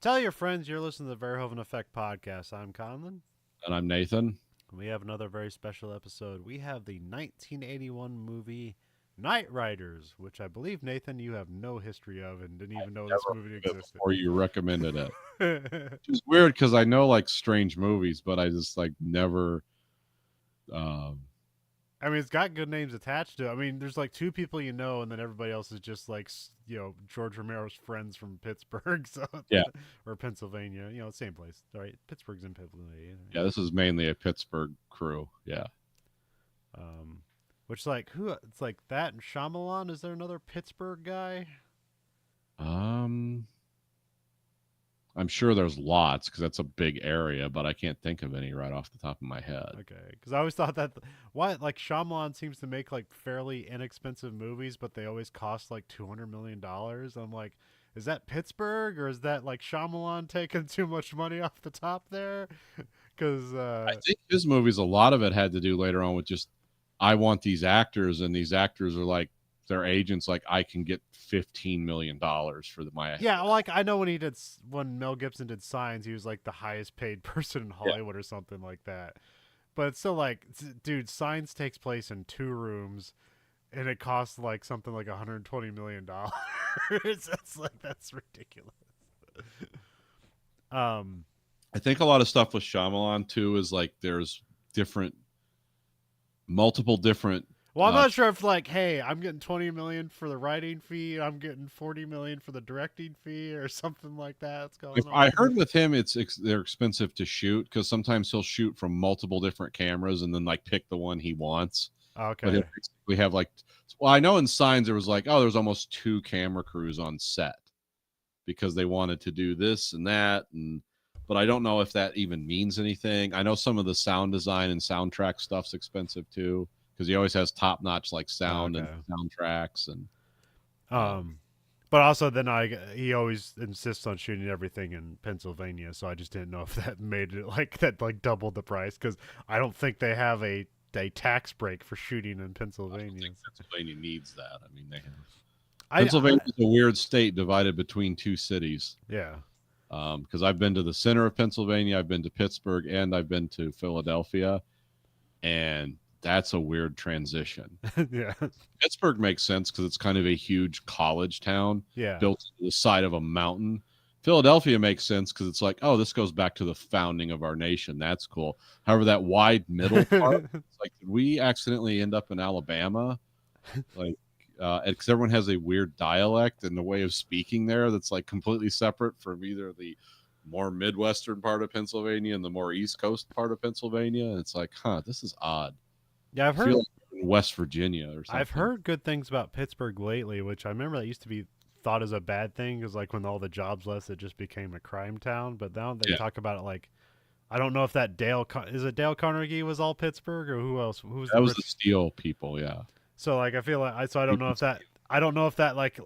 Tell your friends you're listening to the Verhoeven Effect podcast. I'm Conlon. And I'm Nathan. We have another very special episode. We have the 1981 movie Knightriders, which I believe, Nathan, you have no history of and didn't even know Never this movie heard of it existed. before you recommended it. I Which is weird because I know like strange movies, but I just like never. Um, mean, it's got good names attached to it. I mean, there's like two people you know, and then everybody else is just like, George Romero's friends from Pittsburgh so yeah, or Pennsylvania. Same place. All right. Pittsburgh's in Pennsylvania. yeah. This is mainly a Pittsburgh crew. Yeah. Um, which like who? It's like that and Shyamalan. Is there another Pittsburgh guy? Um, I'm sure there's lots because that's a big area, but I can't think of any right off the top of my head. Okay, because I always thought that why like Shyamalan seems to make like fairly inexpensive movies, but they always cost like $200 million. I'm like, is that Pittsburgh or is that like Shyamalan taking too much money off the top there? Because I think his movies, a lot of it had to do later on with just I want these actors, and these actors are like their agents, like I can get $15 million for my yeah, like I know when Mel Gibson did Signs, he was like the highest paid person in yeah. Hollywood or something like that. But it's still like, dude, Signs takes place in two rooms, and it costs like something like $120 million. That's ridiculous. Um, I think a lot of stuff with Shyamalan too is like there's different, multiple different. well, I'm not sure if like, hey, I'm getting 20 million for the writing fee, and I'm getting 40 million for the directing fee, or something like that's If going I on. heard with him, they're expensive to shoot because sometimes he'll shoot from multiple different cameras and then like pick the one he wants. But he'll Okay. basically have like, well, I know in Signs there was like, oh, there's almost two camera crews on set because they wanted to do this and that, and but I don't know if that even means anything. I know some of the sound design and soundtrack stuff's expensive too because he always has top notch like sound and Okay. soundtracks and um, Um, but also then he always insists on shooting everything in Pennsylvania, so I just didn't know if that made it like that like doubled the price because I don't think they have a tax break for shooting in I don't Pennsylvania. think Pennsylvania needs that. I mean, they have I Pennsylvania is a weird state divided between two cities. yeah. Because I've been to the center of Pennsylvania, I've been to Pittsburgh, and I've been to Philadelphia, and that's a weird transition. Yeah. Pittsburgh makes sense because it's kind of a huge college town Yeah. built to the side of a mountain. Philadelphia makes sense because it's like, oh, this goes back to the founding of our nation. That's cool. However, that wide middle part, it's like, did we accidentally end up in Alabama? Like, because everyone has a weird dialect and the way of speaking there that's like completely separate from either the more midwestern part of Pennsylvania and the more east coast part of Pennsylvania. And it's like, huh, this is odd. Yeah, I feel like I'm in West Virginia or I've something. heard good things about Pittsburgh lately, which I remember that used to be thought as a bad thing because like when all the jobs left, it just became a crime town. But now they Yeah, talk about it like I don't know if that is it Dale Carnegie was all Pittsburgh or who else? Who was that the was the rich? steel people. Yeah, So like I feel like I don't know if that like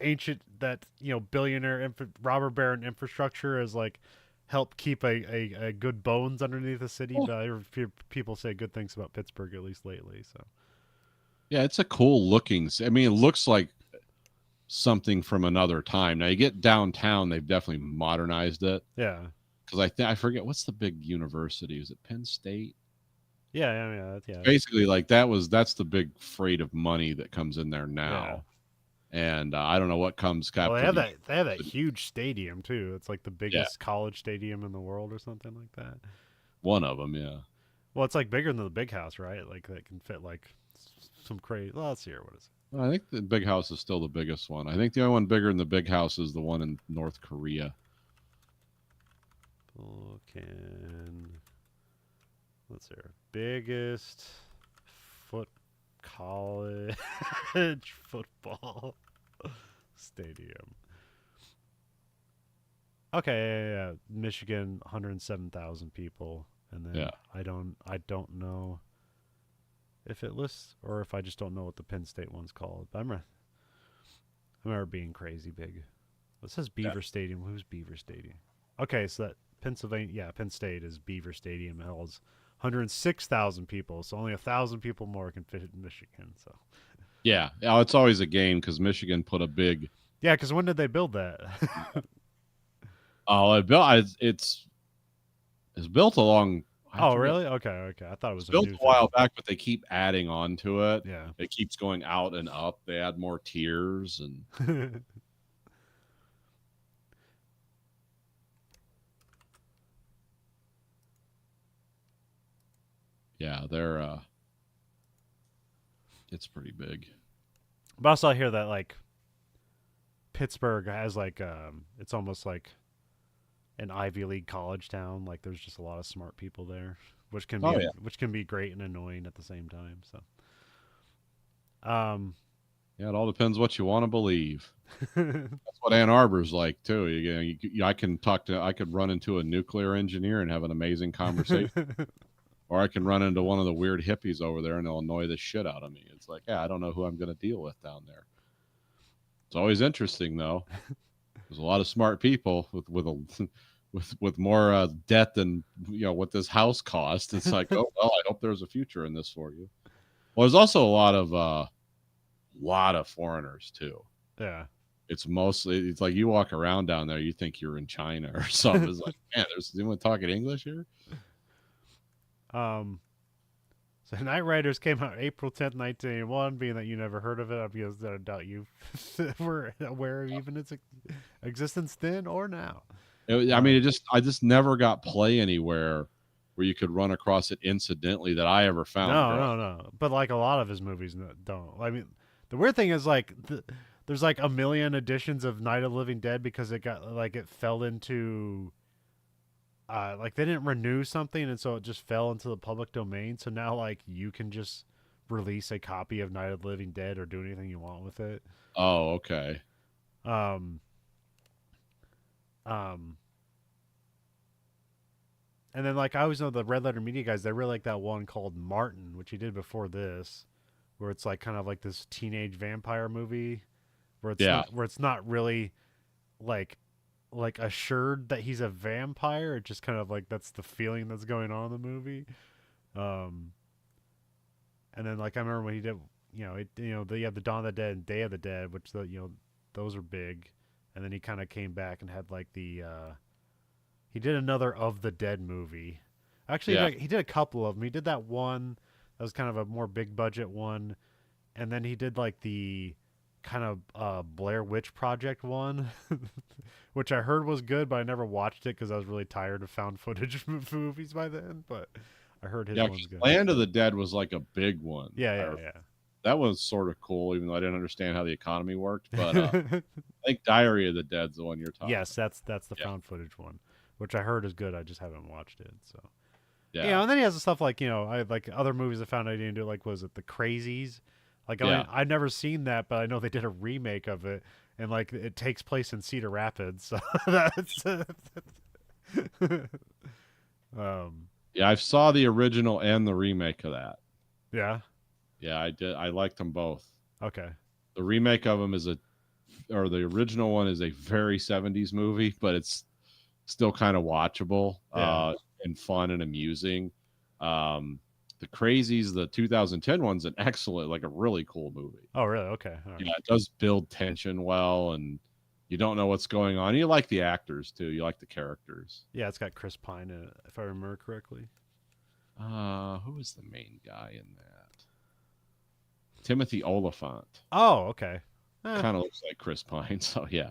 ancient that billionaire robber baron infrastructure is like help keep a good bones underneath the city. yeah, But I hear people say good things about Pittsburgh at least lately. So yeah. It's a cool looking. I mean, it looks like something from another time. Now you get downtown, they've definitely modernized it yeah, because I forget what's the big university. Is it Penn State? yeah, Basically like that's the big freight of money that comes in there yeah. now, and I don't know what comes Well, after the they have that huge stadium too. It's like the yeah, biggest college stadium in the world or something like that. one of them, yeah. Well, it's like bigger than the big house, right? Like that can fit like some crazy. Well, let's see here. What is Well, I think the big house is still the biggest one. I think the only one bigger than the big house is the one in North Korea. it? Vulcan. Let's see here. Biggest foot college football stadium. Okay, yeah. Michigan, 107,000 people, and then Yeah, I don't know if it lists or if I just don't know what the Penn State one's called. But I remember being crazy big. It says yeah, Beaver Stadium. Who's Beaver Stadium? Okay, so that Pennsylvania, yeah, Penn State is Beaver Stadium. It holds 106,000 people, so only 1,000 people more can fit in Michigan. So yeah. Oh, it's always a game because Michigan put a big yeah, because when did they build that? Oh, it's built along. I Oh, forget. really? Okay, okay. I thought it It's was a built new a while thing. back, but they keep adding on to it. Yeah. It keeps going out and up. They add more tiers, and yeah, it's pretty big. But also, I hear that like Pittsburgh has like it's almost like an Ivy League college town. Like there's just a lot of smart people there, Oh yeah, which can be great and annoying at the same time. So, um, yeah. It all depends what you want to believe. That's what Ann Arbor's like too. I could run into a nuclear engineer and have an amazing conversation, or I can run into one of the weird hippies over there and they'll annoy the shit out of me. It's like, yeah, I don't know who I'm going to deal with down there. It's always interesting though. There's a lot of smart people with a with more debt than what this house cost. It's like, oh well, I hope there's a future in this for you. Well, there's also a lot of foreigners too. yeah. It's like you walk around down there, you think you're in China or something. It's like, man, there's anyone talking English here? um, so Knightriders came out April 10th, 1981. Being that you never heard of it, because I doubt you were aware of even its existence then or now. I mean, I just never got play anywhere where you could run across it incidentally that I ever found No, growing. no, no. But like a lot of his movies don't. I mean, the weird thing is like there's like a million editions of Night of the Living Dead because it got like it fell into like they didn't renew something and so it just fell into the public domain. So now like you can just release a copy of Night of the Living Dead or do anything you want with it. Oh, okay. Um, um, and then like I always know the Red Letter Media guys, they really like that one called Martin, which he did before this, where it's like kind of like this teenage vampire movie Yeah. where it's not really like assured that he's a vampire. It just kind of like that's the feeling that's going on in the movie. Um, and then like I remember when he did, they have the Dawn of the Dead and Day of the Dead, which those are big. And then he kind of came back and had like he did another of the Dead movie. Actually, Yeah. he did a couple of them. He did that one that was kind of a more big budget one, and then he did like the kind of Blair Witch Project one, which I heard was good, but I never watched it because I was really tired of found footage movies by then. But I heard his Yeah. one's good. Land of the Dead was like a big one. Yeah, That was sort of cool, even though I didn't understand how the economy worked. But yeah. I think Diary of the Dead's the one you're talking Yes, about. that's the Yeah. found footage one, which I heard is good. I just haven't watched it. So Yeah. and then he has the stuff like I like other movies I found I didn't do. Like was it The Crazies? Like I mean, Yeah. I've never seen that, but I know they did a remake of it, and like it takes place in Cedar Rapids. So that's um Yeah. I saw the original and the remake of that. yeah, Yeah, I did. I liked them both. okay, The remake of them or the original one is a very 70s movie, but it's still kind of watchable, yeah. and fun and amusing. The Crazies, the 2010 one's an excellent, like a really cool movie. Oh really? Okay, all right. Yeah, it does build tension well, and you don't know what's going on. You like the actors too. You like the characters. Yeah, it's got Chris Pine in it, if I remember correctly. Who is the main guy in that? Timothy Oliphant. Oh, okay. Kind of looks like Chris Pine. So yeah.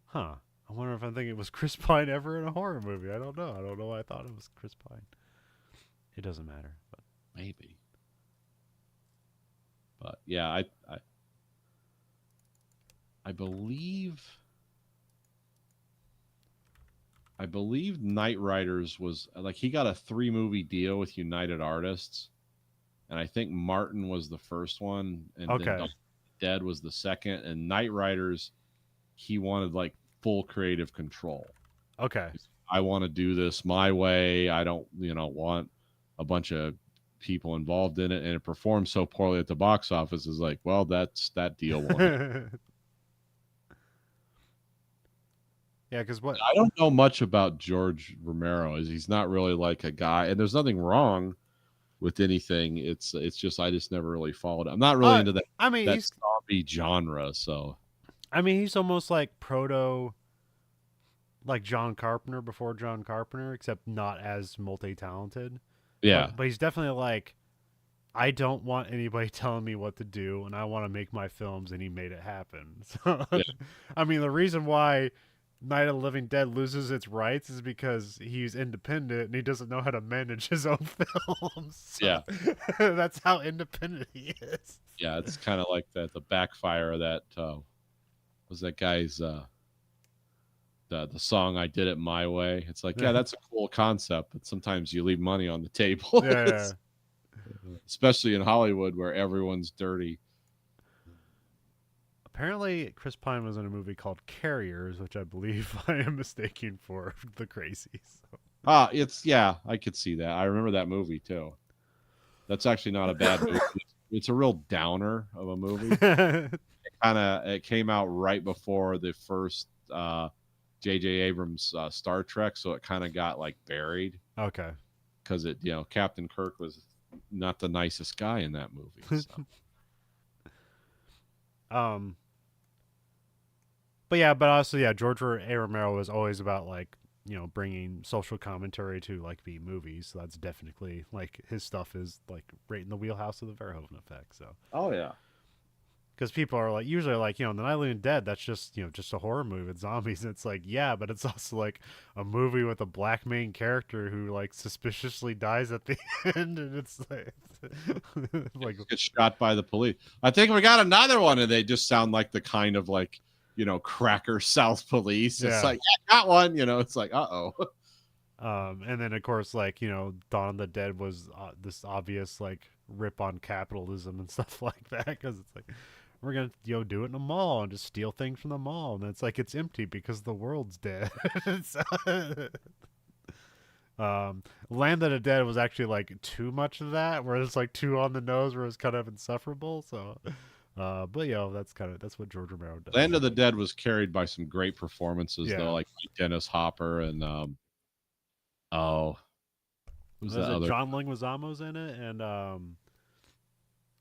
Huh. I wonder if I'm thinking it was Chris Pine ever in a horror movie. I don't know. I don't know why I thought it was Chris Pine. It doesn't matter. But Maybe. But yeah, I believe Knightriders was like he got a 3-movie deal with United Artists, and I think Martin was the first one, and then okay. Dead was the second, and Knightriders he wanted like full creative control. Okay. I want to do this my way. I don't, want a bunch of people involved in it, and it performed so poorly at the box office. Is like, well, that deal won't. Yeah, because what? I don't know much about George Romero. He's not really like a guy, and there's nothing wrong with anything. It's just I just never really followed it. I'm not really into that I mean, zombie genre. So he's almost like proto like John Carpenter before John Carpenter, except not as multi-talented. Yeah, But he's definitely like, I don't want anybody telling me what to do, and I want to make my films, and he made it happen. So, yeah, I mean, the reason why Night of the Living Dead loses its rights is because he's independent and he doesn't know how to manage his own films. So yeah, that's how independent he is. yeah. It's kind of like that. The backfire of that was that guy's the song "I Did It My Way." It's like, yeah, that's a cool concept, but sometimes you leave money on the table, Yeah. especially in Hollywood where everyone's dirty. Apparently, Chris Pine was in a movie called Carriers, which I believe I am mistaken for The Crazies. It's yeah, I could see that. I remember that movie too. That's actually not a bad movie. It's a real downer of a movie. It came out right before the first J.J. Abrams Star Trek, so it kind of got like buried Okay. because Captain Kirk was not the nicest guy in that movie. So. But yeah, but also yeah, George A. Romero was always about like bringing social commentary to like B movies. So that's definitely like his stuff is like right in the wheelhouse of the Verhoeven Effect. So Oh yeah. because people are like usually like the Night of the Living Dead, that's just just a horror movie with zombies. And it's like yeah, but it's also like a movie with a black main character who like suspiciously dies at the end, and it's like like Gets shot by the police. I think we got another one, and they just sound like the kind of like cracker South police. Yeah. It's like yeah, got one. It's like uh-oh. And then of course like Dawn of the Dead was this obvious like rip on capitalism and stuff like that because it's like we're gonna do it in a mall and just steal things from the mall, and it's like it's empty because the world's dead. Land of the Dead was actually like too much of that, where it's like too on the nose, where it's kind of insufferable. So, but that's what George Romero does. Land of the Dead was carried by some great performances Yeah. though, like Dennis Hopper and who's that other? John Leguizamo's in it, and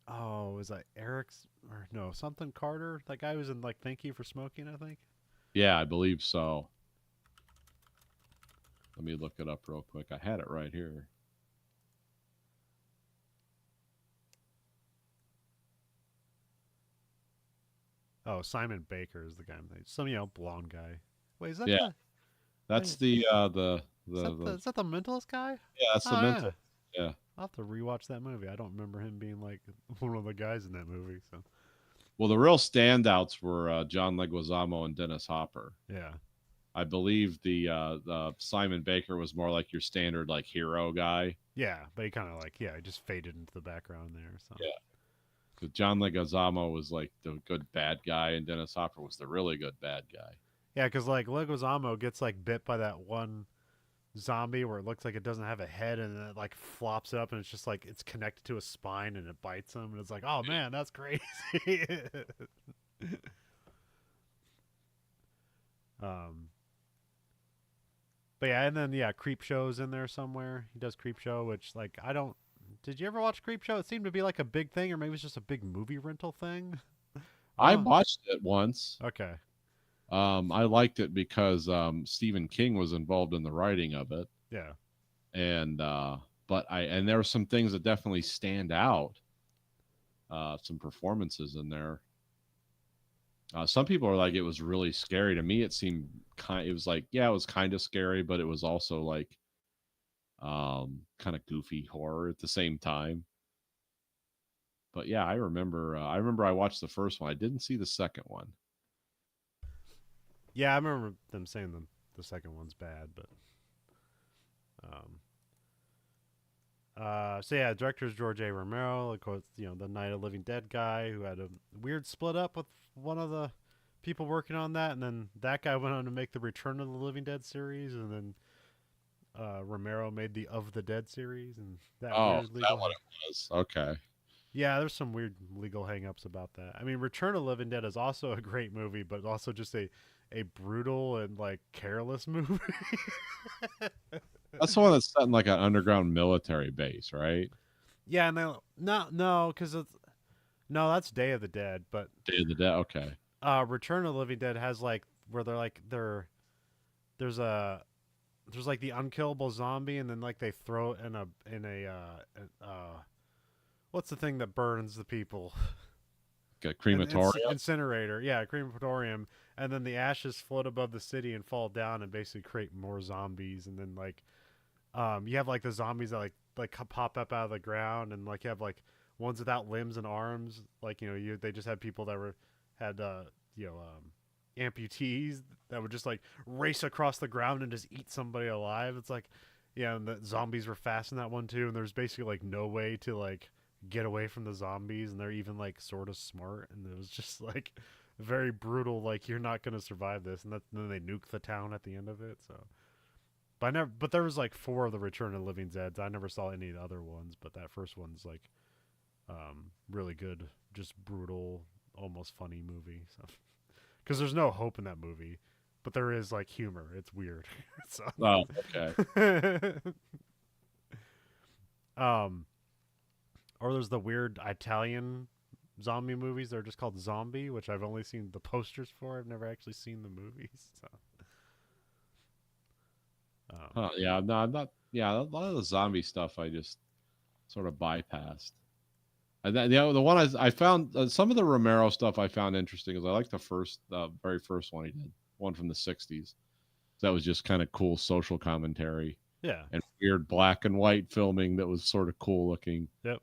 was that Eric's or no something Carter? That guy was in like Thank You for Smoking, I think. Yeah, I believe so. Let me look it up real quick. I had it right here. Oh, Simon Baker is the guy. Some blonde guy. Wait, is that Yeah. That's the is that the Mentalist guy? yeah, that's the mental. Yeah. I'll have to rewatch that movie. I don't remember him being like one of the guys in that movie. So, Well, the real standouts were John Leguizamo and Dennis Hopper. yeah. I believe the Simon Baker was more like your standard like hero guy. Yeah, but he kind of like he just faded into the background there. So Yeah. Because John Leguizamo was like the good bad guy, and Dennis Hopper was the really good bad guy. yeah, because like Leguizamo gets like bit by that one zombie where it looks like it doesn't have a head, and then it like flops up, and it's just like it's connected to a spine, and it bites him, and it's like, oh man, that's crazy. But yeah, and then Creep Show's in there somewhere. He does Creep Show, which like I don't. Did you ever watch Creep Show? It seemed to be like a big thing, or maybe it's just a big movie rental thing. I watched it once. Okay. I liked it because Stephen King was involved in the writing of it. Yeah. And but there were some things that definitely stand out. Some performances in there. Some people are like it was really scary. To me, it seemed it was like it was kind of scary, but it was also like kind of goofy horror at the same time. But yeah, I remember I watched the first one. I didn't see the second one. Yeah, I remember them saying the second one's bad, but so yeah, director is George A. Romero, of course, the Night of the Living Dead guy who had a weird split up with one of the people working on that, and then that guy went on to make the Return of the Living Dead series, and then Romero made the Of the Dead series, and that is that what it was? Okay. Yeah, there's some weird legal hangups about that. I mean, Return of the Living Dead is also a great movie, but also just a brutal and like careless movie. That's the one that's set in like an underground military base, right? Yeah, no, because that's Day of the Dead, but Day of the Dead. Okay. Return of the Living Dead has like where they're there's like the unkillable zombie, and then like they throw it in a what's the thing that burns the people? Like a crematorium. Incinerator, yeah, a crematorium, and then the ashes float above the city and fall down and basically create more zombies, and then like you have like the zombies that like pop up out of the ground, and like you have like ones without limbs and arms, like they just had people that had you know amputees that would just like race across the ground and just eat somebody alive. It's like, yeah, and the zombies were fast in that one too, and there's basically like no way to like get away from the zombies, and they're even like sort of smart, and it was just like very brutal, like you're not going to survive this, and then they nuke the town at the end of it. So but there was like 4 of the Return of the Living Deads. I never saw any of the other ones, but that first one's like really good, just brutal, almost funny movie. So because there's no hope in that movie, but there is like humor. It's weird. So Oh, okay. or there's the weird Italian zombie movies. They're just called Zombie, which I've only seen the posters for. I've never actually seen the movies. So. Yeah, no, I'm not. Yeah, a lot of the zombie stuff I just sort of bypassed. And then, the one I found some of the Romero stuff I found interesting is I like the very first one he did, one from the '60s. That was just kind of cool social commentary. Yeah. And weird black and white filming that was sort of cool looking. Yep.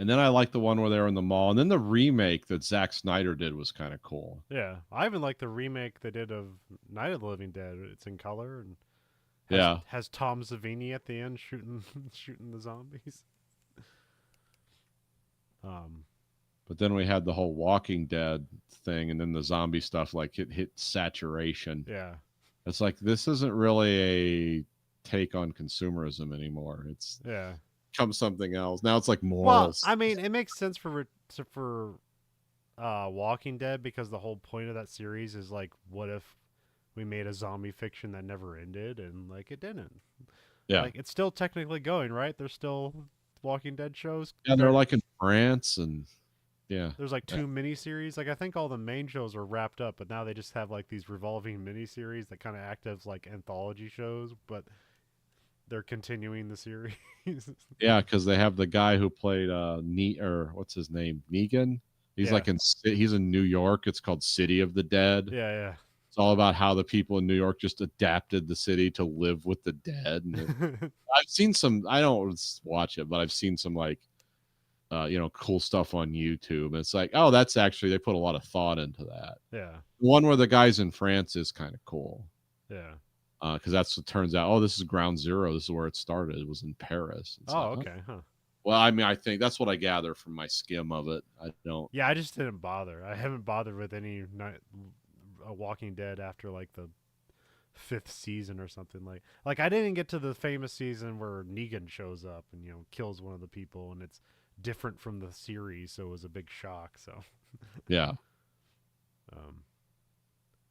And then I like the one where they were in the mall, and then the remake that Zack Snyder did was kind of cool. Yeah, I even like the remake they did of Night of the Living Dead. It's in color and has Tom Savini at the end shooting the zombies. But then we had the whole Walking Dead thing, and then the zombie stuff like it hit saturation. Yeah, it's like this isn't really a take on consumerism anymore. It's become something else. Now it's like morals. Well, I mean, it makes sense for Walking Dead, because the whole point of that series is like, what if we made a zombie fiction that never ended, and like it didn't. Yeah, like it's still technically going, right? There's still Walking Dead shows. Yeah, they're like in France, and there's like 2 miniseries. Like I think all the main shows are wrapped up, but now they just have like these revolving miniseries that kind of act as like anthology shows, but they're continuing the series. Yeah, because they have the guy who played what's his name, Negan. He's he's in New York. It's called City of the Dead. Yeah. It's all about how the people in New York just adapted the city to live with the dead. And I've seen some. I don't watch it, but I've seen some like, cool stuff on YouTube. And it's like, oh, that's actually, they put a lot of thought into that. Yeah. The one where the guy's in France is kind of cool. Yeah. Because that's what turns out. Oh, this is ground zero. This is where it started. It was in Paris. It's okay. Huh. Well, I mean, I think that's what I gather from my skim of it. I don't. Yeah, I just didn't bother. I haven't bothered with any Walking Dead after like the 5th season or something. Like I didn't get to the famous season where Negan shows up and kills one of the people, and it's different from the series, so it was a big shock. So yeah.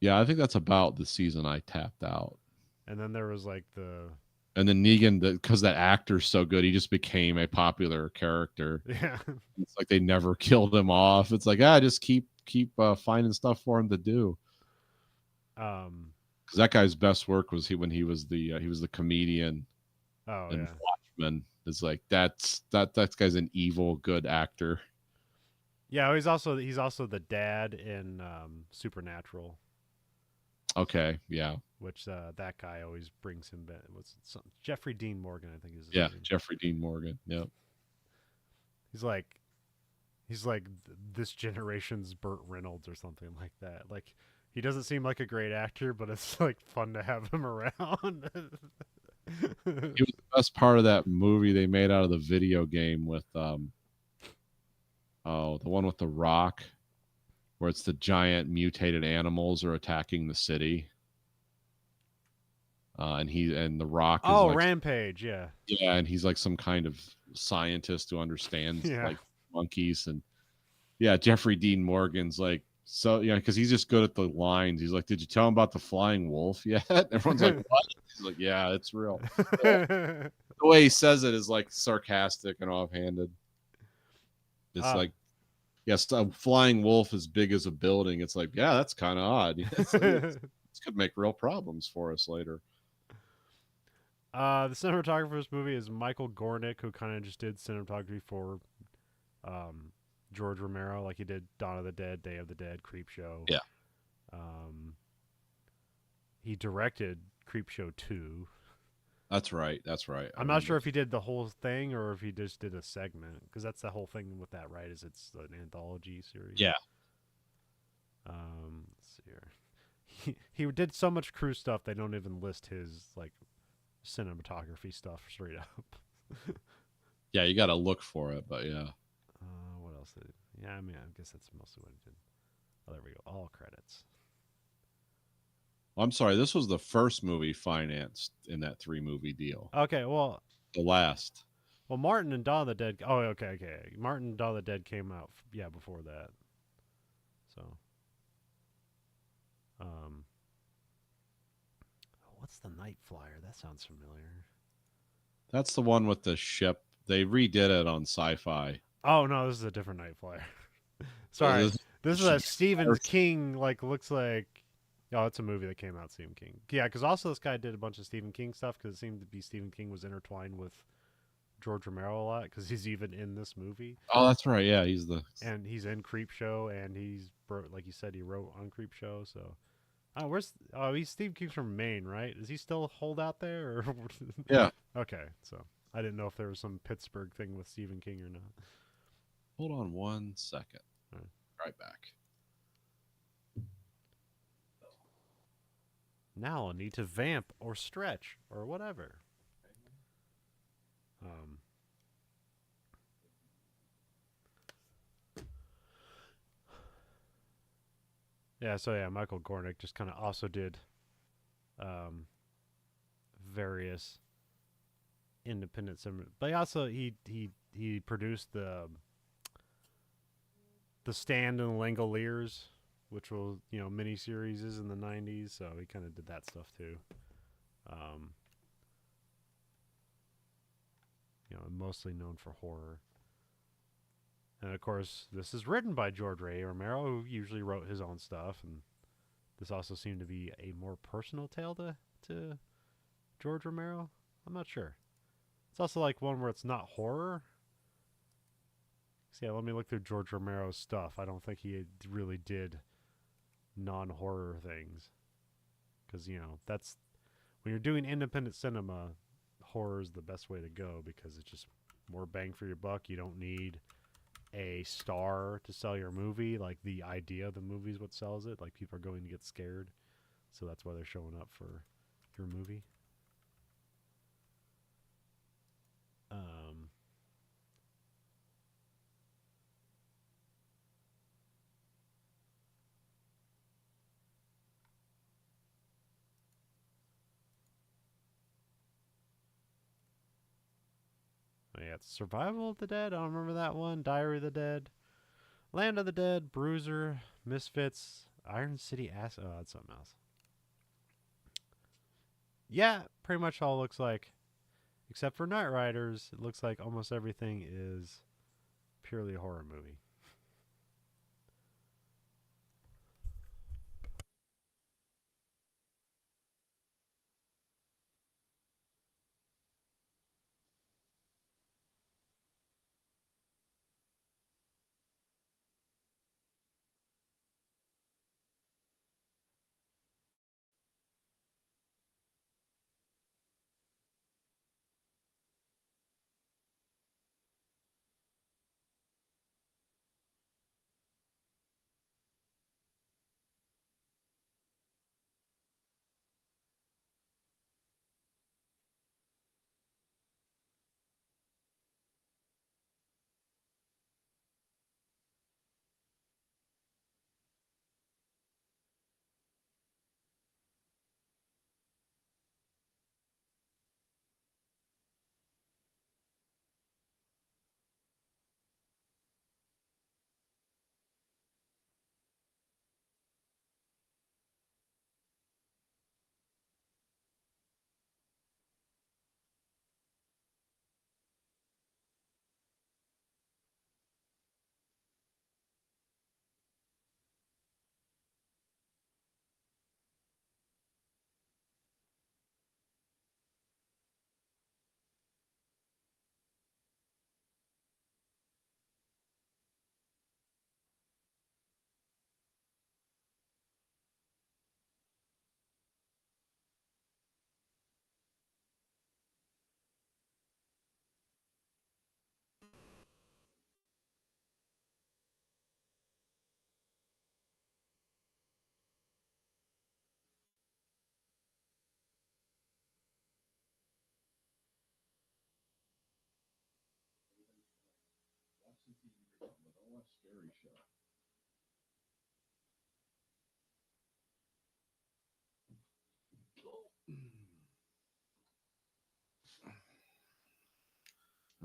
Yeah, I think that's about the season I tapped out. And then there was like and then Negan, because that actor's so good, he just became a popular character. Yeah. It's like they never killed him off. It's like, just keep finding stuff for him to do. Because that guy's best work was when he was the comedian. Oh, in yeah. Watchmen. It's like that guy's an evil good actor. Yeah, he's also the dad in Supernatural. Okay, yeah. Which that guy always brings him back. Jeffrey Dean Morgan, I think is his name. Jeffrey Dean Morgan. Yeah. He's like this generation's Burt Reynolds or something like that. Like he doesn't seem like a great actor, but it's like fun to have him around. He was the best part of that movie they made out of the video game with the one with the Rock, where it's the giant mutated animals are attacking the city. And the Rock is like, Rampage, yeah. Yeah, and he's like some kind of scientist who understands like monkeys. And Jeffrey Dean Morgan's like, so because he's just good at the lines. He's like, did you tell him about the flying wolf yet? Everyone's like, what? He's like, yeah, it's real. The way he says it is like sarcastic and offhanded. It's like, yes, a flying wolf as big as a building. It's like, yeah, that's kind of odd. It's like, this could make real problems for us later. The cinematographer for this movie is Michael Gornick, who kind of just did cinematography for um, George Romero, like he did Dawn of the Dead, Day of the Dead, Creep Show. Yeah. Um, he directed Creep Show 2. That's right. That's right. I I'm not remember. sure if he did the whole thing or if he just did a segment, because that's the whole thing with that, right? Is it's an anthology series. Yeah. Let's see here. He did so much crew stuff they don't even list his like cinematography stuff straight up. Yeah, you got to look for it, but yeah. What else did? Yeah, I mean, I guess that's mostly what he did. Oh, there we go. All credits. Well, I'm sorry. This was the first movie financed in that 3-movie deal. Okay, well, The last. Martin and Dawn of the Dead. Oh, okay. Martin and Dawn of the Dead came out, before that. So, what's the Night Flyer? That sounds familiar. That's the one with the ship. They redid it on Sci-Fi. Oh no, this is a different Night Flyer. Sorry, this is a Stephen King. Like, looks like. Oh, it's a movie that came out. Stephen King. Yeah, because also this guy did a bunch of Stephen King stuff because it seemed to be Stephen King was intertwined with George Romero a lot because he's even in this movie. Oh, that's right. Yeah, he's in Creep Show, and he's like you said, he wrote on Creep Show. So, he's Steve King's from Maine, right? Is he still hold out there? Or yeah. Okay, so I didn't know if there was some Pittsburgh thing with Stephen King or not. Hold on 1 second. All right. Right back. Now I'll need to vamp or stretch or whatever. Yeah, so yeah, Michael Gornick just kind of also did various independent cinema, but he produced the Stand and the Langoliers, which was mini series in the '90s. So he kind of did that stuff too. Mostly known for horror. And of course, this is written by George Ray Romero, who usually wrote his own stuff, and this also seemed to be a more personal tale to George Romero. I'm not sure. It's also like one where it's not horror. So yeah, let me look through George Romero's stuff. I don't think he really did non-horror things, because that's when you're doing independent cinema, horror is the best way to go because it's just more bang for your buck. You don't need a star to sell your movie. Like, the idea of the movie is what sells it. Like, people are going to get scared, so that's why they're showing up for your movie. Yeah, it's Survival of the Dead. I don't remember that one. Diary of the Dead, Land of the Dead, Bruiser, Misfits, Iron City Ass. Oh, that's something else. Yeah, pretty much all looks like, except for Knightriders, it looks like almost everything is purely a horror movie.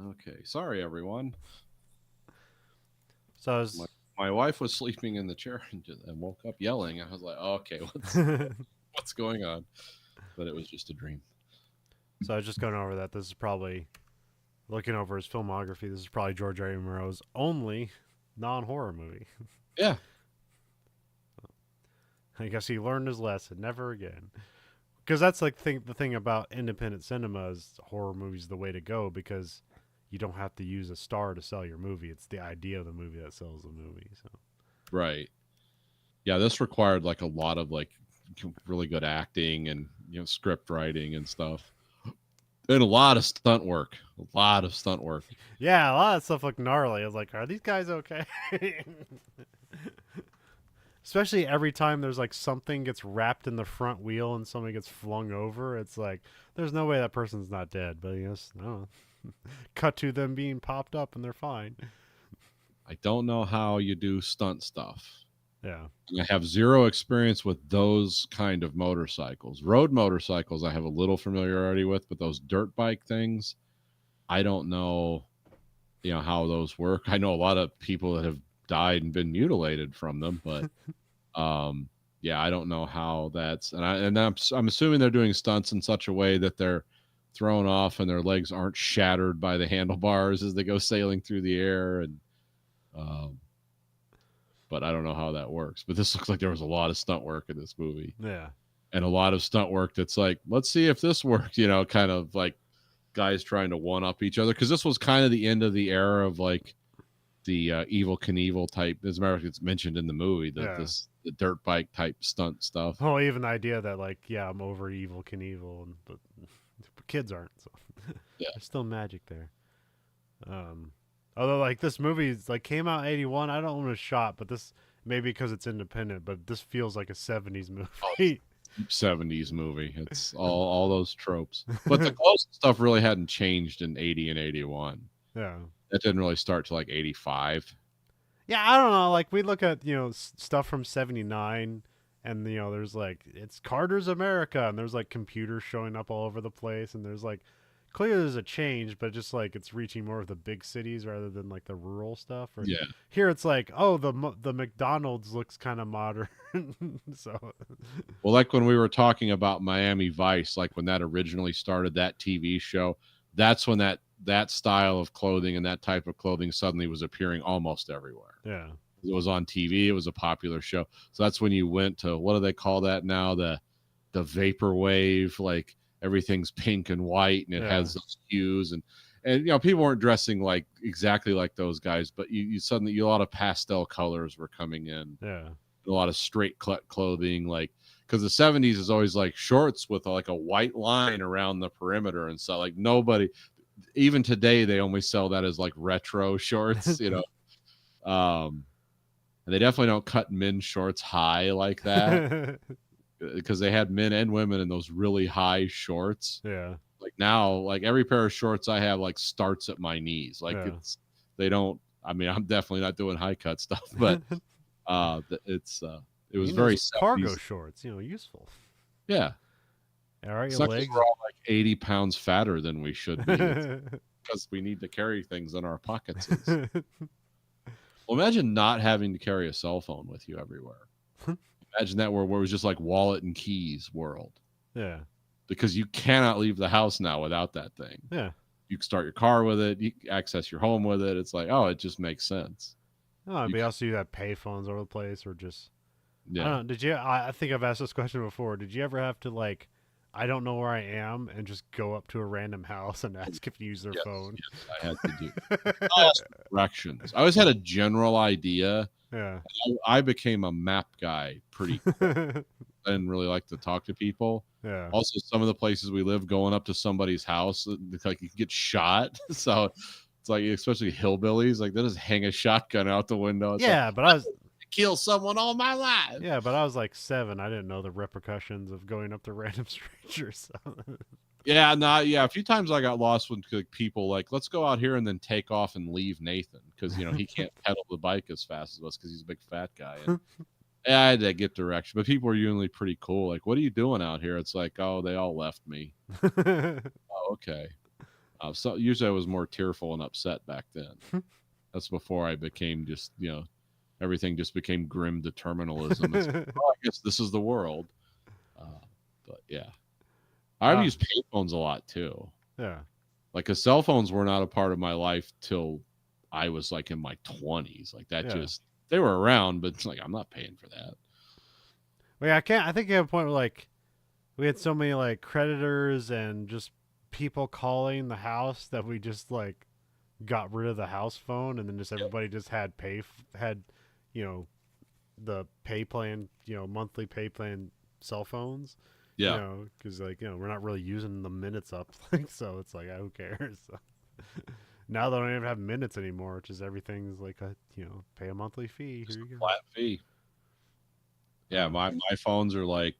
Okay, sorry everyone. So I was... my wife was sleeping in the chair and woke up yelling. I was like, oh, okay, what's going on? But it was just a dream. So I was just going over that. This is probably, looking over his filmography, this is probably George A. Romero's only non-horror movie. Yeah. I guess he learned his lesson. Never again. Because that's like the thing about independent cinema is horror movies the way to go, because you don't have to use a star to sell your movie. It's the idea of the movie that sells the movie. So Right. Yeah, this required like a lot of like really good acting and script writing and stuff. And a lot of stunt work. Yeah, a lot of stuff looked gnarly. I was like, are these guys okay? Especially every time there's like something gets wrapped in the front wheel and somebody gets flung over. It's like, there's no way that person's not dead. But yes, no. Cut to them being popped up and they're fine. I don't know how you do stunt stuff. Yeah. I have zero experience with those kind of motorcycles. Road motorcycles I have a little familiarity with, but those dirt bike things, I don't know, how those work. I know a lot of people that have died and been mutilated from them, but yeah, I don't know how that's, and I'm assuming they're doing stunts in such a way that they're thrown off and their legs aren't shattered by the handlebars as they go sailing through the air, and but I don't know how that works. But this looks like there was a lot of stunt work in this movie. Yeah. And a lot of stunt work that's like, let's see if this works, kind of like guys trying to one up each other. Because this was kind of the end of the era of like the Evel Knievel type. As a matter of fact, it's mentioned in the movie that the dirt bike type stunt stuff. Oh, even the idea that like, yeah, I'm over Evel Knievel, but kids aren't. So yeah, there's still magic there. Although like this movie like came out in 81. I don't want to shot, but this maybe because it's independent, but this feels like a 70s movie. 70s movie. It's all those tropes. But the close stuff really hadn't changed in 80 and 81. Yeah. That didn't really start to like 85. Yeah, I don't know. Like we look at, stuff from 79 and there's like it's Carter's America and there's like computers showing up all over the place and there's like clearly there's a change, but just like it's reaching more of the big cities rather than like the rural stuff. Or yeah. Here it's like, oh, the McDonald's looks kind of modern. So, well, like when we were talking about Miami Vice, like when that originally started, that TV show, that's when that style of clothing and that type of clothing suddenly was appearing almost everywhere. Yeah. It was on TV. It was a popular show. So that's when you went to, what do they call that now? The vaporwave, like everything's pink and white and it has those hues and people weren't dressing like exactly like those guys, but you suddenly a lot of pastel colors were coming in. Yeah. A lot of straight cut clothing, like because the 70s is always like shorts with like a white line around the perimeter and so like nobody, even today they only sell that as like retro shorts, and they definitely don't cut men's shorts high like that. Because they had men and women in those really high shorts. Yeah. Like now, like every pair of shorts I have like starts at my knees. Like they don't. I mean, I'm definitely not doing high cut stuff, but it was very 70s. Cargo shorts, useful. Yeah. All right, your legs. We're all like 80 pounds fatter than we should be because we need to carry things in our pockets. Well, imagine not having to carry a cell phone with you everywhere. Imagine that where it was just like wallet and keys world. Yeah. Because you cannot leave the house now without that thing. Yeah. You can start your car with it. You can access your home with it. It's like, oh, it just makes sense. Oh, but also you have pay phones over the place or just... Yeah. I don't know. Did you... I think I've asked this question before. Did you ever have to like... I don't know where I am and just go up to a random house and ask if you use their phone? Yes, I had to do directions. I always had a general idea. Yeah. I became a map guy pretty quick. I didn't really like to talk to people. Yeah. Also, some of the places we live, going up to somebody's house, like you can get shot. So it's like, especially hillbillies, like they just hang a shotgun out the window. It's yeah, like, but I was kill someone all my life. Yeah, but I was like 7. I didn't know the repercussions of going up to random strangers. So. Yeah, not yeah. A few times I got lost when like, people like, let's go out here and then take off and leave Nathan because he can't pedal the bike as fast as us because he's a big fat guy. And yeah, I had to get direction, but people are usually pretty cool. Like, what are you doing out here? It's like, oh, they all left me. Oh, okay. So usually I was more tearful and upset back then. That's before I became just everything just became grim determinalism. It's like, oh, I guess this is the world. Uh, but yeah. I've used payphones a lot too. Yeah. Like, cause cell phones were not a part of my life till I was like in my 20s. Like that they were around, but it's like I'm not paying for that. Well, yeah, I think you have a point where like we had so many like creditors and just people calling the house that we just like got rid of the house phone, and then just everybody just had you know, the pay plan, monthly pay plan cell phones. Yeah. Because like we're not really using the minutes up, like so it's like who cares. So, now they don't even have minutes anymore, which is everything's like a pay a monthly fee. Just Here a you go. flat fee. Yeah, my phones are like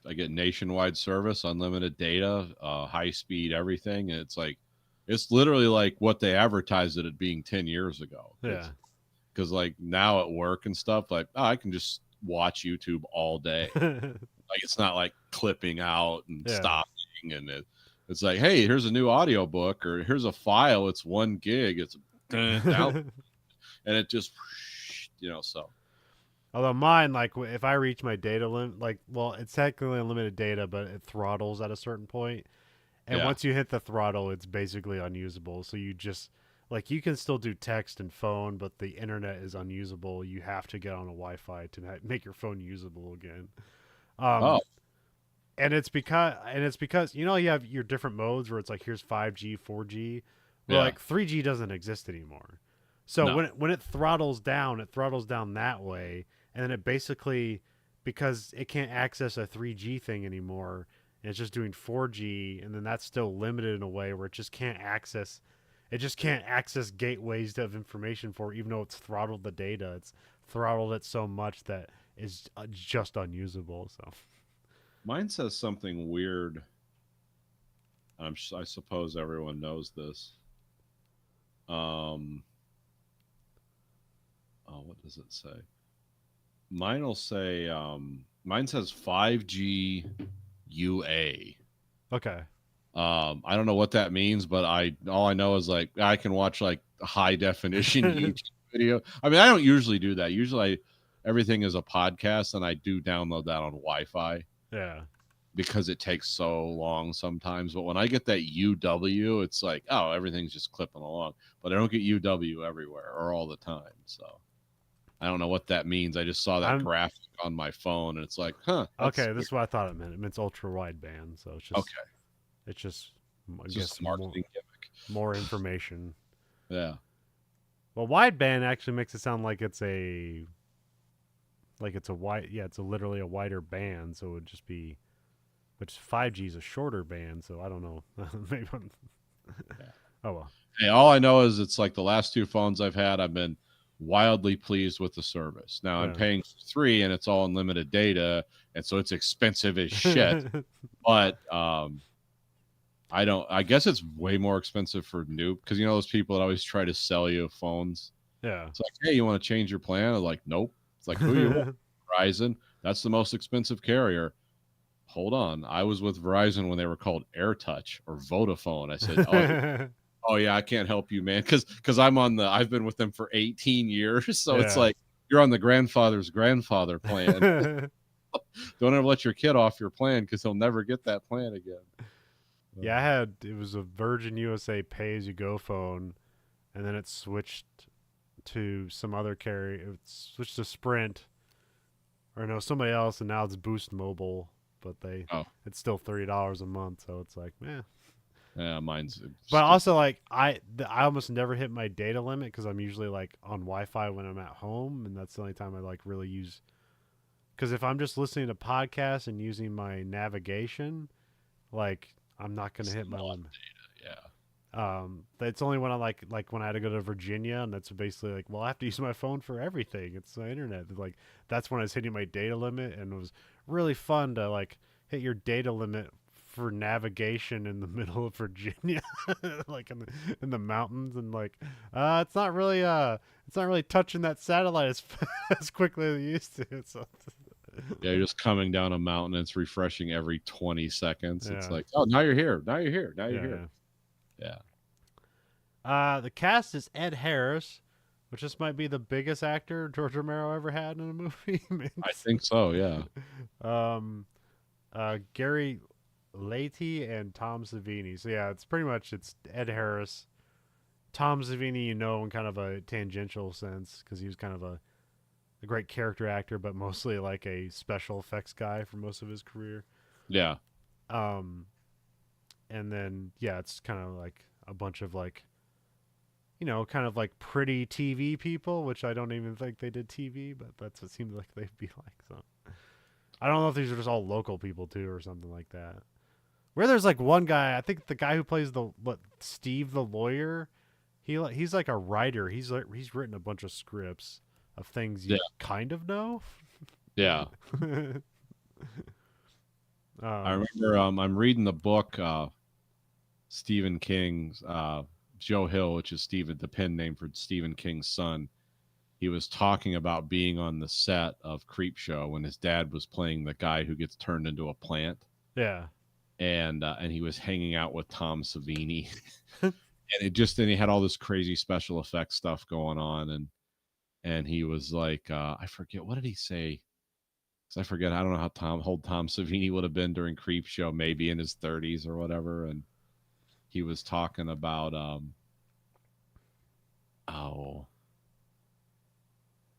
I get nationwide service, unlimited data, high speed, everything, and it's literally like what they advertised it being 10 years ago. Yeah. Because like now at work and stuff, like I can just watch YouTube all day. Like it's not like clipping out and stopping, and it's like, hey, here's a new audio book, or here's a file. It's 1 gig. It's down, and it just so. Although mine, like if I reach my data limit, like it's technically unlimited data, but it throttles at a certain point, and once you hit the throttle, it's basically unusable. So you just like you can still do text and phone, but the internet is unusable. You have to get on a Wi-Fi to make your phone usable again. And it's because you have your different modes where it's like here's 5G, 4G, but like 3G doesn't exist anymore. So when it throttles down that way, and then it basically because it can't access a 3G thing anymore, and it's just doing 4G, and then that's still limited in a way where it just can't access gateways of information for it, even though it's throttled the data. It's throttled it so much that it's just unusable. So mine says something weird. I suppose everyone knows this. What does it say? Mine will say, mine says 5G UA. Okay. I don't know what that means, but all I know is like I can watch like high definition YouTube video. I mean, I don't usually do that. Usually everything is a podcast, and I do download that on Wi-Fi. Yeah. Because it takes so long sometimes. But when I get that UW, it's like, oh, everything's just clipping along. But I don't get UW everywhere or all the time. So I don't know what that means. I just saw that graphic on my phone, and it's like, huh. Okay, this is what I thought it meant. It means ultra wideband. So it's just okay. It's just, I it's guess, just a marketing gimmick. More information. Yeah. Well, wideband actually makes it sound like it's literally a wider band. So it would just be, which 5G is a shorter band. So I don't know. Maybe yeah. Oh well. Hey, all I know is it's like the last 2 phones I've had, I've been wildly pleased with the service. Now I'm paying for 3, and it's all unlimited data, and so it's expensive as shit. But I guess it's way more expensive for new, because those people that always try to sell you phones. Yeah. It's like, hey, you want to change your plan? I'm like, nope. It's like, who you want? Verizon. That's the most expensive carrier. Hold on. I was with Verizon when they were called AirTouch or Vodafone. I said, oh yeah, I can't help you, man. Cause I've been with them for 18 years. So it's like, you're on the grandfather's grandfather plan. Don't ever let your kid off your plan, because he'll never get that plan again. Yeah, it was a Virgin USA pay-as-you-go phone, and then it switched to some other carrier. It switched to Sprint, or no, somebody else, and now it's Boost Mobile. But it's still $30 a month, so it's like, yeah, mine's. But also, like I almost never hit my data limit because I'm usually like on Wi-Fi when I'm at home, and that's the only time I like really use. Because if I'm just listening to podcasts and using my navigation, like I'm not going to hit my limit. Yeah. It's only when I like when I had to go to Virginia, and that's basically like, well, I have to use my phone for everything. It's the internet. Like that's when I was hitting my data limit, and it was really fun to like hit your data limit for navigation in the middle of Virginia, like in the mountains, and like it's not really touching that satellite as as quickly as it used to. So Yeah, you're just coming down a mountain. It's refreshing every 20 seconds. It's yeah, like, oh, now you're here. Now you're here. Now you're yeah, here. yeah. Yeah. The cast is Ed Harris, which this might be the biggest actor George Romero ever had in a movie. I think so. Yeah. um, Gary Leahy and Tom Savini. So yeah, it's Ed Harris, Tom Savini, in kind of a tangential sense because he was kind of a great character actor, but mostly like a special effects guy for most of his career. Yeah. Um, and then yeah, it's kind of like a bunch of like kind of like pretty TV people, which I don't even think they did TV, but that's what it seems like they'd be like. So I don't know if these are just all local people too or something like that. Where there's like one guy, I think the guy who plays Steve the lawyer, he's like a writer. He's written a bunch of scripts of things you Yeah. kind of know. Yeah. I remember I'm reading the book Stephen King's Joe Hill, which is the pen name for Stephen King's son. He was talking about being on the set of Creepshow when his dad was playing the guy who gets turned into a plant. Yeah. And he was hanging out with Tom Savini. And he had all this crazy special effects stuff going on, and he was like, I forget, what did he say? I forget. I don't know how old Tom Savini would have been during Creepshow, maybe in his 30s or whatever. And he was talking about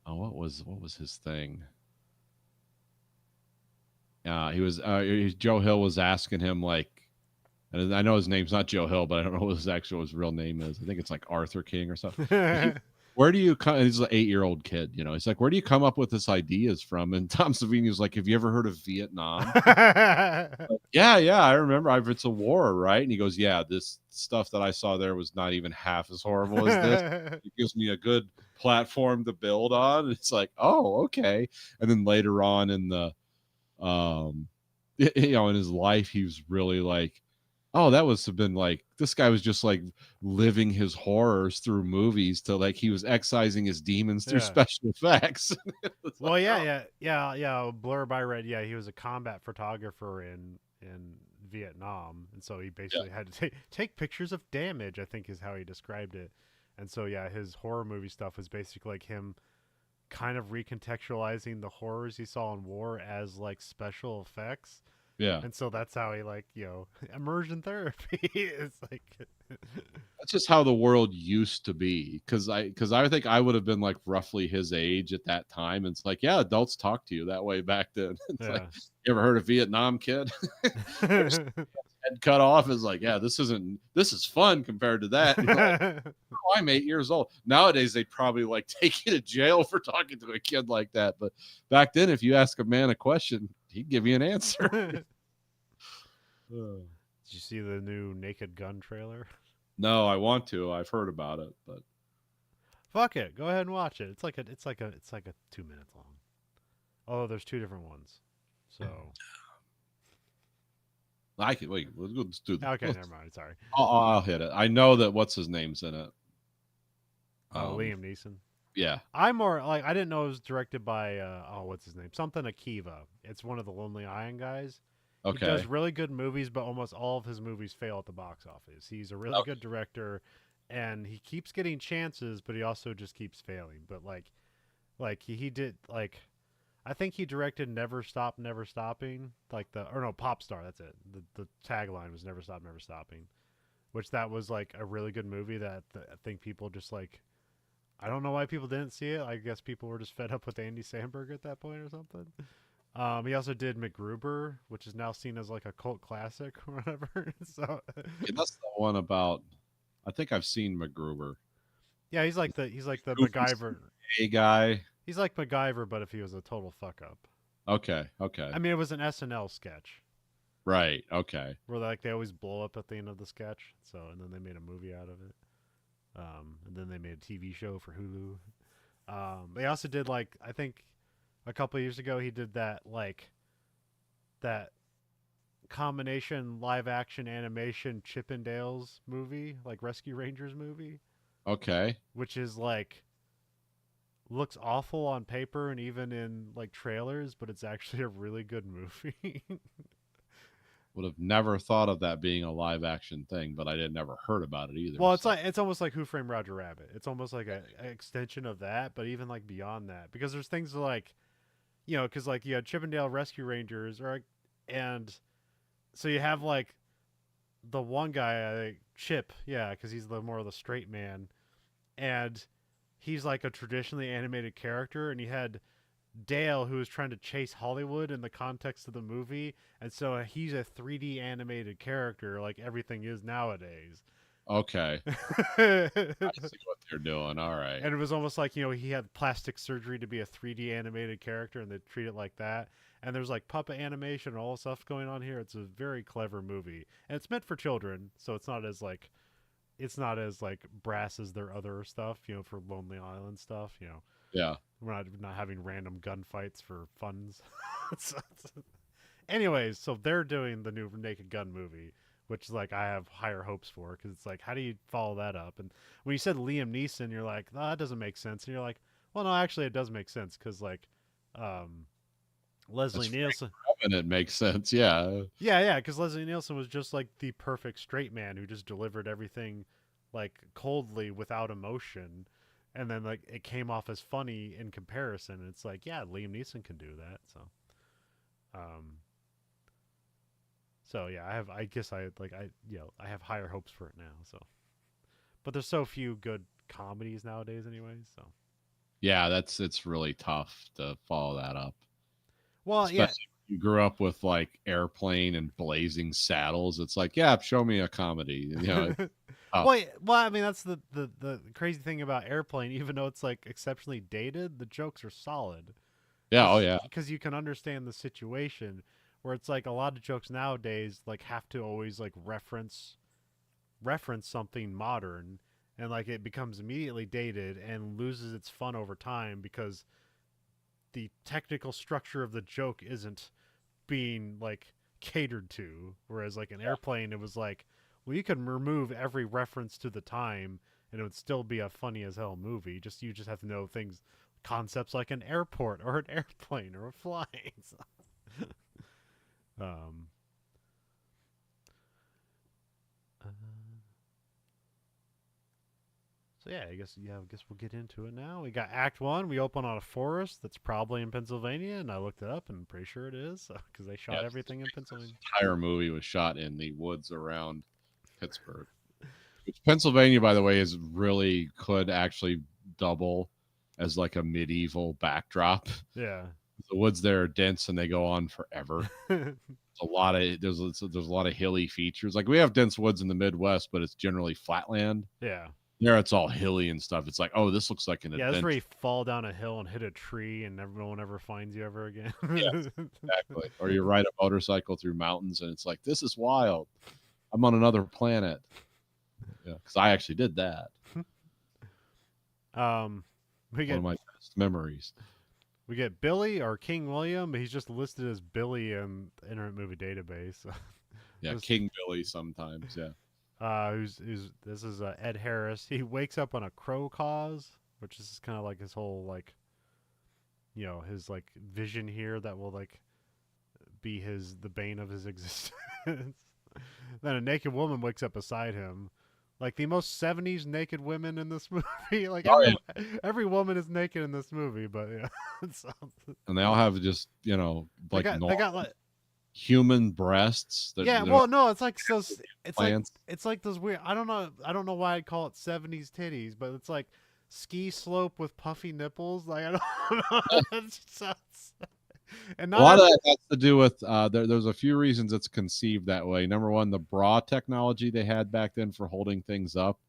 what was his thing? Joe Hill was asking him like, and I know his name's not Joe Hill, but I don't know what his real name is. I think it's like Arthur King or something. Where do you come? He's an 8-year-old kid, He's like, where do you come up with this ideas from? And Tom Savini was like, have you ever heard of Vietnam? Like, yeah, I remember. It's a war, right? And he goes, yeah, this stuff that I saw there was not even half as horrible as this. It gives me a good platform to build on. And it's like, oh, okay. And then later on in the, in his life, he was really like, oh, that was have been like, this guy was just like living his horrors through movies to like he was excising his demons through special effects. Well, like, yeah. Blurb I read, yeah, he was a combat photographer in Vietnam, and so he basically had to take pictures of damage, I think is how he described it. And so yeah, his horror movie stuff was basically like him kind of recontextualizing the horrors he saw in war as like special effects. Yeah. And so that's how he immersion therapy is like. That's just how the world used to be. Cause I think I would have been like roughly his age at that time. And it's like, yeah, adults talk to you that way back then. It's like, you ever heard of Vietnam, kid? Head cut off is like, yeah, this is fun compared to that. Like, oh, I'm 8 years old. Nowadays, they'd probably like take you to jail for talking to a kid like that. But back then, if you ask a man a question, he'd give you an answer. Did you see the new Naked Gun trailer? No, I want to. I've heard about it, but fuck it, go ahead and watch it. It's like a 2 minutes long. Oh, there's 2 different ones. So I can wait. Let's do that. Okay, never mind. Sorry. I'll hit it. I know that what's his name's in it. Liam Neeson. Yeah. I'm more like I didn't know it was directed by what's his name? Something Akiva. It's one of the Lonely Island guys. Okay. He does really good movies, but almost all of his movies fail at the box office. He's a really good director, and he keeps getting chances, but he also just keeps failing. But like he did like, I think he directed Never Stop, Never Stopping, Pop Star. That's it. The tagline was Never Stop, Never Stopping, which that was like a really good movie that I think people just like. I don't know why people didn't see it. I guess people were just fed up with Andy Samberg at that point or something. He also did MacGruber, which is now seen as like a cult classic or whatever. So that's the one about. I think I've seen MacGruber. Yeah, he's like the MacGyver guy. He's like MacGyver, but if he was a total fuck up. Okay. I mean, it was an SNL sketch. Right. Okay. Where they always blow up at the end of the sketch. And then they made a movie out of it. And then they made a TV show for Hulu. They also did I think a couple of years ago he did that combination live action animation Chippendales movie, like Rescue Rangers movie, Okay. which is like looks awful on paper and even in like trailers, but it's actually a really good movie. Would have never thought of that being a live action thing, but I did never heard about it either. Well, it's So like it's almost like Who Framed Roger Rabbit. It's almost like a extension of that, but even like beyond that, because there's things like, because like you had Chippendale Rescue Rangers, or and so you have like the one guy, Chip, yeah, because he's the more of the straight man, and he's like a traditionally animated character, and he had Dale, who was trying to chase Hollywood in the context of the movie, and so he's a 3D animated character like everything is nowadays. okay, And I see what they're doing. All right. it was almost like, he had plastic surgery to be a 3D animated character, and they treat it like that. And there's like puppet animation and all stuff going on here. It's a very clever movie, and it's meant for children, so it's not as like brass as their other stuff, for Lonely Island stuff. Yeah. We're not having random gunfights for funds. So- anyways, so they're doing the new Naked Gun movie, which is like I have higher hopes for, because it's like, how do you follow that up? And when you said Liam Neeson, you're like, no, that doesn't make sense. And you're like, well, no, actually, it does make sense, because like Leslie That's Nielsen. and it makes sense. Yeah. Yeah, because Leslie Nielsen was just like the perfect straight man who just delivered everything like coldly without emotion, and then like it came off as funny in comparison. It's like, yeah, Liam Neeson can do that. Um, so yeah, I guess I have higher hopes for it now. So, but there's so few good comedies nowadays, anyways. So, Yeah, it's really tough to follow that up. well, yeah, Especially if you grew up with like Airplane and Blazing Saddles. It's like, yeah, show me a comedy. It's tough. well, I mean, that's the crazy thing about Airplane. Even though it's like exceptionally dated, the jokes are solid. Yeah, oh yeah. Because you can understand the situation, where it's like a lot of jokes nowadays like have to always like reference something modern, and like it becomes immediately dated and loses its fun over time, because the technical structure of the joke isn't being like catered to. Whereas like an Airplane, it was like, well, you can remove every reference to the time and it would still be a funny as hell movie. You just have to know things, concepts like an airport or an airplane or a flying. um uh, so yeah, I guess we'll get into it now. We got Act 1. We open on a forest that's probably in Pennsylvania, and I looked it up and I'm pretty sure it is, because they shot Yeah, everything in Pennsylvania. this entire movie was shot in the woods around Pittsburgh. Which Pennsylvania, by the way, is really could actually double as like a medieval backdrop. Yeah. The woods there are dense and they go on forever. There's a lot of hilly features. Like we have dense woods in the Midwest, but it's generally flatland. Yeah. There, it's all hilly and stuff. It's like, oh, this looks like an Yeah, that's adventure. where you fall down a hill and hit a tree and no one ever finds you ever again. Yes, exactly. Or you ride a motorcycle through mountains and it's like, this is wild. I'm on another planet. Yeah, because I actually did that. We One get of my best memories. we get Billy, or King William. He's just listed as Billy in the Internet Movie Database. Yeah, This- King Billy sometimes. Yeah. who's this is Ed Harris. He wakes up on a crow cause, which is kind of like his whole like, his like vision here that will like be the bane of his existence. Then a naked woman wakes up beside him, like the most 70s naked women in this movie. Like every woman is naked in this movie, but yeah. So, And they all have just, like they got like, human breasts. yeah, well, no, it's like so. It's plants. like it's like those weird. I don't know why I'd call it 70s titties, but it's like ski slope with puffy nipples. Like I don't know. It's just, and A lot of that has to do with there's a few reasons it's conceived that way. Number one, the bra technology they had back then for holding things up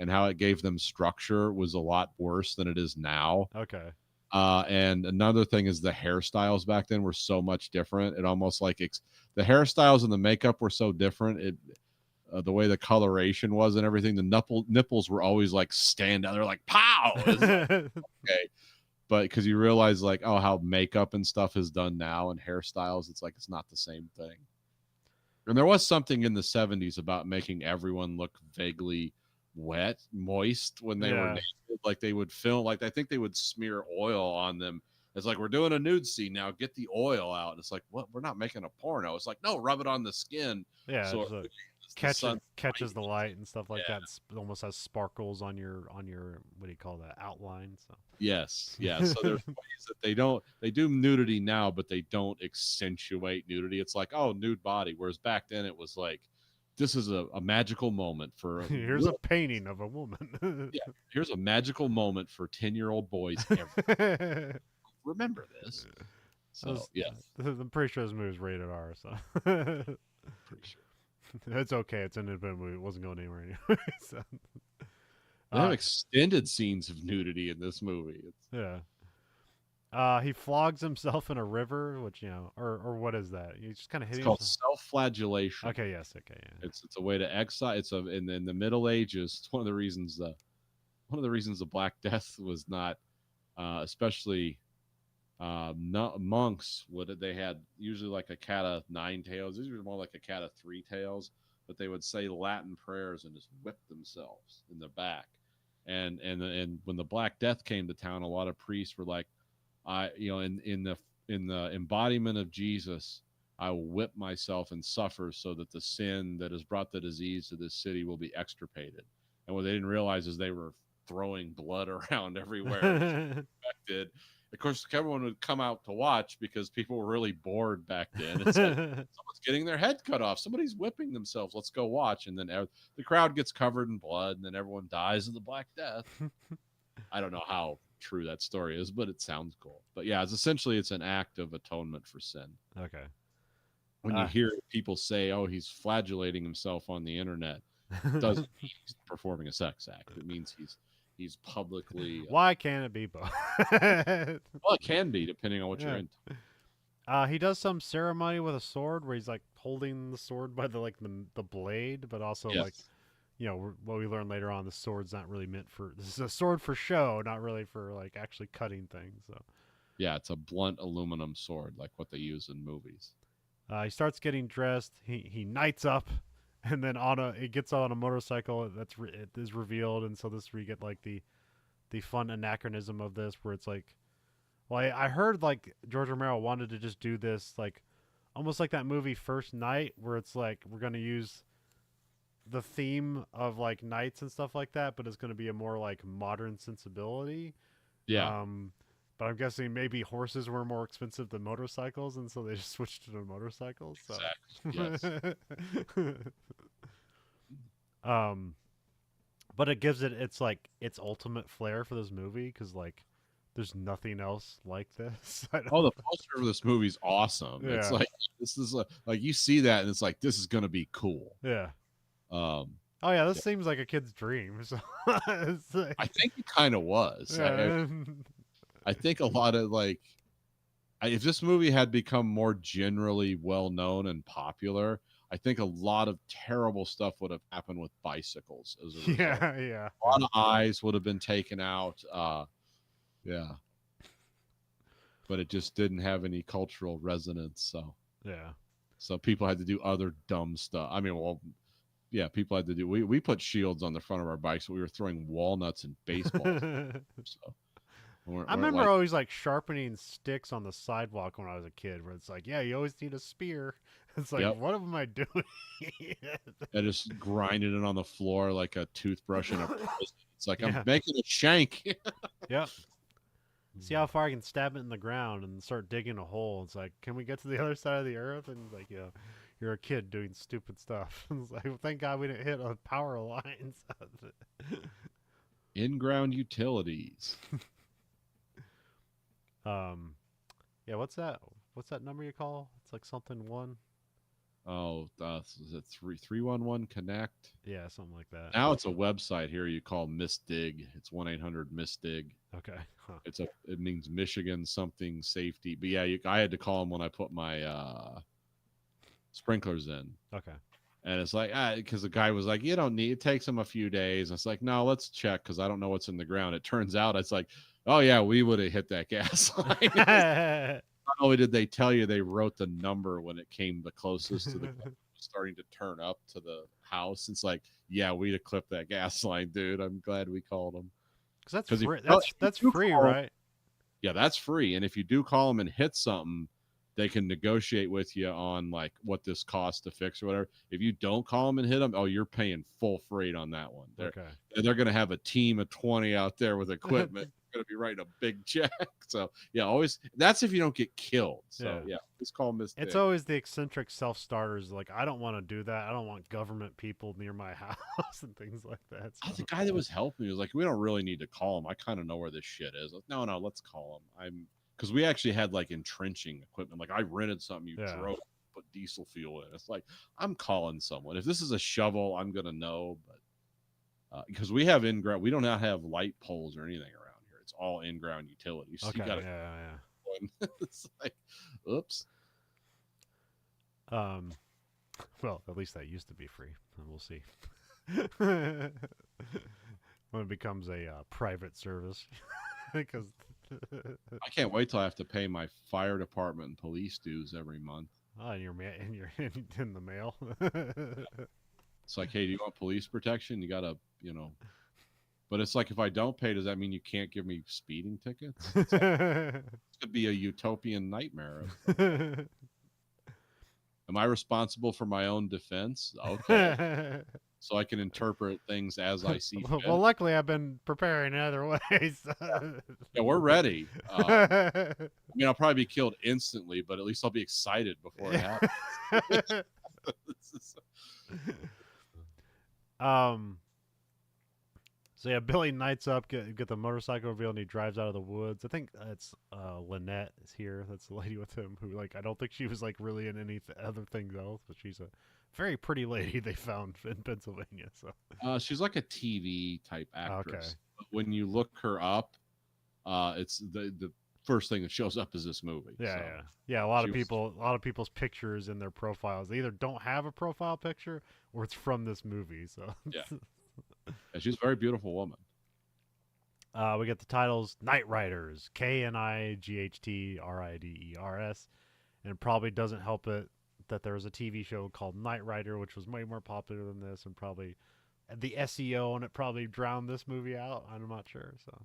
and how it gave them structure was a lot worse than it is now. Okay. And another thing is the hairstyles back then were so much different. It almost like the hairstyles and the makeup were so different. The way the coloration was and everything, the nipples were always like stand out. They're like, pow! It's like, okay. But because you realize like, oh, how makeup and stuff is done now and hairstyles, it's like it's not the same thing. And there was something in the 70s about making everyone look vaguely wet, moist when they were Yeah. naked. Like they would film, like I think they would smear oil on them. It's like, we're doing a nude scene now. Get the oil out. And it's like, what? We're not making a porno. It's like, no, rub it on the skin. Yeah, So it's it the catches sun catches the light and stuff like Yeah. that. It almost has sparkles on your what do you call that, outline? So Yes, yeah. So there's ways that they do nudity now, but they don't accentuate nudity. It's like, oh, nude body. Whereas back then it was like, this is a magical moment for here's a painting of a woman. yeah, here's a magical moment for 10-year-old boys. Remember this. So yes, I'm pretty sure this movie's rated R, so pretty sure. it's okay. It's an independent movie. It wasn't going anywhere anyway. So. They have extended scenes of nudity in this movie. Yeah. He flogs himself in a river, which or what is that? You just kind of hit. It's called self-flagellation. Okay. Yes. Okay. Yeah. It's a way to exile. It's in the Middle Ages. It's one of the reasons the Black Death was not, especially monks. They had usually like a cat of 9 tails. These were more like a cat of 3 tails. But they would say Latin prayers and just whip themselves in the back. And when the Black Death came to town, a lot of priests were like, in the embodiment of Jesus, I will whip myself and suffer so that the sin that has brought the disease to this city will be extirpated. And what they didn't realize is they were throwing blood around everywhere. Of course, everyone would come out to watch because people were really bored back then. It's like, someone's getting their head cut off. Somebody's whipping themselves. Let's go watch. And then the crowd gets covered in blood, and then everyone dies of the Black Death. I don't know how true that story is, but it sounds cool. But yeah, it's an act of atonement for sin. Okay. When you hear people say, "Oh, he's flagellating himself on the internet," it doesn't mean he's performing a sex act. It means he's publicly. Why can't it be both? Well, it can be depending on what you're into. He does some ceremony with a sword where he's like holding the sword by the blade, but also Yes. like, what we learn later on, the sword's not really meant for. This is a sword for show, not really for like actually cutting things. So. Yeah, it's a blunt aluminum sword, like what they use in movies. He starts getting dressed. He knights up, and then it gets on a motorcycle. It is revealed, and so we get like the fun anachronism of this, where it's like, well, I heard like George Romero wanted to just do this like almost like that movie First Night, where it's like we're gonna use the theme of like knights and stuff like that, but it's gonna be a more like modern sensibility. Yeah. But I'm guessing maybe horses were more expensive than motorcycles, and so they just switched to motorcycles. So. Exactly. Yes. But it gives its ultimate flair for this movie, because like there's nothing else like this. The poster for this movie's awesome. Yeah. It's like this is like you see that and it's like this is gonna be cool. Yeah. Oh yeah, this seems like a kid's dream. So like, I think it kind of was. Yeah. I think a lot of if this movie had become more generally well known and popular, I think a lot of terrible stuff would have happened with bicycles as a result. Yeah. A lot of eyes would have been taken out. Yeah. But it just didn't have any cultural resonance. So Yeah. So people had to do other dumb stuff. I mean, well, yeah, people had to do. We put shields on the front of our bikes. So we were throwing walnuts and baseballs. So I remember always like sharpening sticks on the sidewalk when I was a kid, where it's like, yeah, you always need a spear. It's like, what am I doing? I just grinding it on the floor like a toothbrush in a prison. It's like I'm making a shank. Yep. See how far I can stab it in the ground and start digging a hole. It's like, can we get to the other side of the earth? And like, you're a kid doing stupid stuff. It's like, well, thank God we didn't hit a power lines. In-ground utilities. Yeah, what's that? What's that number you call? It's like something 1. Oh, is it 311 Connect? Yeah, something like that. Now it's a website here you call MISDIG. It's 1-800-MISDIG. Okay. Huh. It means Michigan something safety. But yeah, I had to call them when I put my sprinklers in. Okay. And it's like, because the guy was like, you don't need, it takes them a few days. And it's like, no, let's check because I don't know what's in the ground. It turns out it's like, oh yeah, we would have hit that gas line. Not only did they tell you, they wrote the number when it came the closest to the starting to turn up to the house. It's like, yeah, we'd have clipped that gas line, dude. I'm glad we called them. Because that's Because free. if you That's do free, call 'em, right? yeah, that's free. And if you do call them and hit something, they can negotiate with you on like what this costs to fix or whatever. If you don't call them and hit them, oh, you're paying full freight on that one. Okay. They're going to have a team of 20 out there with equipment. Going to be writing a big check. So yeah, always. That's if you don't get killed. So yeah, just call them this. It's always the eccentric self-starters. Like, I don't want to do that. I don't want government people near my house and things like that. So. The guy that was helping me was like, we don't really need to call him. I kind of know where this shit is. Like, no, let's call him. Because we actually had like entrenching equipment. Like I rented something you drove, put diesel fuel in. It's like, I'm calling someone. If this is a shovel, I'm going to know. But because we have in-ground, we don't have light poles or anything around here. It's all in-ground utilities. So okay, you gotta, yeah. It's like, oops. Well, at least that used to be free. We'll see. When it becomes a private service. Because I can't wait till I have to pay my fire department and police dues every month. Oh, and you're in the mail. It's like, hey, do you want police protection? You gotta, But it's like, if I don't pay, does that mean you can't give me speeding tickets? It could be a utopian nightmare. Am I responsible for my own defense? Okay. So I can interpret things as I see fit. Well, luckily I've been preparing in other ways. Yeah, we're ready. I mean, I'll probably be killed instantly, but at least I'll be excited before it happens. So yeah, Billy knights up, get the motorcycle revealed, and he drives out of the woods. I think it's Lynette is here. That's the lady with him who, like, I don't think she was like really in any other things else, but she's a very pretty lady they found in Pennsylvania. So she's like a TV type actress. Okay. But when you look her up, it's the first thing that shows up is this movie. Yeah. A lot of people's pictures in their profiles, they either don't have a profile picture or it's from this movie. So yeah. Yeah, she's a very beautiful woman. We get the titles Knightriders, Knightriders, and it probably doesn't help it that there was a TV show called Knight Rider, which was way more popular than this, and probably the SEO on it probably drowned this movie out. I'm not sure. So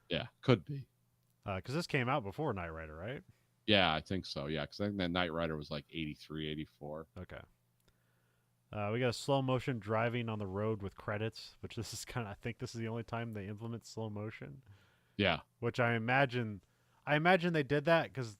yeah, could be. Because this came out before Knight Rider, right? Yeah, I think so. Yeah, because I think that Knight Rider was like 83, 84. Okay. We got a slow motion driving on the road with credits, which this is I think this is the only time they implement slow motion. Yeah. Which I imagine they did that because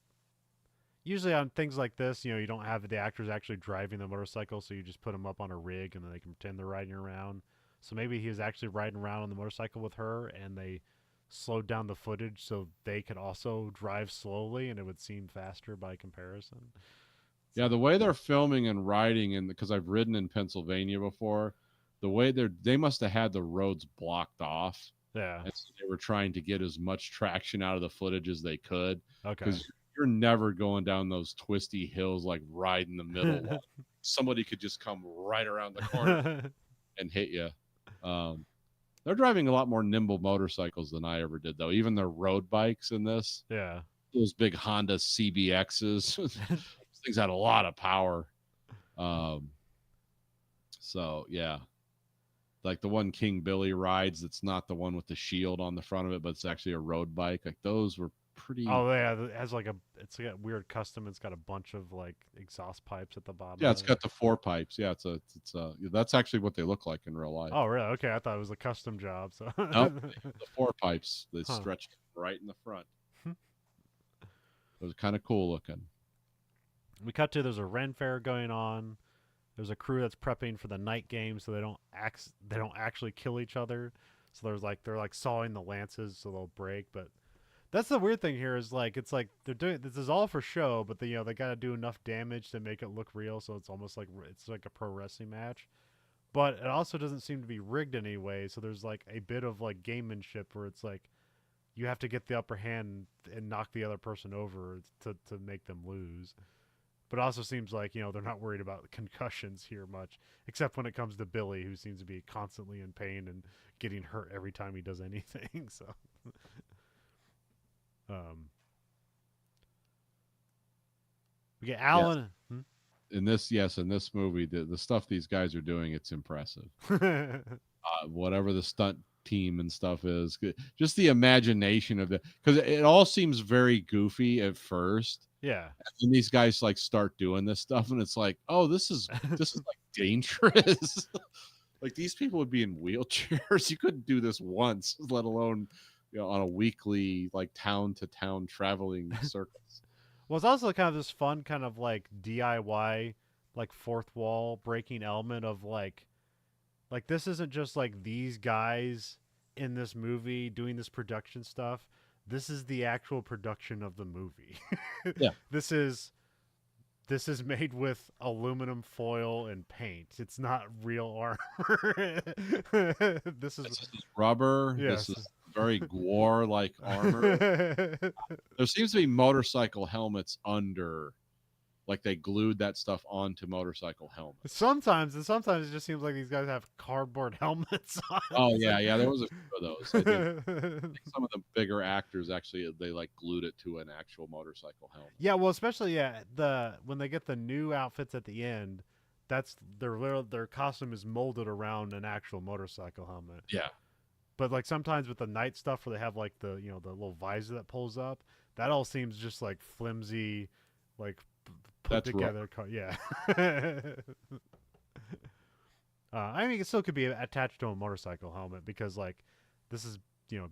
usually on things like this, you don't have the actors actually driving the motorcycle, so you just put them up on a rig and then they can pretend they're riding around. So maybe he was actually riding around on the motorcycle with her and they slowed down the footage so they could also drive slowly and it would seem faster by comparison. Yeah, the way they're filming and riding, and because I've ridden in Pennsylvania before, the way they must have had the roads blocked off. Yeah. And so they were trying to get as much traction out of the footage as they could. Okay. Because you're never going down those twisty hills like right in the middle. Somebody could just come right around the corner and hit you. They're driving a lot more nimble motorcycles than I ever did, though. Even their road bikes in this. Yeah. Those big Honda CBXs. Things had a lot of power. So yeah, like the one King Billy rides, it's not the one with the shield on the front of it, but it's actually a road bike. Like those were pretty. Oh yeah, it has it's like a weird custom. It's got a bunch of like exhaust pipes at the bottom. Yeah, it's got the 4 pipes. Yeah, it's that's actually what they look like in real life. Oh really? Okay, I thought it was a custom job. So nope, the 4 pipes they stretched right in the front. It was kind of cool looking. We cut to there's a Ren fair going on. There's a crew that's prepping for the night game, so they don't actually kill each other. So they're like sawing the lances so they'll break. But that's the weird thing here is like it's like they're doing this is all for show, but they got to do enough damage to make it look real. So it's almost like it's like a pro wrestling match. But it also doesn't seem to be rigged in any way. So there's like a bit of like gamemanship where it's like you have to get the upper hand and knock the other person over to make them lose. But it also seems like, they're not worried about concussions here much, except when it comes to Billy, who seems to be constantly in pain and getting hurt every time he does anything. So, we get Alan. Yeah. in this, yes, in this movie, the stuff these guys are doing, it's impressive. Whatever the stunt team and stuff is, just the imagination of it, because it all seems very goofy at first. Yeah. And these guys like start doing this stuff, and it's like, oh, this is like dangerous. Like these people would be in wheelchairs. You couldn't do this once, let alone on a weekly like town to town traveling circus. Well, it's also kind of this fun kind of like DIY, like fourth wall breaking element of like this isn't just like these guys in this movie doing this production stuff. This is the actual production of the movie. Yeah. This is made with aluminum foil and paint. It's not real armor. This is rubber. Yes. This is very Gwar like armor. There seems to be motorcycle helmets under, like they glued that stuff onto motorcycle helmets. Sometimes it just seems like these guys have cardboard helmets on. Oh yeah, there was a few of those. I think some of the bigger actors actually they like glued it to an actual motorcycle helmet. Yeah, well, especially when they get the new outfits at the end, that's their costume is molded around an actual motorcycle helmet. Yeah. But like sometimes with the night stuff where they have like the the little visor that pulls up, that all seems just like flimsy, like put That's together. Yeah. I mean, it still could be attached to a motorcycle helmet because like this is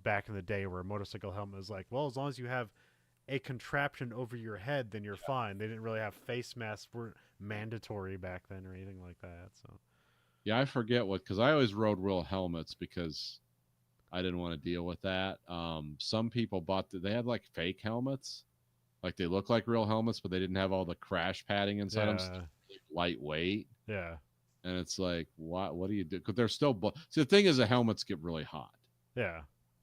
back in the day where a motorcycle helmet is like, well, as long as you have a contraption over your head, then you're fine. They didn't really have face masks were mandatory back then or anything like that. So yeah, I forget because I always rode real helmets because I didn't want to deal with that. Some people they had like fake helmets, like they look like real helmets, but they didn't have all the crash padding inside them. So lightweight. Yeah. And it's like, what do you do? Because they're still. See, the thing is, the helmets get really hot. Yeah.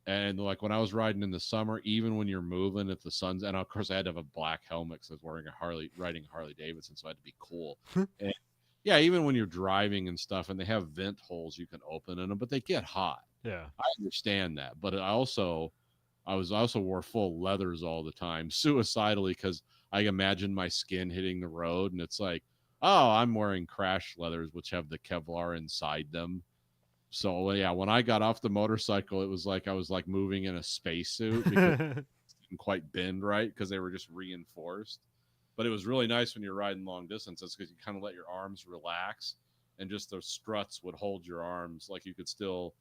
And like when I was riding in the summer, even when you're moving, if the sun's, and of course I had to have a black helmet because I was riding Harley Davidson, so I had to be cool. And yeah, even when you're driving and stuff, and they have vent holes you can open in them, but they get hot. Yeah, I understand that, but I also wore full leathers all the time, suicidally, because I imagine my skin hitting the road, and it's like, oh, I'm wearing crash leathers, which have the Kevlar inside them. So yeah, when I got off the motorcycle, it was like I was like moving in a spacesuit because it didn't quite bend right because they were just reinforced. But it was really nice when you're riding long distances because you kind of let your arms relax. And just the struts would hold your arms, like you could still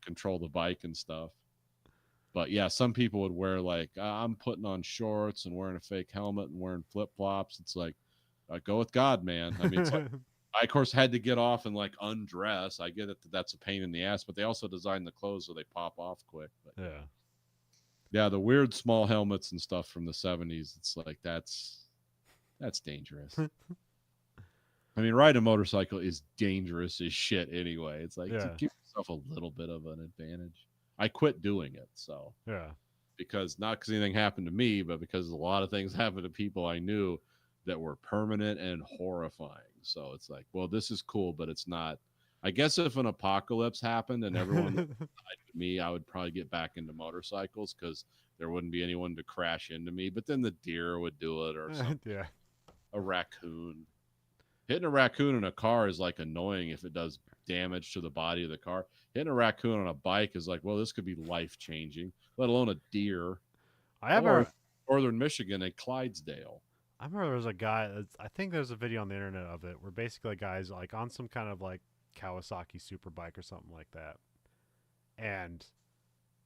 control the bike and stuff. But yeah, some people would wear like I'm putting on shorts and wearing a fake helmet and wearing flip flops. It's like go with God, man. I mean, it's like, I of course had to get off and like undress. I get it that's a pain in the ass, but they also designed the clothes so they pop off quick. But yeah, the weird small helmets and stuff from the 70s. It's like that's dangerous. I mean, riding a motorcycle is dangerous as shit anyway. It's like to give yourself a little bit of an advantage. I quit doing it, so because not because anything happened to me, but because a lot of things happened to people I knew that were permanent and horrifying. So it's like, well, this is cool, but it's not. I guess if an apocalypse happened and everyone died with me, I would probably get back into motorcycles because there wouldn't be anyone to crash into me. But then the deer would do it or something. Yeah. A raccoon. Hitting a raccoon in a car is like annoying if it does damage to the body of the car. Hitting a raccoon on a bike is like, well, this could be life changing, let alone a deer. Northern Michigan and Clydesdale. I remember there was a guy. I think there's a video on the internet of it where basically a guy's like on some kind of like Kawasaki super bike or something like that, and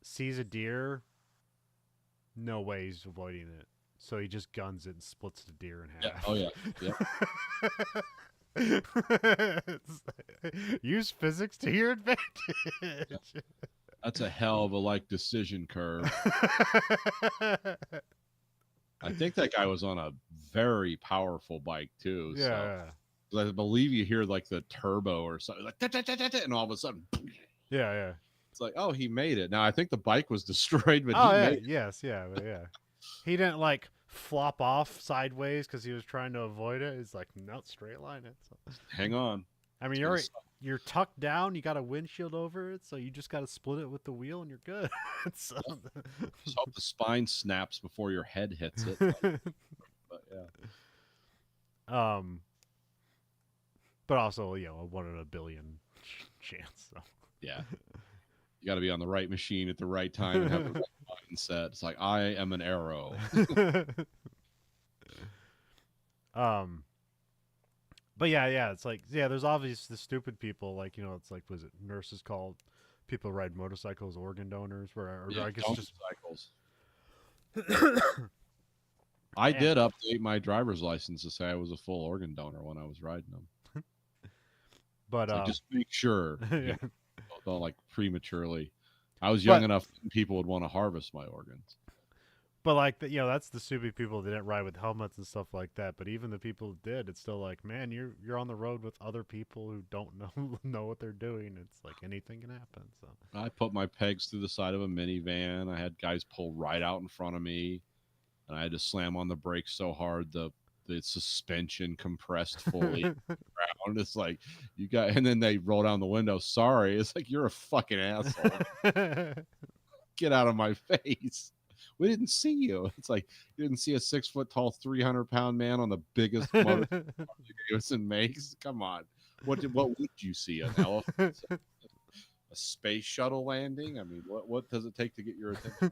sees a deer. No way he's avoiding it. So he just guns it and splits the deer in half. Yeah. Use physics to your advantage. Yeah. That's a hell of a decision curve. I think that guy was on a very powerful bike too. Yeah. So I believe you hear like the turbo or something, like and all of a sudden, yeah. It's like, oh, he made it. Now I think the bike was destroyed, but he made it. Yes. He didn't like flop off sideways because he was trying to avoid it. It's like, no, straight line it. So. Hang on. I mean, you're tucked down. You got a windshield over it, so you just got to split it with the wheel, and you're good. So. Just hope the spine snaps before your head hits it. But yeah. but also a 1 in a billion chance. So. Yeah. You got to be on the right machine at the right time and have the right mindset. It's like, I am an arrow. um, but yeah, it's like there's obviously the stupid people like it's like was it nurses called people who ride motorcycles organ donors or Yeah, I guess donkey just cycles. I man. did update my driver's license to say I was a full organ donor when I was riding them. But It's like, just make sure yeah. don't like prematurely. I was young But enough people would want to harvest my organs. But like that's the stupid people that didn't ride with helmets and stuff like that. But even the people who did, it's still like, man, you're on the road with other people who don't know what they're doing. It's like anything can happen. So I put my pegs through the side of a minivan. I had guys pull right out in front of me, and I had to slam on the brakes so hard the suspension compressed fully around. It's like you got, and then they roll down the window. Sorry, it's like you're a fucking asshole. Get out of my face. We didn't see you. It's like you didn't see a 6 foot tall, 300-pound man on the biggest motor Davidson makes. Come on, what would you see? An elephant? A space shuttle landing? I mean, what does it take to get your attention?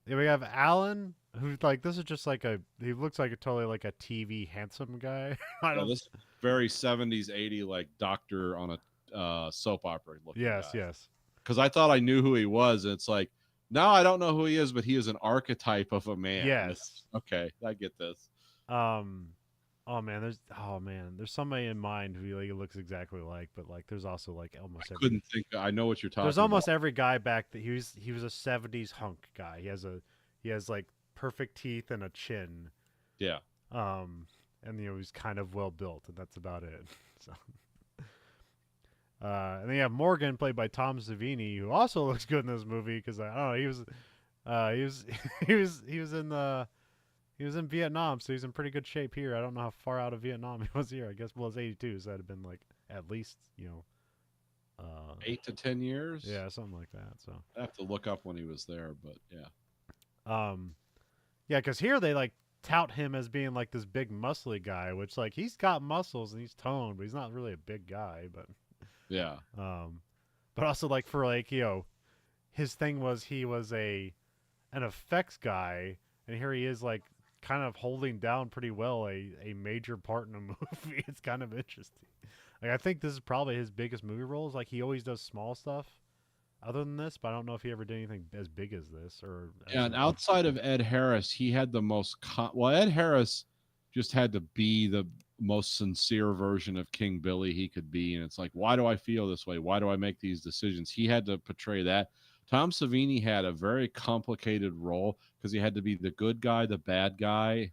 Yeah, we have Alan, who like this is just like he looks like a totally like a TV handsome guy. I don't. This very 70s, 80 like doctor on a soap opera looking Yes, guy. yes. Because I thought I knew who he was, and it's like, no, I don't know who he is, but he is an archetype of a man. Yes. Okay, I get this. Oh man, there's somebody in mind who he looks exactly like, but like there's also like almost every. Couldn't think. I know what you're talking. There's almost about. every guy back that he was a '70s hunk guy. He has like perfect teeth and a chin. Yeah. And he's kind of well built, and that's about it. So. And then you have Morgan, played by Tom Savini, who also looks good in this movie because I don't know he was he was in Vietnam, so he's in pretty good shape here. I don't know how far out of Vietnam he was here. I guess it's 82, so that'd have been like at least 8 to 10 years. Yeah, something like that. So I have to look up when he was there, but yeah. Yeah, because here they like tout him as being like this big muscly guy, which like he's got muscles and he's toned, but he's not really a big guy. But yeah. But also like for like his thing was he was an effects guy, and here he is like kind of holding down pretty well a major part in a movie. It's kind of interesting. Like I think this is probably his biggest movie roles. Like he always does small stuff other than this, but I don't know if he ever did anything as big as this or. Yeah, and outside of Ed Harris, he had the most. Ed Harris just had to be the most sincere version of King Billy he could be, and it's like, why do I feel this way? Why do I make these decisions? He had to portray that. Tom Savini had a very complicated role because he had to be the good guy, the bad guy.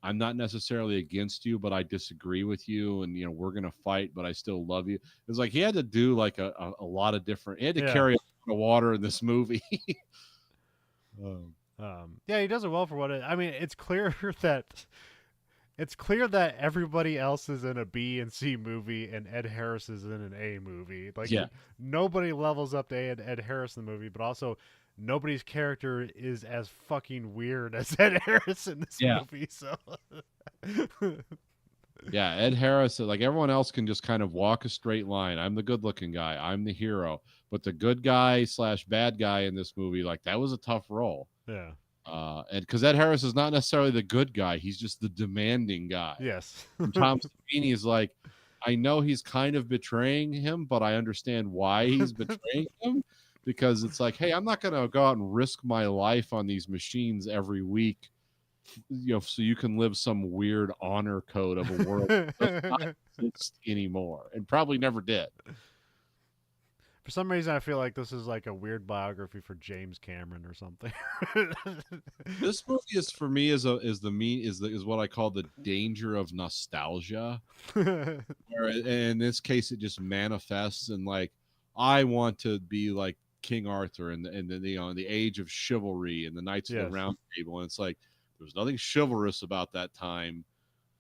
I'm not necessarily against you, but I disagree with you, and we're gonna fight, but I still love you. It's like he had to do like a lot of different. He had to carry a lot of water in this movie. Yeah, he does it well for what it. I mean, it's clear that everybody else is in a B and C movie, and Ed Harris is in an A movie. Like, nobody levels up to Ed Harris in the movie, but also nobody's character is as fucking weird as Ed Harris in this movie. So, yeah, Ed Harris, like everyone else, can just kind of walk a straight line. I'm the good-looking guy. I'm the hero. But the good guy / bad guy in this movie, like that was a tough role. Yeah. And because Ed Harris is not necessarily the good guy, he's just the demanding guy. Yes. And Tom Savini is like, I know he's kind of betraying him, but I understand why he's betraying him, because it's like, hey, I'm not going to go out and risk my life on these machines every week, so you can live some weird honor code of a world that does not exist anymore, and probably never did. For some reason, I feel like this is like a weird biography for James Cameron or something. This movie is, for me, is what I call the danger of nostalgia. Where in this case, it just manifests in like, I want to be like King Arthur and the age of chivalry and the Knights of the Round Table, and it's like there's nothing chivalrous about that time.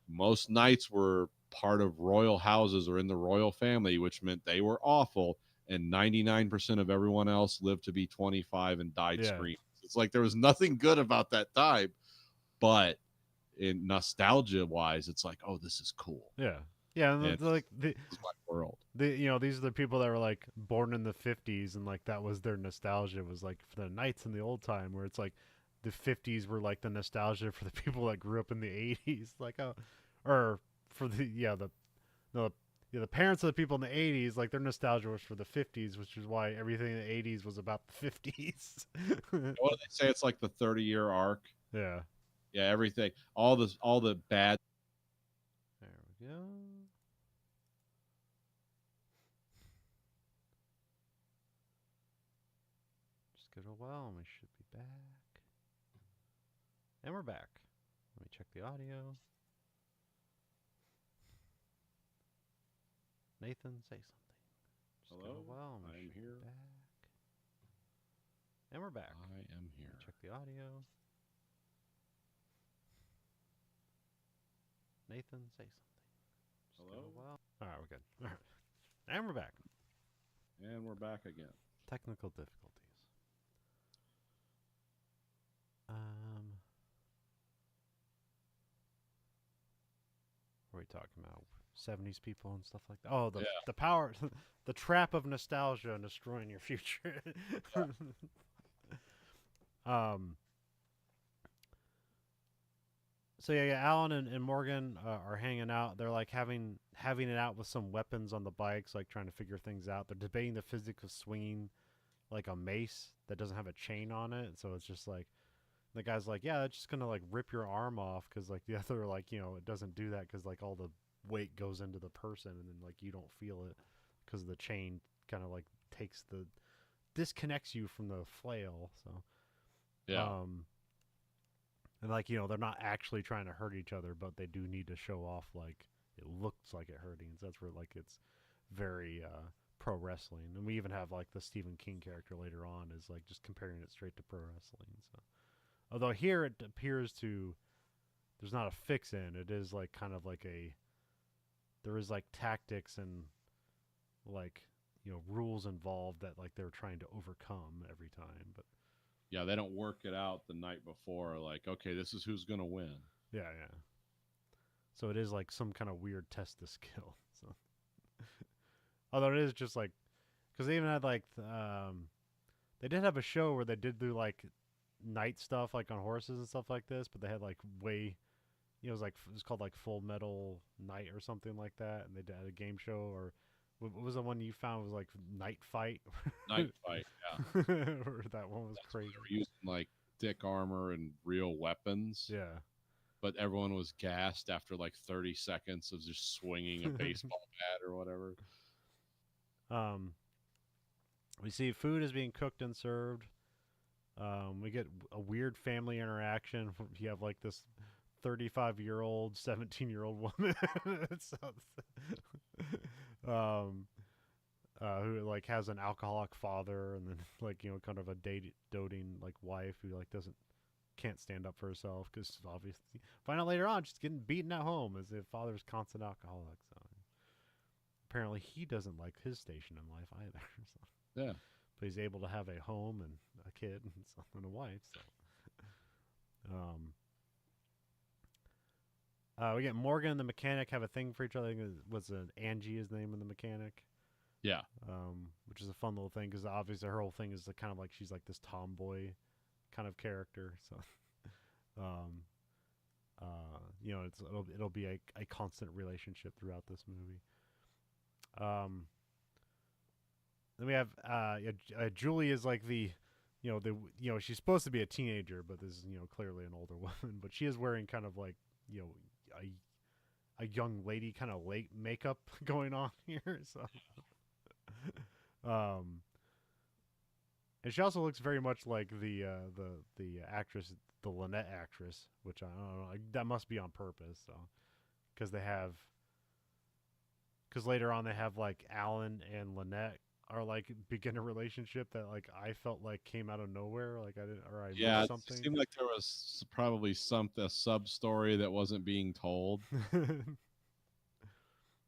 Most knights were part of royal houses or in the royal family, which meant they were awful. And 99% of everyone else lived to be 25 and died screaming. It's like there was nothing good about that time, but in nostalgia wise, it's like, oh, this is cool. Yeah. Yeah, and And like this is my world. these are the people that were like born in the 50s and like that was their nostalgia was like for the knights in the old time where it's like the 50s were like the nostalgia for the people that grew up in the 80s like or for the the parents of the people in the 80s like their nostalgia was for the 50s, which is why everything in the 80s was about the 50s. What do they say? It's like the 30-year arc. Yeah. Yeah, everything, all the bad. There we go. Just give it a while and we should be back. And we're back. Let me check the audio. Nathan, say something. Just give it Hello, a while and we I'm should here. be back. And we're back. I am here. Let me check the audio. Nathan, say something. Just give it Hello? a while. All right, we're good. All right. And we're back. And we're back again. Technical difficulties. What are we talking about? 70s people and stuff like that. Oh, the power, the trap of nostalgia and destroying your future. um. So yeah, Alan and Morgan are hanging out. They're like having it out with some weapons on the bikes, like trying to figure things out. They're debating the physics of swinging like a mace that doesn't have a chain on it. So it's just like the guy's like, yeah, it's just gonna like rip your arm off because like the other like it doesn't do that because like all the weight goes into the person and then like you don't feel it because the chain kind of like disconnects you from the flail. So Yeah. and like they're not actually trying to hurt each other, but they do need to show off like it looks like it hurting. So that's where like it's very pro wrestling, and we even have like the Stephen King character later on is like just comparing it straight to pro wrestling. So although here it appears to there's not a fix in, it is like kind of like there is like tactics and like rules involved that like they're trying to overcome every time, but Yeah, they don't work it out the night before. Like, okay, this is who's gonna win. yeah. So it is like some kind of weird test of skill. So although it is just like because they even had like they did have a show where they did do like night stuff like on horses and stuff like this, but they had like it was called like Full Metal Night or something like that, and they did a game show or what was the one you found was like Night Fight? Night fight. Yeah, Or that one was that's crazy. they were using like thick armor and real weapons. Yeah. But everyone was gassed after like 30 seconds of just swinging a baseball bat or whatever. We see food is being cooked and served. We get a weird family interaction. You have like this 35-year-old, 17-year-old woman. Who like has an alcoholic father and then like kind of a doting like wife who like can't stand up for herself because obviously find out later on she's getting beaten at home as if father's constant alcoholic. So apparently he doesn't like his station in life either. So. Yeah. But he's able to have a home and a kid and a wife. So, we get Morgan and the mechanic have a thing for each other. I think it was Angie is the name of the mechanic. Yeah. Which is a fun little thing because obviously her whole thing is kind of like she's like this tomboy kind of character. So, it'll be a constant relationship throughout this movie. Then we have Julie is like she's supposed to be a teenager, but this is clearly an older woman. But she is wearing kind of like a young lady kind of late makeup going on here. So, and she also looks very much like the actress, the Lynette actress, which I don't know. That must be on purpose, so because later on they have like Alan and Lynette are like begin a relationship that like I felt like came out of nowhere. Like I didn't, or I missed something. It seemed like there was probably a sub story that wasn't being told.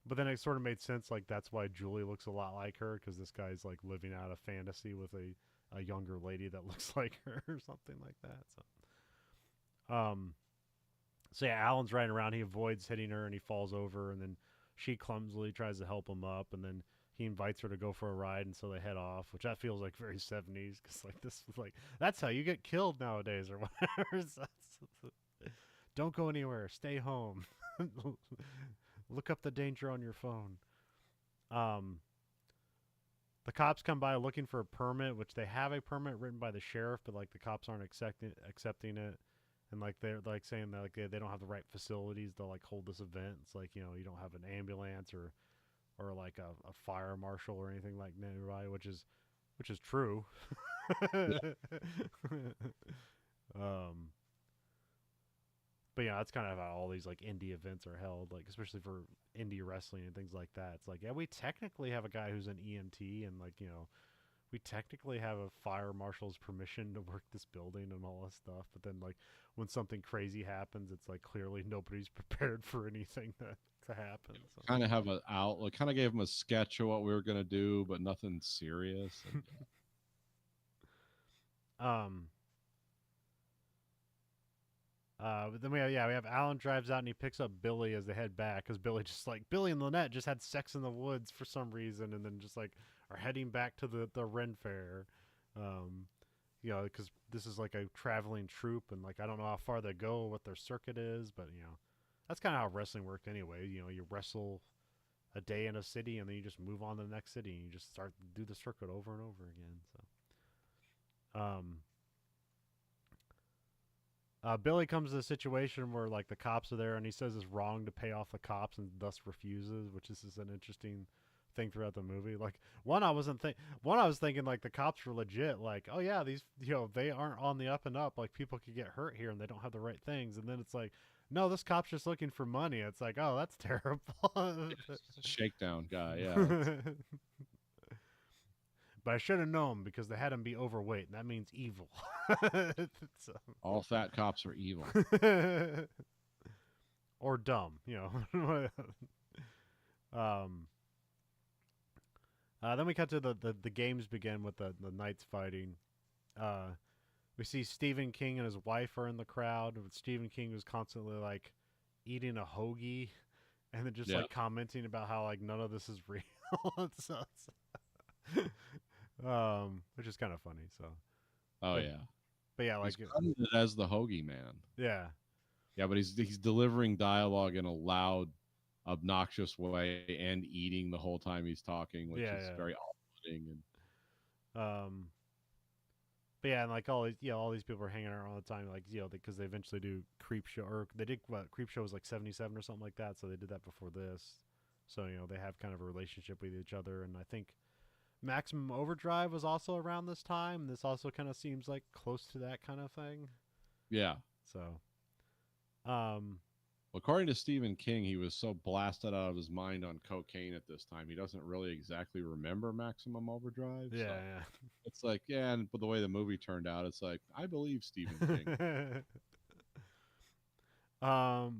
But then it sort of made sense. Like that's why Julie looks a lot like her because this guy's like living out a fantasy with a younger lady that looks like her or something like that. So, So yeah, Alan's riding around. He avoids hitting her, and he falls over, and then she clumsily tries to help him up, and then he invites her to go for a ride, and so they head off, which that feels like very 70s, because like this was like that's how you get killed nowadays or whatever. So don't go anywhere. Stay home. Look up the danger on your phone. Um, the cops come by looking for a permit, which they have a permit written by the sheriff, but like the cops aren't accepting it, and like they're like saying that like they don't have the right facilities to like hold this event. It's like you don't have an ambulance or like a fire marshal or anything like nearby, which is true. Yeah. um, but yeah, that's kind of how all these like indie events are held, like especially for indie wrestling and things like that. It's like, yeah, we technically have a guy who's an EMT, and like we technically have a fire marshal's permission to work this building and all that stuff. But then like when something crazy happens, it's like clearly nobody's prepared for anything to happen. So. Kind of have an outlook. Kind of gave him a sketch of what we were gonna do, but nothing serious. And, um. But then we have Alan drives out and he picks up Billy as they head back because Billy and Lynette just had sex in the woods for some reason and then just like are heading back to the Ren Fair, um, because this is like a traveling troupe and like I don't know how far they go, what their circuit is, but that's kind of how wrestling worked anyway. You wrestle a day in a city and then you just move on to the next city and you just start do the circuit over and over again. So, Billy comes to a situation where like the cops are there, and he says it's wrong to pay off the cops, and thus refuses, which is an interesting thing throughout the movie. Like one I was thinking like the cops were legit, like oh yeah these they aren't on the up and up, like people could get hurt here and they don't have the right things, and then it's like no this cop's just looking for money. It's like oh that's terrible. shakedown guy, yeah. But I should have known because they had him be overweight, and that means evil. So. All fat cops are evil. Or dumb, um, then we cut to the games begin with the knights fighting. We see Stephen King and his wife are in the crowd. Stephen King was constantly like eating a hoagie, and then just Yeah. like commenting about how like none of this is real. Which is kind of funny. So, Oh but, yeah. but yeah, like He's credited as the hoagie man. yeah. Yeah, but he's delivering dialogue in a loud, obnoxious way and eating the whole time he's talking, which is very off-putting. And but yeah, and like all these people are hanging around all the time, like because they eventually do Creep Show, or they did Creep Show was like 77 or something like that, so they did that before this, so they have kind of a relationship with each other, and I think Maximum Overdrive was also around this time. This also kind of seems like close to that kind of thing. yeah. So, According to Stephen King, he was so blasted out of his mind on cocaine at this time, he doesn't really exactly remember Maximum Overdrive. yeah, So yeah. it's like, yeah, but the way the movie turned out, it's like, I believe Stephen King.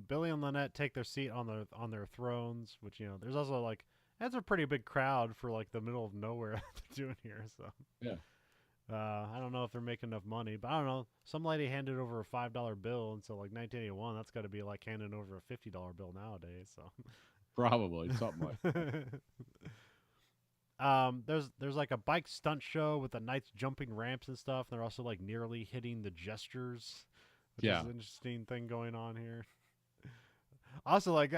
Billy and Lynette take their seat on their thrones, which there's also like that's a pretty big crowd for like the middle of nowhere they're doing here. So Yeah. I don't know if they're making enough money, but I don't know. Some lady handed over a $5 bill, and so like 1981, that's got to be like handing over a $50 bill nowadays. So Probably something like that. there's like a bike stunt show with the knights jumping ramps and stuff. And they're also like nearly hitting the jesters, which is an interesting thing going on here. Also, like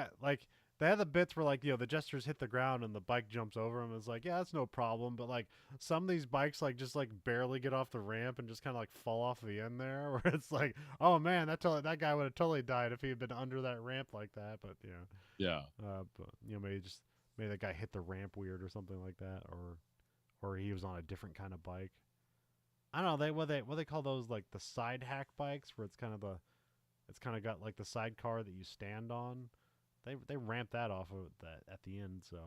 they have the bits where like the jesters hit the ground and the bike jumps over them. It's like yeah, that's no problem. But like some of these bikes like just like barely get off the ramp and just kind of like fall off the end there, where it's like oh man, that guy would have totally died if he had been under that ramp like that. But Yeah. but maybe that guy hit the ramp weird or something like that, or he was on a different kind of bike. I don't know what they call those, like the side hack bikes, where it's kind of got like the sidecar that you stand on. They ramp that off of that at the end. So,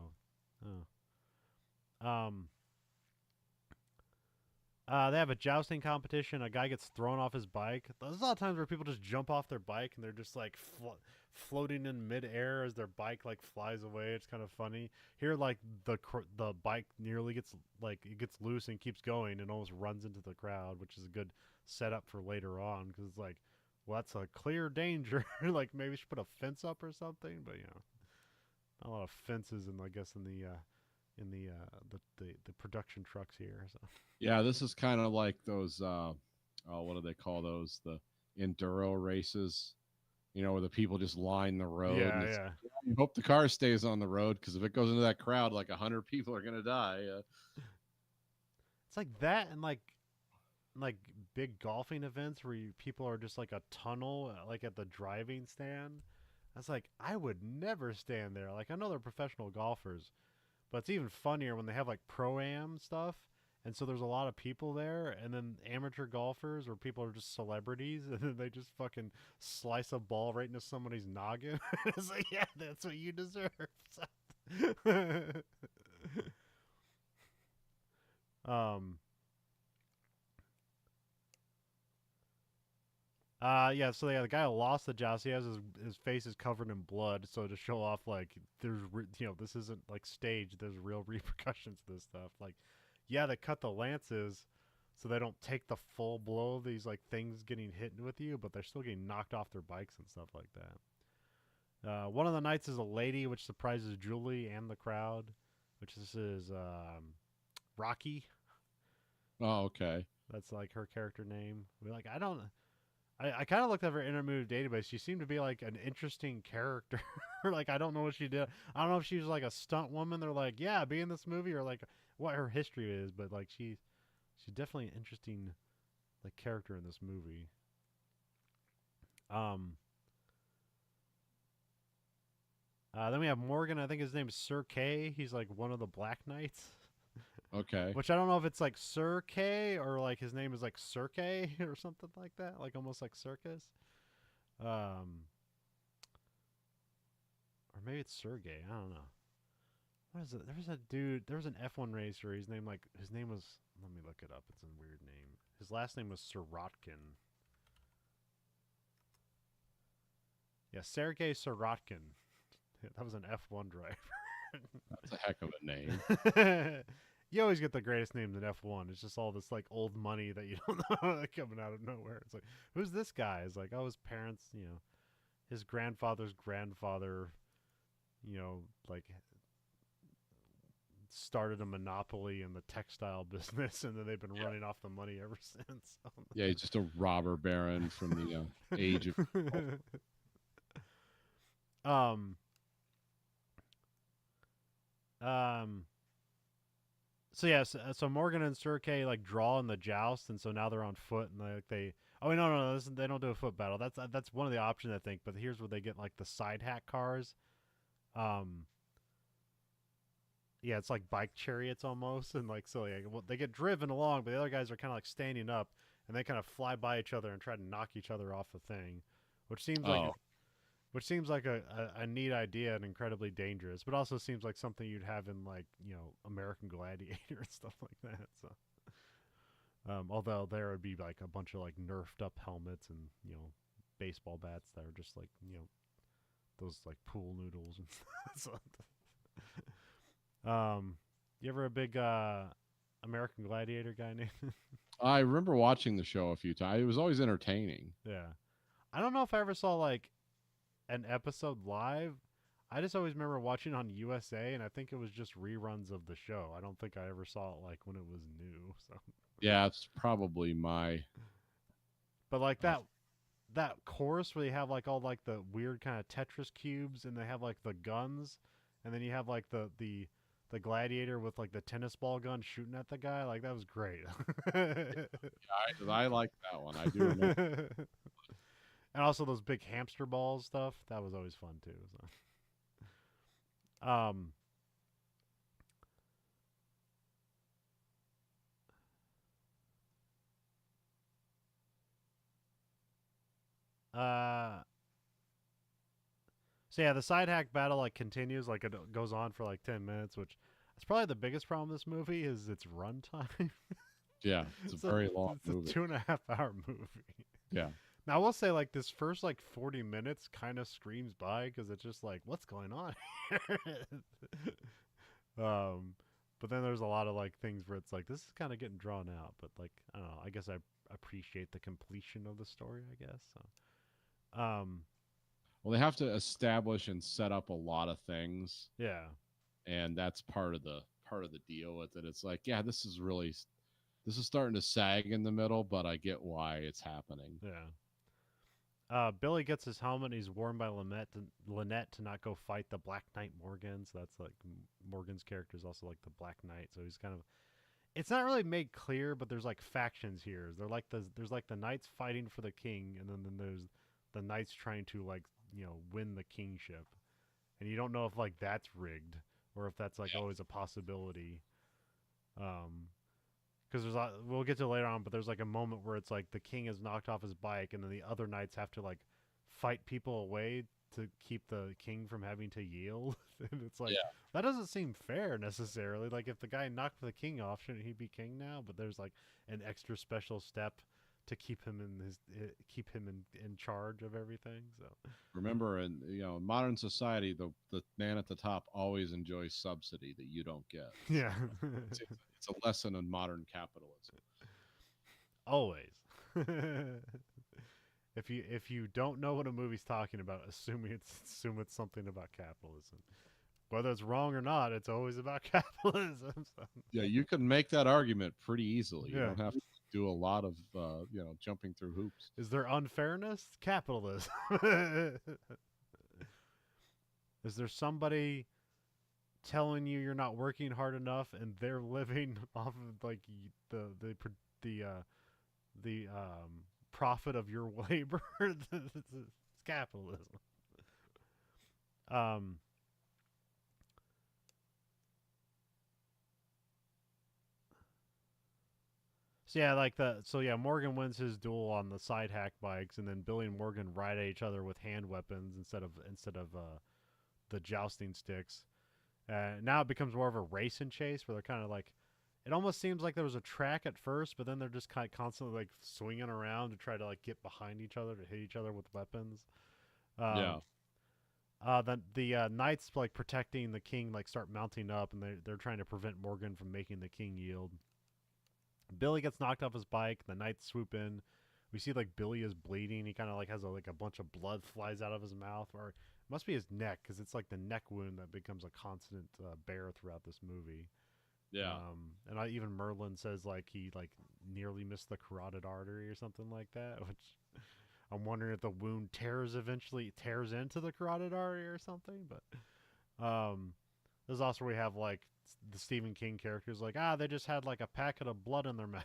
they have a jousting competition. A guy gets thrown off his bike. There's a lot of times where people just jump off their bike and they're just like floating in midair as their bike like flies away. It's kind of funny. Here, like the bike nearly gets loose and keeps going and almost runs into the crowd, which is a good setup for later on because it's like, well, that's a clear danger. Like maybe we should put a fence up or something. But not a lot of fences, in I guess in the production trucks here. So Yeah, this is kind of like those. Oh, what do they call those? The enduro races. Where the people just line the road, and yeah, it's yeah. you hope the car stays on the road because if it goes into that crowd, like 100 people are gonna die. It's like that, and like big golfing events where people are just like a tunnel, like at the driving stand. That's like I would never stand there. Like I know they're professional golfers, but it's even funnier when they have like pro-am stuff. And so there's a lot of people there, and then amateur golfers or people are just celebrities, and then they just fucking slice a ball right into somebody's noggin. It's like, yeah, that's what you deserve. um, yeah, so yeah, the guy who lost the joust, he has his face is covered in blood, so to show off like this isn't like staged. There's real repercussions to this stuff. Like, yeah, they cut the lances so they don't take the full blow of these like things getting hit with you, but they're still getting knocked off their bikes and stuff like that. One of the knights is a lady, which surprises Julie and the crowd, which this is Rocky. Oh, okay. That's like her character name. Like I don't. I kind of looked at her intermovie database. She seemed to be like an interesting character. Like I don't know what she did. I don't know if she was like a stunt woman. They're like, yeah, be in this movie, or like what her history is. But like she's definitely an interesting like character in this movie. Um. Then we have Morgan. I think his name is Sir Kay. He's like one of the Black Knights. Okay. Which I don't know if it's like Sir Kay or like his name is like Sir Kay or something like that. Like almost like circus. Um. Or maybe it's Sergey. I don't know. What is it? There was a dude. There was an F1 racer. His name was. Let me look it up. It's a weird name. His last name was Sirotkin. Yeah, Sergey Sirotkin. That was an F1 driver. That's a heck of a name. You always get the greatest names in F1. It's just all this like old money that you don't know coming out of nowhere. It's like, who's this guy? It's like, oh, his parents. His grandfather's grandfather. Like started a monopoly in the textile business, and then they've been Yeah. running off the money ever since. Yeah, he's just a robber baron from the age of. um, um. So yeah, so Morgan and Sir Kay like draw in the joust, and so now they're on foot, and they. Oh wait, no, they don't do a foot battle. That's one of the options I think. But here's where they get like the side hack cars. Um. Yeah, it's like bike chariots almost, and like so, yeah, well, they get driven along, but the other guys are kind of like standing up, and they kind of fly by each other and try to knock each other off the thing, which seems like Oh, which seems like a neat idea and incredibly dangerous, but also seems like something you'd have in like American Gladiator and stuff like that. So, although there would be like a bunch of like nerfed up helmets and baseball bats that are just like those like pool noodles and stuff. You ever a big American Gladiator guy, Nathan? I remember watching the show a few times. It was always entertaining. Yeah. I don't know if I ever saw like an episode live. I just always remember watching on USA, and I think it was just reruns of the show. I don't think I ever saw it like when it was new. So, Yeah, it's probably my. but like Uh, that chorus where they have like all like the weird kind of Tetris cubes, and they have like the guns, and then you have like the gladiator with like the tennis ball gun shooting at the guy. Like that was great. I like that one. I do remember. And also those big hamster balls stuff. That was always fun too. So. Uh. So yeah, the side hack battle like continues, like it goes on for like 10 minutes, which that's probably the biggest problem with this movie is its runtime. Yeah, it's a very long It's a movie. 2.5 hour movie. Yeah. Now I will say like this first like 40 minutes kind of screams by because it's just like what's going on here? um, but then there's a lot of like things where it's like this is kind of getting drawn out, but like I don't know. I guess I appreciate the completion of the story. I guess so. Um, Well, they have to establish and set up a lot of things, yeah, and that's part of the deal with it. It's like, yeah, this is starting to sag in the middle, but I get why it's happening. yeah. Billy gets his helmet. And he's warned by Lynette to not go fight the Black Knight Morgan. So that's like Morgan's character is also like the Black Knight. So he's kind of. It's not really made clear, but there's like factions here. There's like the knights fighting for the king, and then there's the knights trying to like win the kingship, and you don't know if like that's rigged or if that's like always a possibility. Um, because we'll get to it later on, but there's like a moment where it's like the king is knocked off his bike, and then the other knights have to like fight people away to keep the king from having to yield. And it's like Yeah. that doesn't seem fair necessarily. Like if the guy knocked the king off, shouldn't he be king now? But there's like an extra special step to keep him in charge of everything. So Remember, in modern society, the man at the top always enjoys subsidy that you don't get. yeah, It's a lesson in modern capitalism. always. If you don't know what a movie's talking about, assume it's something about capitalism. Whether it's wrong or not, it's always about capitalism. So, Yeah, you can make that argument pretty easily. You yeah. don't have to do a lot of jumping through hoops. Is there unfairness? Capitalism. Is there somebody telling you you're not working hard enough and they're living off of like the profit of your labor? It's capitalism. Um, So yeah, Morgan wins his duel on the side hack bikes, and then Billy and Morgan ride at each other with hand weapons instead of the jousting sticks. Now it becomes more of a race and chase where they're kind of like, it almost seems like there was a track at first, but then they're just kind of constantly like swinging around to try to like get behind each other to hit each other with weapons. Yeah. Um, the knights like protecting the king like start mounting up, and they're trying to prevent Morgan from making the king yield. Billy gets knocked off his bike. The knights swoop in. We see like Billy is bleeding. He kind of like has a bunch of blood flies out of his mouth, or it must be his neck because it's like the neck wound that becomes a constant bear throughout this movie. Yeah. Even Merlin says like he like nearly missed the carotid artery or something like that, which I'm wondering if the wound eventually tears into the carotid artery or something. But this is also where we have like the Stephen King characters like they just had like a packet of blood in their mouth.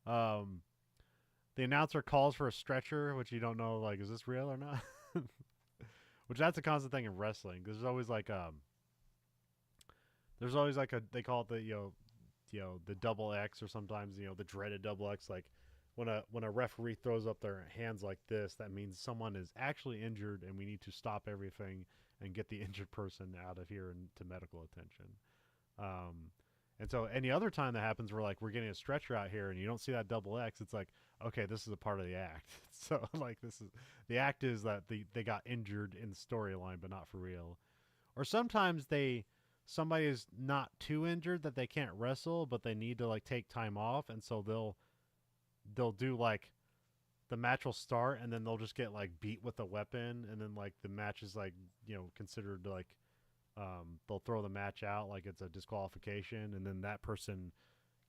um, the announcer calls for a stretcher, which you don't know like is this real or not. Which that's a constant thing in wrestling. There's always like a they call it the the double X, or sometimes the dreaded double X, like when a referee throws up their hands like this, that means someone is actually injured and we need to stop everything and get the injured person out of here and to medical attention. Um, and so any other time that happens, we're getting a stretcher out here and you don't see that double X, it's like, okay, this is a part of the act. So like this is the act is that they got injured in the storyline, but not for real. Or sometimes somebody is not too injured that they can't wrestle, but they need to like take time off, and so they'll do like the match will start and then they'll just get like beat with a weapon, and then like the match is like considered like they'll throw the match out like it's a disqualification, and then that person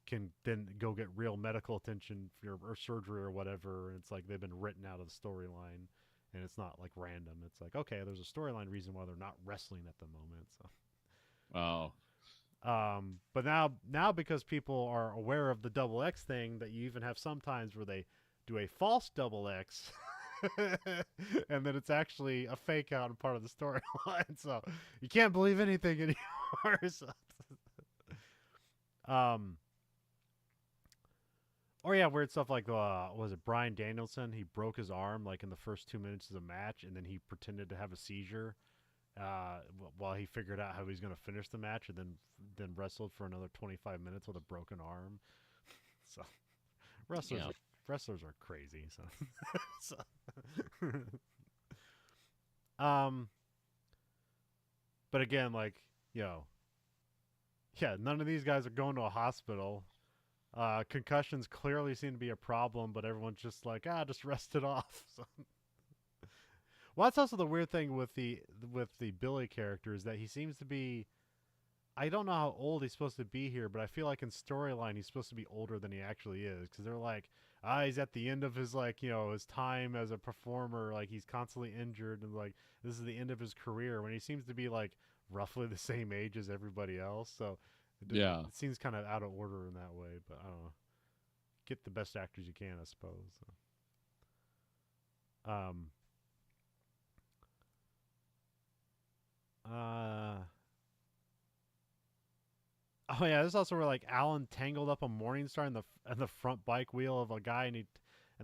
can then go get real medical attention or surgery or whatever, and it's like they've been written out of the storyline, and it's not like random. It's like, okay, there's a storyline reason why they're not wrestling at the moment. So Oh. but now because people are aware of the double X thing, that you even have sometimes where they do a false double X, and then it's actually a fake out and part of the storyline. So you can't believe anything anymore. So, um, or yeah, weird stuff like was it Brian Danielson? He broke his arm like in the first 2 minutes of the match, and then he pretended to have a seizure while he figured out how he's going to finish the match, and then wrestled for another 25 minutes with a broken arm. So wrestlers Yeah. are wrestlers are crazy. So, um, but again, like yeah, none of these guys are going to a hospital. Concussions clearly seem to be a problem, but everyone's just like, just rest it off. So, well, that's also the weird thing with the Billy character is that he seems to be. I don't know how old he's supposed to be here, but I feel like in storyline he's supposed to be older than he actually is because they're like, he's at the end of his his time as a performer, like he's constantly injured and like this is the end of his career when he seems to be like roughly the same age as everybody else. So Yeah. it seems kind of out of order in that way, but I don't know. Get the best actors you can, I suppose. So. Uh. Oh yeah, this is also where like Alan tangled up a Morningstar in the front bike wheel of a guy, and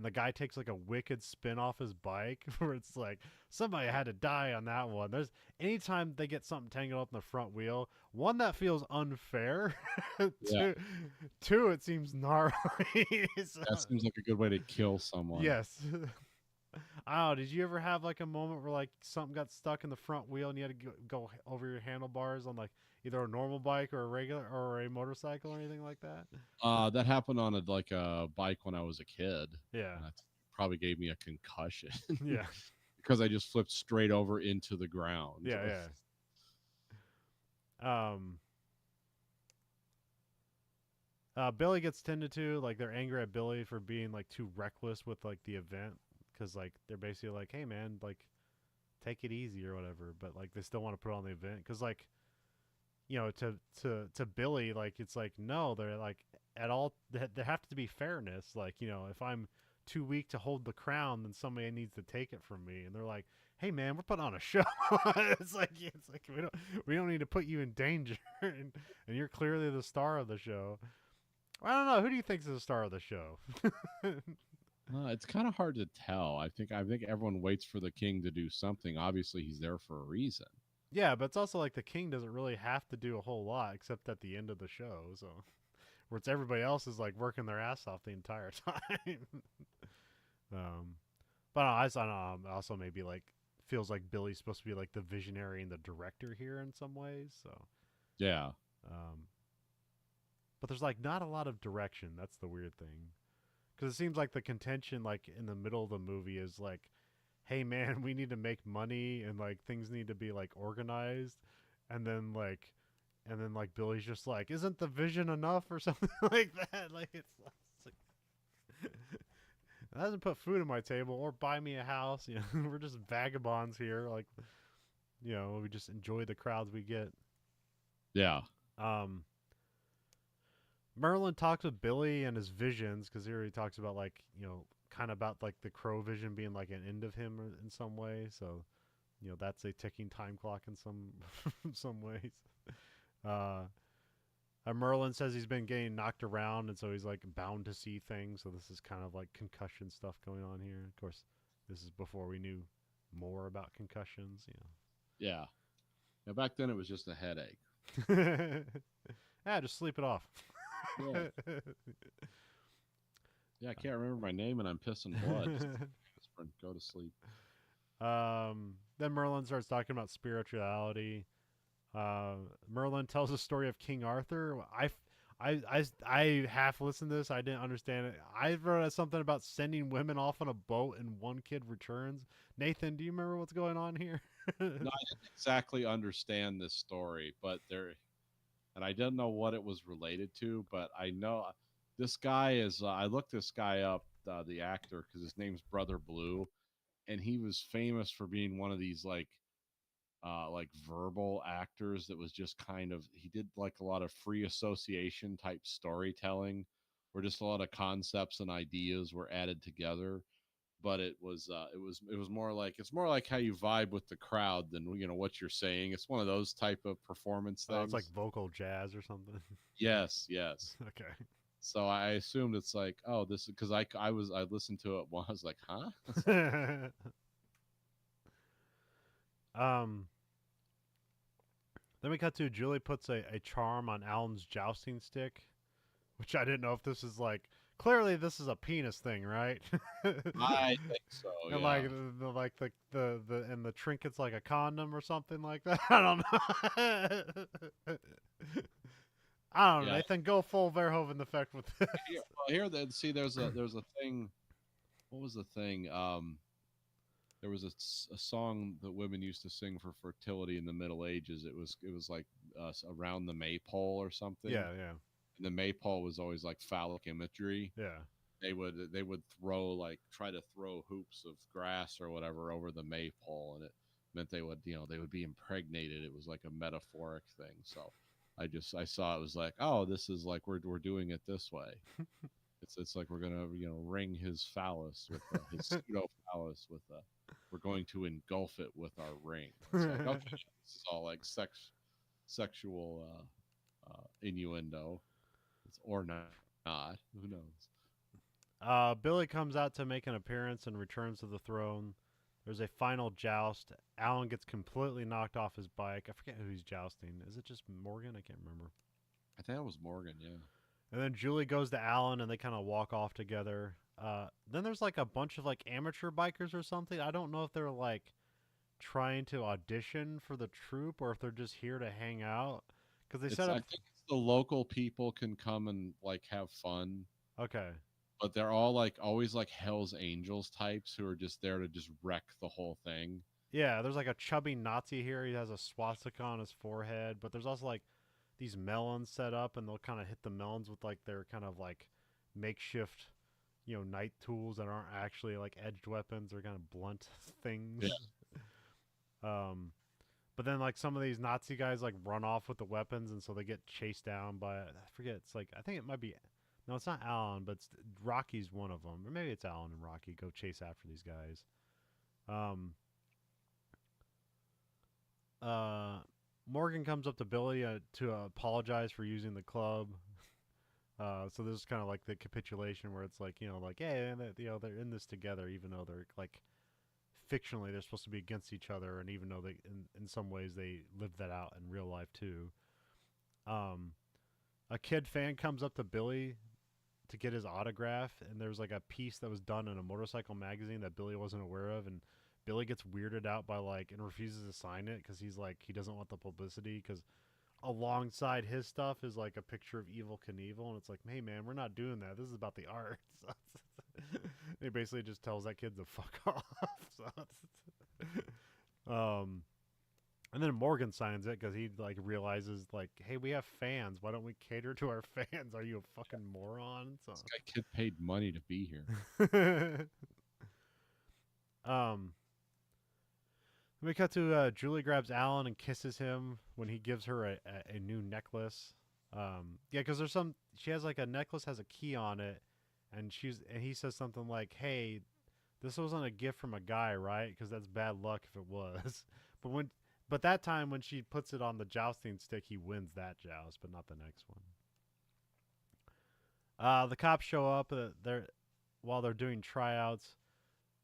the guy takes like a wicked spin off his bike, where it's like somebody had to die on that one. There's anytime they get something tangled up in the front wheel, one that feels unfair, Yeah. two it seems gnarly. So, That seems like a good way to kill someone. yes. Oh, did you ever have like a moment where like something got stuck in the front wheel and you had to go over your handlebars on like either a normal bike or a regular or a motorcycle or anything like that? That happened on a bike when I was a kid. Yeah. And that probably gave me a concussion Yeah. because I just flipped straight over into the ground. Yeah, yeah. Billy gets tended to, like they're angry at Billy for being like too reckless with like the event because like they're basically like, hey man, like take it easy or whatever, but like they still want to put on the event because like to Billy like it's like no, they're like at all there have to be fairness. Like if I'm too weak to hold the crown, then somebody needs to take it from me, and they're like, hey man, we're putting on a show. it's like we don't need to put you in danger, and you're clearly the star of the show. I don't know. Who do you think is the star of the show? It's kind of hard to tell. I think everyone waits for the king to do something. Obviously, he's there for a reason. Yeah, but it's also like the king doesn't really have to do a whole lot except at the end of the show. So, where it's everybody else is like working their ass off the entire time. um, but I don't know. Also, maybe like feels like Billy's supposed to be like the visionary and the director here in some ways. So, Yeah. um, but there's like not a lot of direction. That's the weird thing. Because it seems like the contention, like in the middle of the movie, is like, "Hey, man, we need to make money, and like things need to be like organized," and then Billy's just like, "Isn't the vision enough?" or something like that. Like it's like, it doesn't put food on my table or buy me a house. We're just vagabonds here. Like, we just enjoy the crowds we get. Yeah. Um, Merlin talks with Billy and his visions because here he talks about like kind of about like the crow vision being like an end of him in some way. So that's a ticking time clock in some some ways. Uh, Merlin says he's been getting knocked around and so he's like bound to see things. So this is kind of like concussion stuff going on here. Of course, this is before we knew more about concussions. Yeah. Now, back then, it was just a headache. Just sleep it off. Yeah. Yeah, I can't remember my name and I'm pissing blood. Just go to sleep. Then Merlin starts talking about spirituality. Merlin tells the story of King Arthur. I half listened to this. I didn't understand it. I wrote something about sending women off on a boat and one kid returns. Nathan, do you remember what's going on here? No, I didn't exactly understand this story, but and I didn't know what it was related to, but I know this guy is. I looked this guy up, the actor, because his name's Brother Blue, and he was famous for being one of these like verbal actors that was just kind of he did like a lot of free association type storytelling, where just a lot of concepts and ideas were added together. But it was more like it's more like how you vibe with the crowd than what you're saying. It's one of those type of performance Oh, it's like things. vocal jazz or something. Yes, yes. Okay. So I assumed it's like, oh, this is because I listened to it once. I was like, huh? um. Then we cut to Julie puts a charm on Alan's jousting stick, which I didn't know if this is like clearly this is a penis thing, right? I think so. And Yeah. like the and the trinket's like a condom or something like that. I don't know. I don't know, Yeah. Nathan. Go full Verhoeven Effect with this. Here, then see, there's a thing. What was the thing? There was a song that women used to sing for fertility in the Middle Ages. It was like around the maypole or something. Yeah, yeah, And the maypole was always like phallic imagery. yeah. They would try to throw hoops of grass or whatever over the maypole, and it meant they would be impregnated. It was like a metaphoric thing. So I saw it was like, oh, this is like we're doing it this way. It's like we're gonna ring his phallus with his pseudo phallus with we're going to engulf it with our ring. It's like, okay, this is all like sexual innuendo. It's or not. Who knows? Billy comes out to make an appearance and returns to the throne. There's a final joust. Alan gets completely knocked off his bike. I forget who he's jousting. Is it just Morgan? I can't remember. I think that was Morgan. Yeah. And then Julie goes to Alan and they kind of walk off together. Then there's like a bunch of like amateur bikers or something. I don't know if they're like trying to audition for the troupe or if they're just here to hang out. Because they set I up. think it's the local people can come and like have fun, Okay. but they're all like always like Hell's Angels types who are just there to just wreck the whole thing. Yeah, there's like a chubby Nazi here. He has a swastika on his forehead, but there's also like these melons set up, and they'll kind of hit the melons with like their kind of like makeshift, night tools that aren't actually like edged weapons. They're kind of blunt things. Um, but then like some of these Nazi guys like run off with the weapons, and so they get chased down by I forget. It's like I think it might be. No, it's not Alan, but Rocky's one of them, or maybe it's Alan and Rocky go chase after these guys. Um, Morgan comes up to Billy to apologize for using the club. So this is kind of like the capitulation where it's like, like, hey, they're in this together, even though they're like fictionally they're supposed to be against each other, and even though they, in some ways, they live that out in real life too. A kid fan comes up to Billy to get his autograph, and there's like a piece that was done in a motorcycle magazine that Billy wasn't aware of, and Billy gets weirded out by like and refuses to sign it because he's like he doesn't want the publicity because alongside his stuff is like a picture of Evil Knievel, and it's like, hey man, we're not doing that. This is about the art. He basically just tells that kid to fuck off. And then Morgan signs it because he like realizes like, hey, we have fans. Why don't we cater to our fans? Are you a fucking moron? So, This kid paid money to be here. we cut to Julie grabs Alan and kisses him when he gives her a new necklace. Yeah, because there's she has like a necklace has a key on it, and he says something like, "Hey, this wasn't a gift from a guy, right? Because that's bad luck if it was." But that time when she puts it on the jousting stick, he wins that joust, but not the next one. The cops show up. While they're doing tryouts.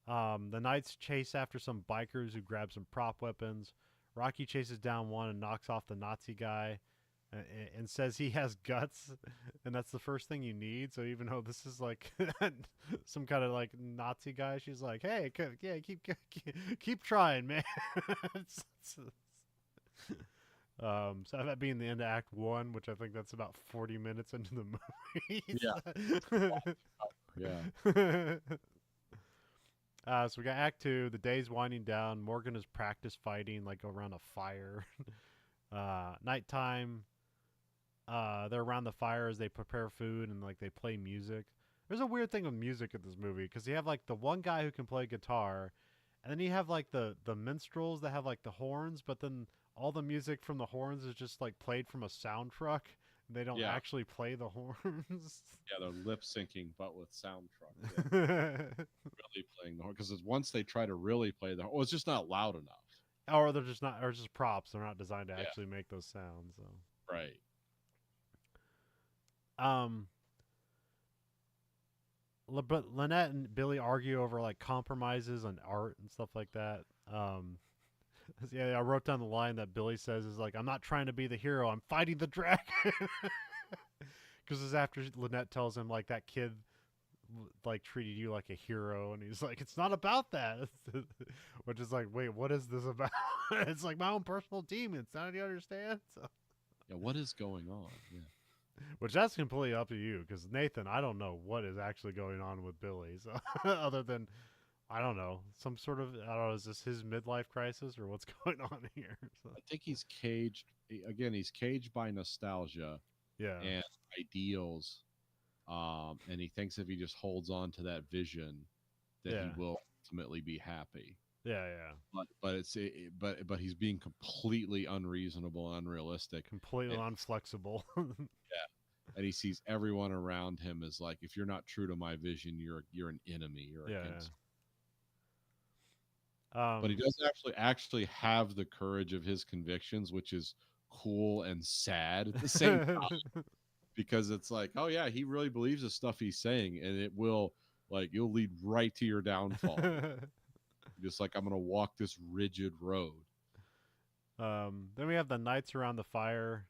The Knights chase after some bikers who grab some prop weapons. Rocky chases down one and knocks off the Nazi guy and says he has guts, and that's the first thing you need. So even though this is like some kind of like Nazi guy, she's like, hey, yeah, keep trying, man. So that being the end of Act 1, which I think that's about 40 minutes into the movie. Yeah. So we got Act 2. The day's winding down. Morgan is practice fighting, like around a fire. Nighttime. They're around the fire as they prepare food and like they play music. There's a weird thing with music in this movie because you have like the one guy who can play guitar, and then you have like the minstrels that have like the horns, but then all the music from the horns is just like played from a sound truck. They don't actually play the horns. Yeah, they're lip syncing, but with sound trucks. Yeah. Really playing the horn because once they try to really play the horn, it's just not loud enough. Or they're just not, or just props. They're not designed to actually make those sounds. So. Right. But Lynette and Billy argue over like compromises on art and stuff like that. Yeah, I wrote down the line that Billy says is like, "I'm not trying to be the hero. I'm fighting the dragon." Because it's after Lynette tells him like that kid like treated you like a hero, and he's like, "It's not about that." Which is like, wait, what is this about? It's like my own personal demons. Now do you understand? So. Yeah, what is going on? Yeah. Which that's completely up to you, because Nathan, I don't know what is actually going on with Billy, so other than I don't know some sort of I don't know, is this his midlife crisis or what's going on here? So, I think he's caged again. He's caged by nostalgia yeah, and ideals, and he thinks if he just holds on to that vision, that he yeah, will ultimately be happy. yeah, yeah, But he's being completely unreasonable and unrealistic, completely and unflexible. yeah, and he sees everyone around him as like, if you're not true to my vision, you're an enemy. You're Yeah, against. yeah. But he does actually have the courage of his convictions, which is cool and sad at the same time, because it's like, oh yeah, he really believes the stuff he's saying, and it will, like, you'll lead right to your downfall. Just like, I'm gonna walk this rigid road. Then we have the nights around the fire.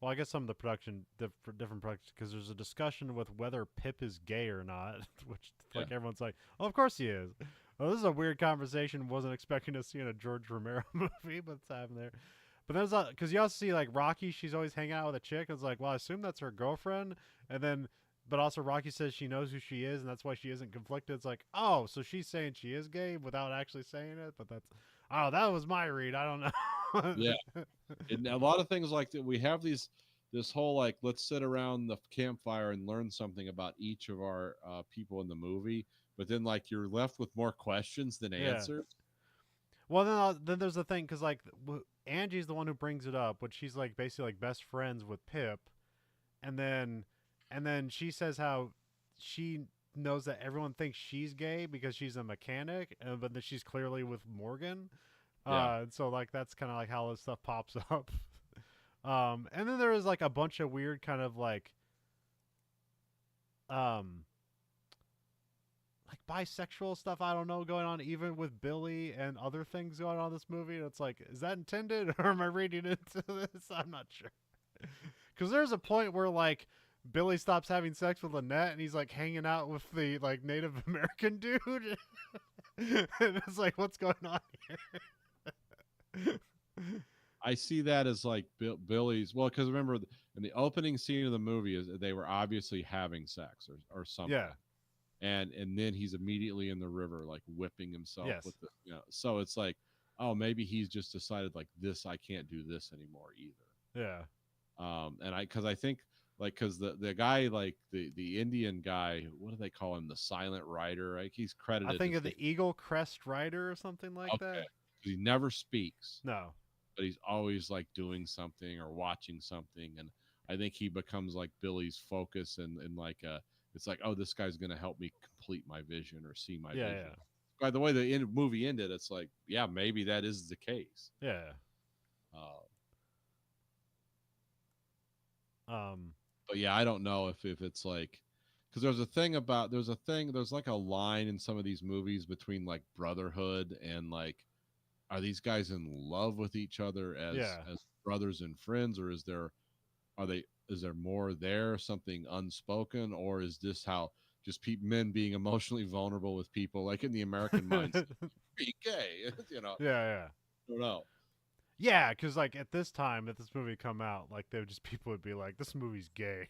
Well, I guess some of the production, different production, because there's a discussion with whether Pip is gay or not, which Yeah, like everyone's like, oh, of course he is. Oh, this is a weird conversation. Wasn't expecting to see in a George Romero movie, but it's happening there. But there's because you also see like Rocky, she's always hanging out with a chick. It's like, well, I assume that's her girlfriend, and then, but also Rocky says she knows who she is, and that's why she isn't conflicted. It's like, oh, so she's saying she is gay without actually saying it, but that's, oh, that was my read. I don't yeah. know. And a lot of things like that, we have this whole, like, let's sit around the campfire and learn something about each of our people in the movie, but then, like, you're left with more questions than Yeah. answers. Well, then there's the thing because like Angie's the one who brings it up, which she's like basically like best friends with Pip, and then she says how she knows that everyone thinks she's gay because she's a mechanic, but that she's clearly with Morgan. Yeah, So like that's kind of like how this stuff pops up. And then there is like a bunch of weird kind of um like bisexual stuff, I don't know, going on even with Billy and other things going on in this movie. And it's like, is that intended or am I reading into this? I'm not sure. Because there's a point where like Billy stops having sex with Lynette and he's like hanging out with the like Native American dude. And it's like, what's going on here? I see that as like Billy's. Well, because remember, in the opening scene of the movie, is they were obviously having sex or something, Yeah. and then he's immediately in the river, like whipping himself Yes. with the, so it's like, oh, maybe he's just decided, like, this, I can't do this anymore either. Yeah. And because I think, like, because the guy, like, the Indian guy, what do they call him, the silent rider, like, he's I credited think as of the Eagle Crest Rider or something like okay, that. 'cause he never speaks, No. but he's always like doing something or watching something, and I think he becomes like Billy's focus, and like, it's like, oh, this guy's gonna help me complete my vision or see my Yeah. vision. Yeah. By the way the movie ended, it's like, yeah, maybe that is the case. Yeah. uh, Um. but yeah, I don't know if it's like, because there's like a line in some of these movies between like brotherhood and, like, are these guys in love with each other Yeah. as brothers and friends, or is there more there, something unspoken, or is this how just men being emotionally vulnerable with people, like in the American mindset, be gay? Yeah. I don't know. Yeah, because like at this time, if this movie come out, like they would just people would be like, "This movie's gay."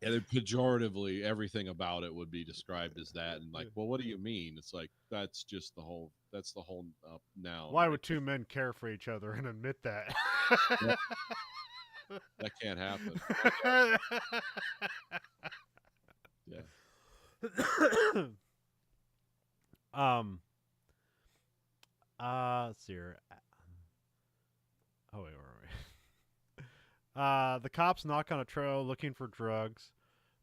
And then pejoratively, everything about it would be described as that, and like, well, what do you mean? It's like, that's the whole noun Why right would two men care for each other and admit that? there. That can't happen. Yeah. um. Let's see here. Oh wait, where are we? The cops knock on a trail looking for drugs.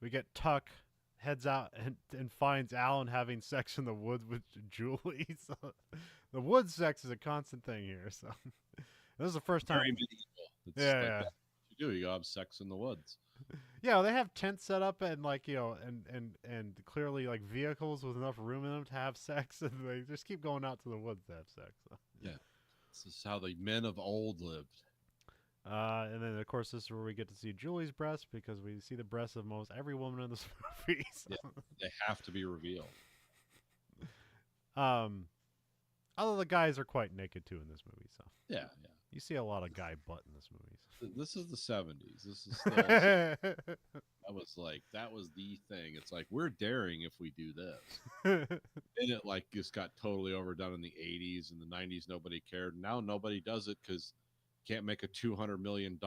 We get Tuck heads out and finds Alan having sex in the woods with Julie. So the woods sex is a constant thing here. So this is the first time. Very medieval. It's Yeah, like, yeah, that's what you do. You go have sex in the woods. yeah. Well, they have tents set up and like and clearly like vehicles with enough room in them to have sex, and they just keep going out to the woods to have sex. So. Yeah. This is how the men of old lived. And then of course this is where we get to see Julie's breasts because we see the breasts of most every woman in this movie. So. Yeah. They have to be revealed. Um, Although the guys are quite naked too in this movie, so Yeah, yeah. you see a lot of guy butt in this This is the 70s. This is still movie. that was the thing. It's like we're daring if we do this. And it like just got totally overdone in the 80s and the 90s. Nobody cared. Now nobody does it because can't make a $200 million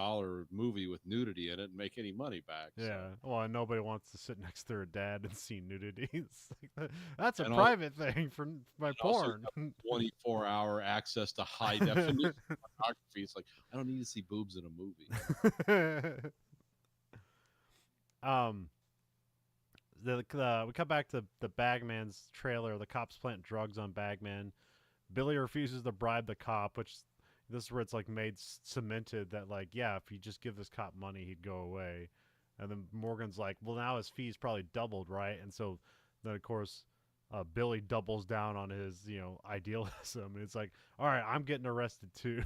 movie with nudity in it and make any money back. Yeah. So Well, and nobody wants to sit next to their dad and see nudity. It's like, that's a and also, private thing for my also porn. 24-hour access to high definition pornography. It's like I don't need to see boobs in a movie. um, we come back to the Bagman's trailer. The cops plant drugs on Bagman. Billy refuses to bribe the cop, which this is where it's like made cemented that like yeah, if you just give this cop money, he'd go away. And then Morgan's like, well, now his fees probably doubled, right? And so then of course Billy doubles down on his idealism, and it's like, all right, I'm getting arrested too.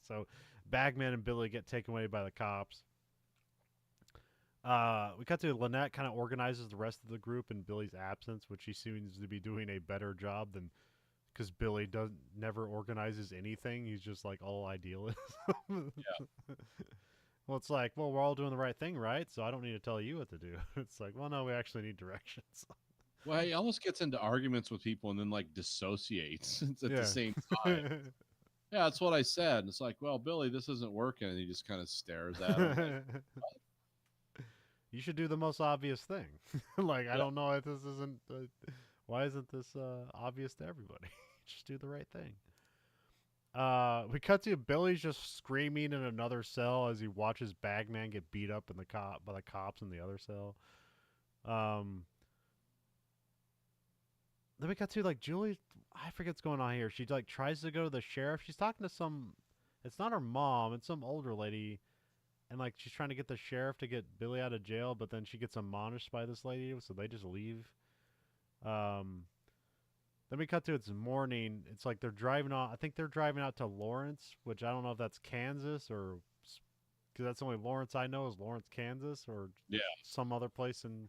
So Bagman and Billy get taken away by the cops. We cut to Lynette kind of organizes the rest of the group in Billy's absence, which she seems to be doing a better job than because Billy never organizes anything. He's just like all idealism. Yeah. Well, it's like, well, we're all doing the right thing, right? So I don't need to tell you what to do. It's like, well, no, we actually need directions. Well, he almost gets into arguments with people and then like dissociates at the same time. Yeah, that's what I said. And it's like, well, Billy, this isn't working. And he just kind of stares at him. Like, you should do the most obvious thing. Like, yeah. I don't know if this isn't. Why isn't this obvious to everybody? Just do the right thing. We cut to Billy's just screaming in another cell as he watches Bagman get beat up in by the cops in the other cell. Then we got to like Julie. I forget what's going on here. She like tries to go to the sheriff. She's talking to some. It's not her mom. It's some older lady, and like she's trying to get the sheriff to get Billy out of jail. But then she gets admonished by this lady, so they just leave. Then we cut to it's morning. It's like they're driving on. I think they're driving out to Lawrence, which I don't know if that's Kansas or because that's the only Lawrence I know is Lawrence, Kansas, or yeah, some other place in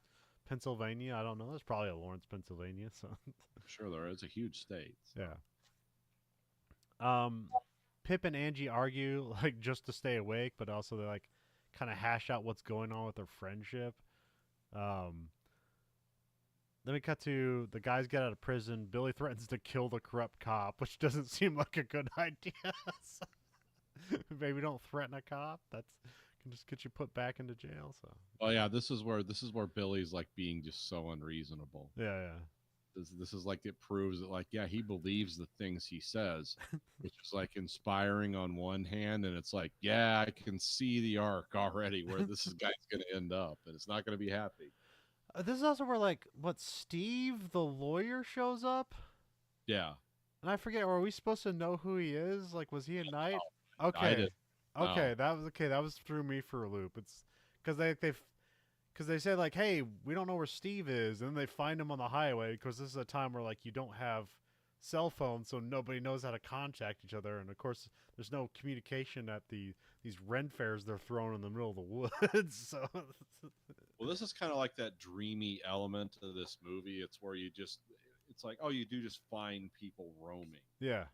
Pennsylvania. I don't know. There's probably a Lawrence, Pennsylvania. So sure, there is a huge state. So. Yeah. Pip and Angie argue like just to stay awake, but also they like kind of hash out what's going on with their friendship. Then we cut to the guys get out of prison. Billy threatens to kill the corrupt cop, which doesn't seem like a good idea. Maybe don't threaten a cop. That's can just get you put back into jail. So. Oh yeah, this is where Billy's like being just so unreasonable. Yeah. This is like it proves that like yeah he believes the things he says, which is like inspiring on one hand, and it's like yeah I can see the arc already where this guy's going to end up, and it's not going to be happy. This is also where like what Steve the lawyer shows up. Yeah. And I forget. Are we supposed to know who he is? Like, was he a knight? I Okay. did. Okay, that was okay. That was threw me for a loop. It's because they say like, hey, we don't know where Steve is, and then they find him on the highway because this is a time where like you don't have cell phones, so nobody knows how to contact each other, and of course there's no communication at these Ren fairs they're thrown in the middle of the woods. So, well, this is kind of like that dreamy element of this movie. It's where it's like oh you do just find people roaming. Yeah.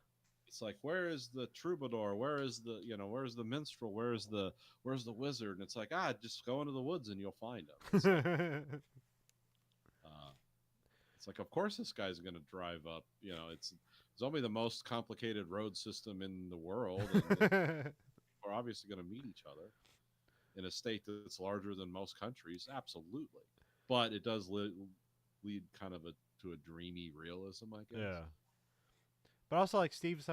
It's like where is the troubadour? Where is the where's the minstrel? Where's the wizard? And it's like just go into the woods and you'll find them. It's like of course this guy's going to drive up. It's only the most complicated road system in the world, and we're obviously going to meet each other in a state that's larger than most countries. Absolutely, but it does lead kind of to a dreamy realism, I guess. Yeah. But also, like Steve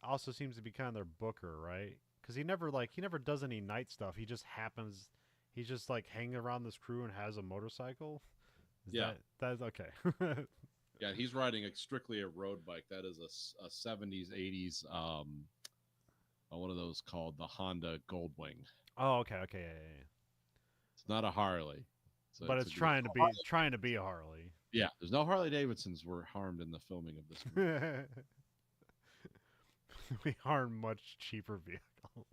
also seems to be kind of their booker, right? Because he never does any night stuff. He's just like hanging around this crew and has a motorcycle. That's okay. Yeah, he's riding strictly a road bike. That is a 70s, 80s, one of those called the Honda Goldwing. Oh, okay, yeah. It's not a Harley, but it's trying to be a Harley. Yeah, there's no Harley Davidsons were harmed in the filming of this movie. We harm much cheaper vehicles.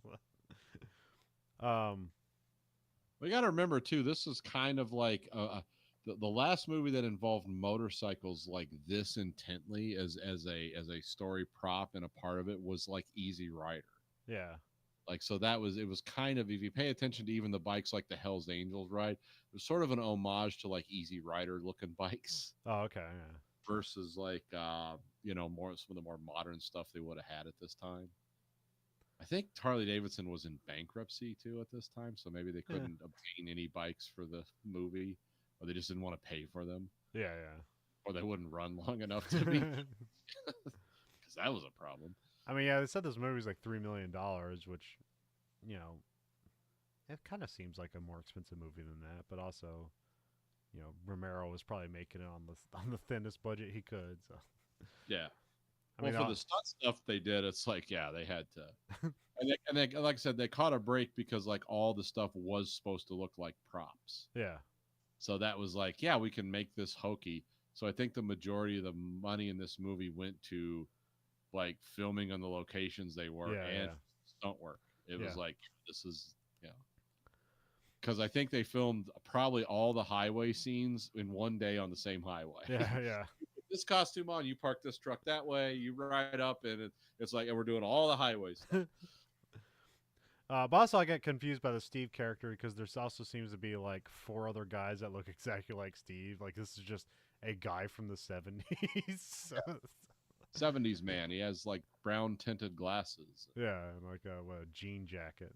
We got to remember too. This is kind of like the last movie that involved motorcycles like this intently as a story prop and a part of it was like Easy Rider. Yeah. Like, so that was, it was kind of, if you pay attention to even the bikes like the Hells Angels ride, it was sort of an homage to like Easy Rider looking bikes Oh, okay. Yeah. versus like more some of the more modern stuff they would have had at this time. I think Harley Davidson was in bankruptcy too at this time, so maybe they Yeah. couldn't obtain any bikes for the movie, or they just didn't want to pay for them, Yeah. or they wouldn't run long enough to be, Yeah. because that was a problem. I mean, yeah, they said this movie's like $3 million, which, you know, it kind of seems like a more expensive movie than that. But also, Romero was probably making it on the thinnest budget he could. So Yeah. I Well, mean, for the stunt stuff they did, it's like, yeah, they had to, and they, like I said, they caught a break because like all the stuff was supposed to look like props. yeah, So that was like, yeah, we can make this hokey. So I think the majority of the money in this movie went to like filming on the locations they were and yeah, stunt work. It yeah. was like, this is, because I think they filmed probably all the highway scenes in one day on the same highway. Yeah. This costume on, you park this truck that way, you ride up, and it's like, and we're doing all the highway stuff. But also, I get confused by the Steve character because there also seems to be like 4 other guys that look exactly like Steve. Like this is just a guy from the 70s. 70s man. He has like brown tinted glasses. Yeah, and like a jean jacket.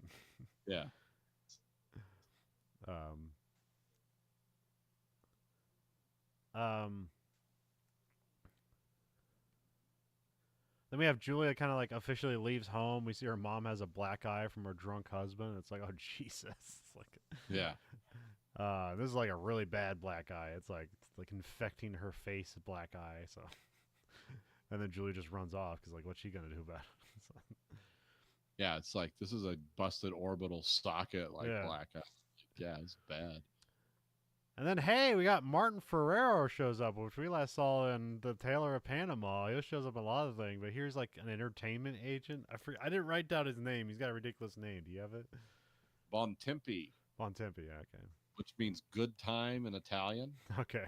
Yeah. Um. Um. Then we have Julia kind of like officially leaves home. We see her mom has a black eye from her drunk husband. It's like, oh Jesus! It's like, Yeah. this is like a really bad black eye. It's like infecting her face with black eye. So, and then Julia just runs off because like, what's she gonna do about it? So, Yeah. It's like, this is a busted orbital socket, like yeah. black eye. Yeah, it's bad. And then hey, we got Martin Ferrero shows up, which we last saw in The Tailor of Panama. He shows up in a lot of things, but here's like an entertainment agent. I didn't write down his name. He's got a ridiculous name. Do you have it? Bontempi, Bontempi. Yeah, okay. which means good time in Italian. Okay.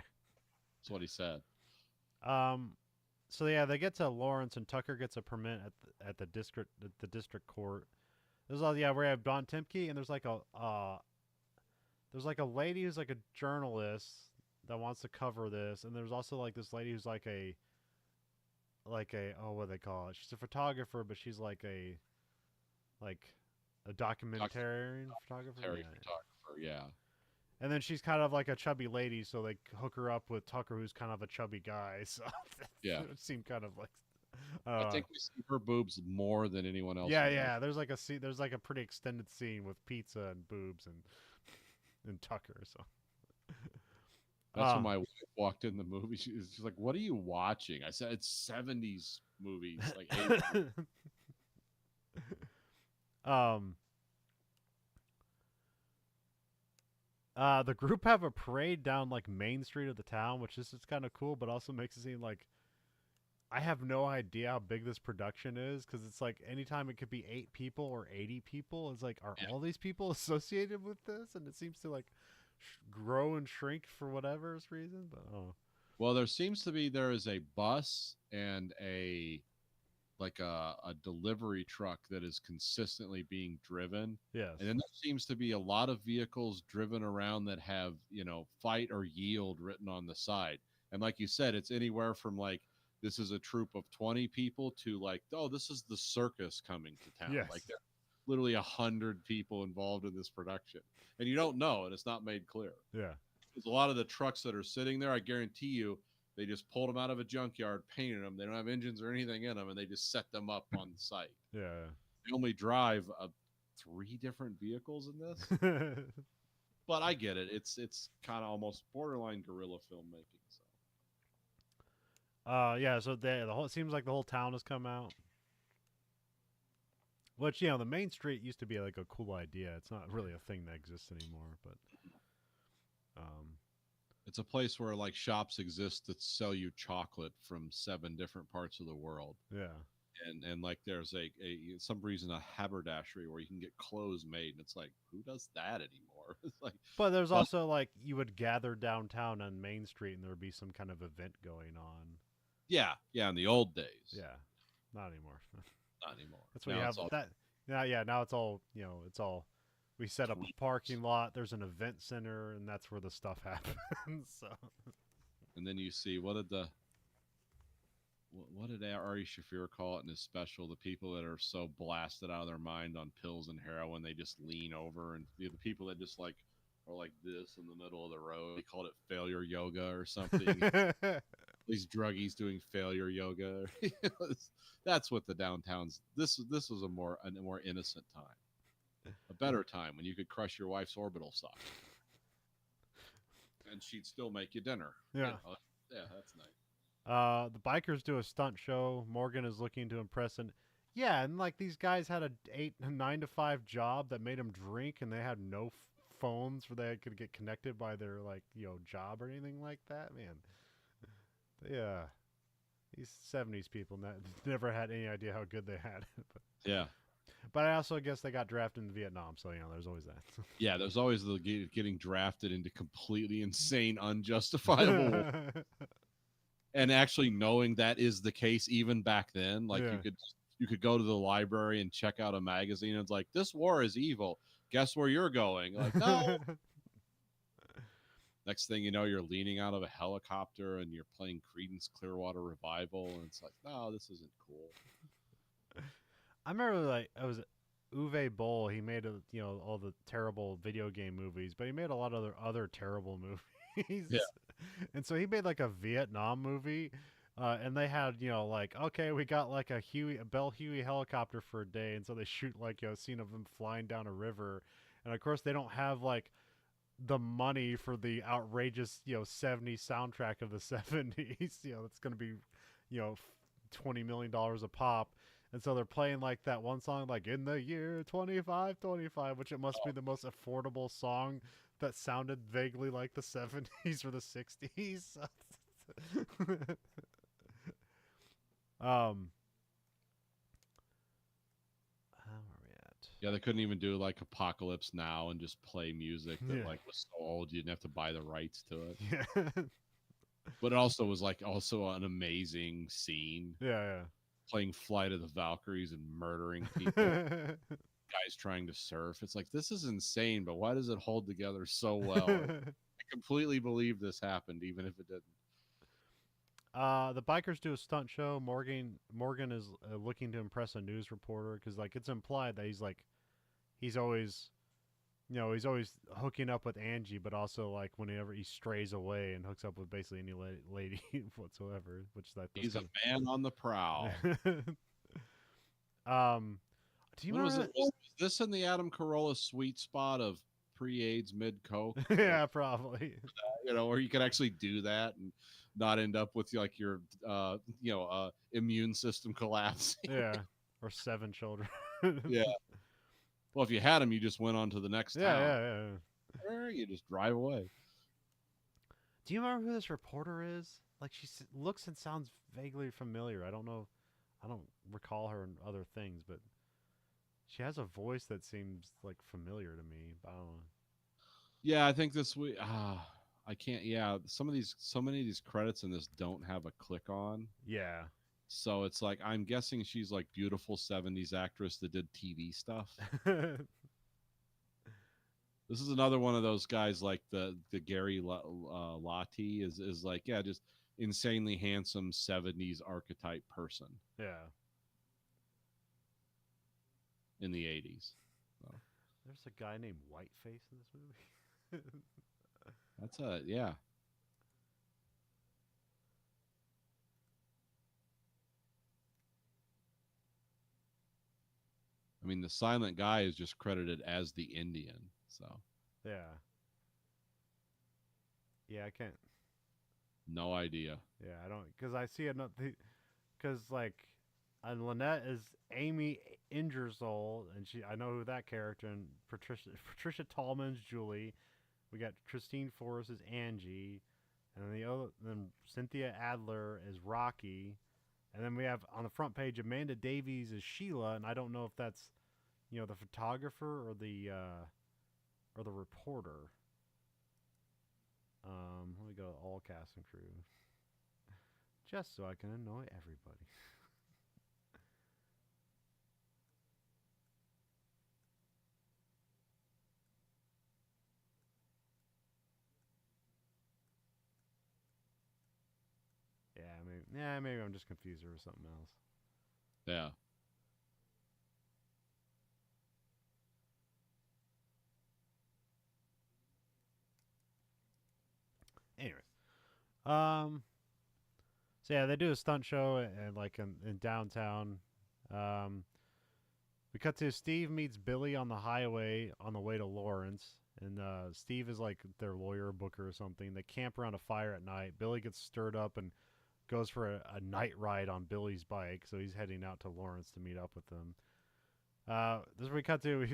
That's what he said. So yeah, they get to Lawrence, and Tucker gets a permit at the district court. There's all where you have Don Timke, and there's like a lady who's like a journalist that wants to cover this, and there's also like this lady who's like a oh, what do they call it? She's a photographer, but she's like a documentarian photographer. Photographer, yeah. And then she's kind of like a chubby lady, so they hook her up with Tucker, who's kind of a chubby guy. So Yeah. it seemed kind of like. I think we see her boobs more than anyone else. Yeah. There's like a scene. There's like a pretty extended scene with pizza and boobs and Tucker. So that's when my wife walked in the movie. She's like, "What are you watching?" I said, "It's 70s movies, like 80s." The group have a parade down like Main Street of the town, which is kind of cool, but also makes it seem like I have no idea how big this production is, because it's like anytime it could be 8 people or 80 people. It's like, are all these people associated with this? And it seems to like grow and shrink for whatever reason. But Well, there is a bus and a delivery truck that is consistently being driven. yes, And then there seems to be a lot of vehicles driven around that have, fight or yield written on the side. And like you said, it's anywhere from like, this is a troop of 20 people to like, oh, this is the circus coming to town. Yes. Like there are literally 100 people involved in this production. And you don't know, and it's not made clear. yeah, There's a lot of the trucks that are sitting there, I guarantee you, they just pulled them out of a junkyard, painted them. They don't have engines or anything in them, and they just set them up on the site. yeah. They only drive 3 different vehicles in this. But I get it. It's kind of almost borderline guerrilla filmmaking. So. Yeah. So it seems like the whole town has come out. Which, the Main Street used to be like a cool idea. It's not really a thing that exists anymore, but it's a place where like shops exist that sell you chocolate from 7 different parts of the world. yeah. And like there's some reason a haberdashery where you can get clothes made, and it's like, who does that anymore? anymore. It's like, But there's but also like you would gather downtown on Main Street and there would be some kind of event going on. yeah, yeah, in the old days, Yeah, not anymore. not anymore. That's what you Now have it's all that. Now, yeah, now it's all it's all. We set up a tweets. parking lot. There's an event center, and that's where the stuff happens. So And then you see what did Ari Shafir call it in his special? The people that are so blasted out of their mind on pills and heroin, they just lean over, and the people that just like are like this in the middle of the road. He called it failure yoga or something. These druggies doing failure yoga. That's what the downtowns. This was a more innocent time, a better time when you could crush your wife's orbital socket, and she'd still make you dinner. yeah. Yeah, that's nice. The bikers do a stunt show. Morgan is looking to impress, and yeah, and like these guys had a 9 to 5 job that made them drink, and they had no phones where they could get connected by their like job or anything like that. Man, yeah, these '70s people never had any idea how good they had it. Yeah. But I also guess they got drafted into Vietnam, so there's always that. Yeah, there's always the getting drafted into completely insane, unjustifiable war. And actually knowing that is the case even back then, like Yeah. you could go to the library and check out a magazine and it's like, this war is evil. Guess where you're going? Like, no. Next thing you know, you're leaning out of a helicopter and you're playing Creedence Clearwater Revival, and it's like, no, this isn't cool. I remember like I was Uwe Boll. He made all the terrible video game movies, but he made a lot of other terrible movies. Yeah. And so he made like a Vietnam movie, and they had like okay, we got like a Bell Huey helicopter for a day, and so they shoot like a scene of them flying down a river, and of course they don't have like the money for the outrageous 70s soundtrack of the 70s. That's going to be $20 million a pop. And so they're playing like that one song, like in the year 2525, which it must be the most affordable song that sounded vaguely like the 70s or the 60s. How are we at? Yeah, they couldn't even do like Apocalypse Now and just play music that Yeah. like was so old you didn't have to buy the rights to it. Yeah. But it also was like also an amazing scene. Yeah, Playing Flight of the Valkyries and murdering people. yeah. Guys trying to surf. It's like, this is insane, but why does it hold together so well? I completely believe this happened, even if it didn't. The bikers do a stunt show. Morgan is looking to impress a news reporter because like it's implied that he's always he's always hooking up with Angie, but also like whenever he strays away and hooks up with basically any lady whatsoever, which He's a man on the prowl. Do you When remember? was this in the Adam Carolla sweet spot of pre-AIDS, mid-coke? Yeah, probably. Where you could actually do that and not end up with like your immune system collapsing. Yeah, or 7 children. Yeah. Well, if you had them, you just went on to the next town. Yeah. Or you just drive away. Do you remember who this reporter is? Like she looks and sounds vaguely familiar. I don't know. I don't recall her in other things, but she has a voice that seems like familiar to me. But I don't know. Yeah, I think this week. I can't. Yeah, so many of these credits in this don't have a click on. Yeah. So it's like I'm guessing she's like beautiful '70s actress that did TV stuff. This is another one of those guys like the Gary Lottie is like, yeah, just insanely handsome '70s archetype person. Yeah. In the '80s. So. There's a guy named Whiteface in this movie. That's yeah. I mean, the silent guy is just credited as the Indian. So. Yeah. Yeah, I can't. No idea. Yeah, I don't, because I see it not because like, and Lynette is Amy Ingersoll, and I know who that character, and Patricia Tallman's Julie. We got Christine Forrest as Angie, and then Cynthia Adler as Rocky, and then we have on the front page Amanda Davies as Sheila, and I don't know if that's the photographer or or the reporter. Let me go to all cast and crew, just so I can annoy everybody. Maybe I'm just confused or something else. Yeah. Anyways, um, so yeah, they do a stunt show and like in downtown. Um, we cut to Steve meets Billy on the highway on the way to Lawrence, and Steve is like their lawyer, booker, or something. They camp around a fire at night. Billy gets stirred up and goes for a night ride on Billy's bike, so he's heading out to Lawrence to meet up with them. This is where we cut to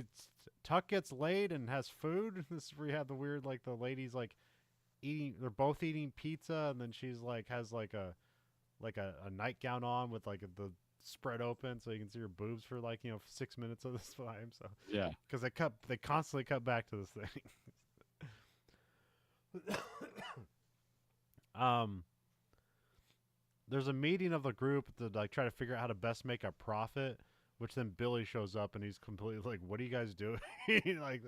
Tuck gets laid and has food. This is where you have the weird like the ladies like eating. They're both eating pizza, and then she's like has like a nightgown on with like the spread open so you can see her boobs for like 6 minutes of this time. So Yeah. because they constantly cut back to this thing. um, there's a meeting of the group to like try to figure out how to best make a profit. Which then Billy shows up and he's completely like, "What are you guys doing? Like,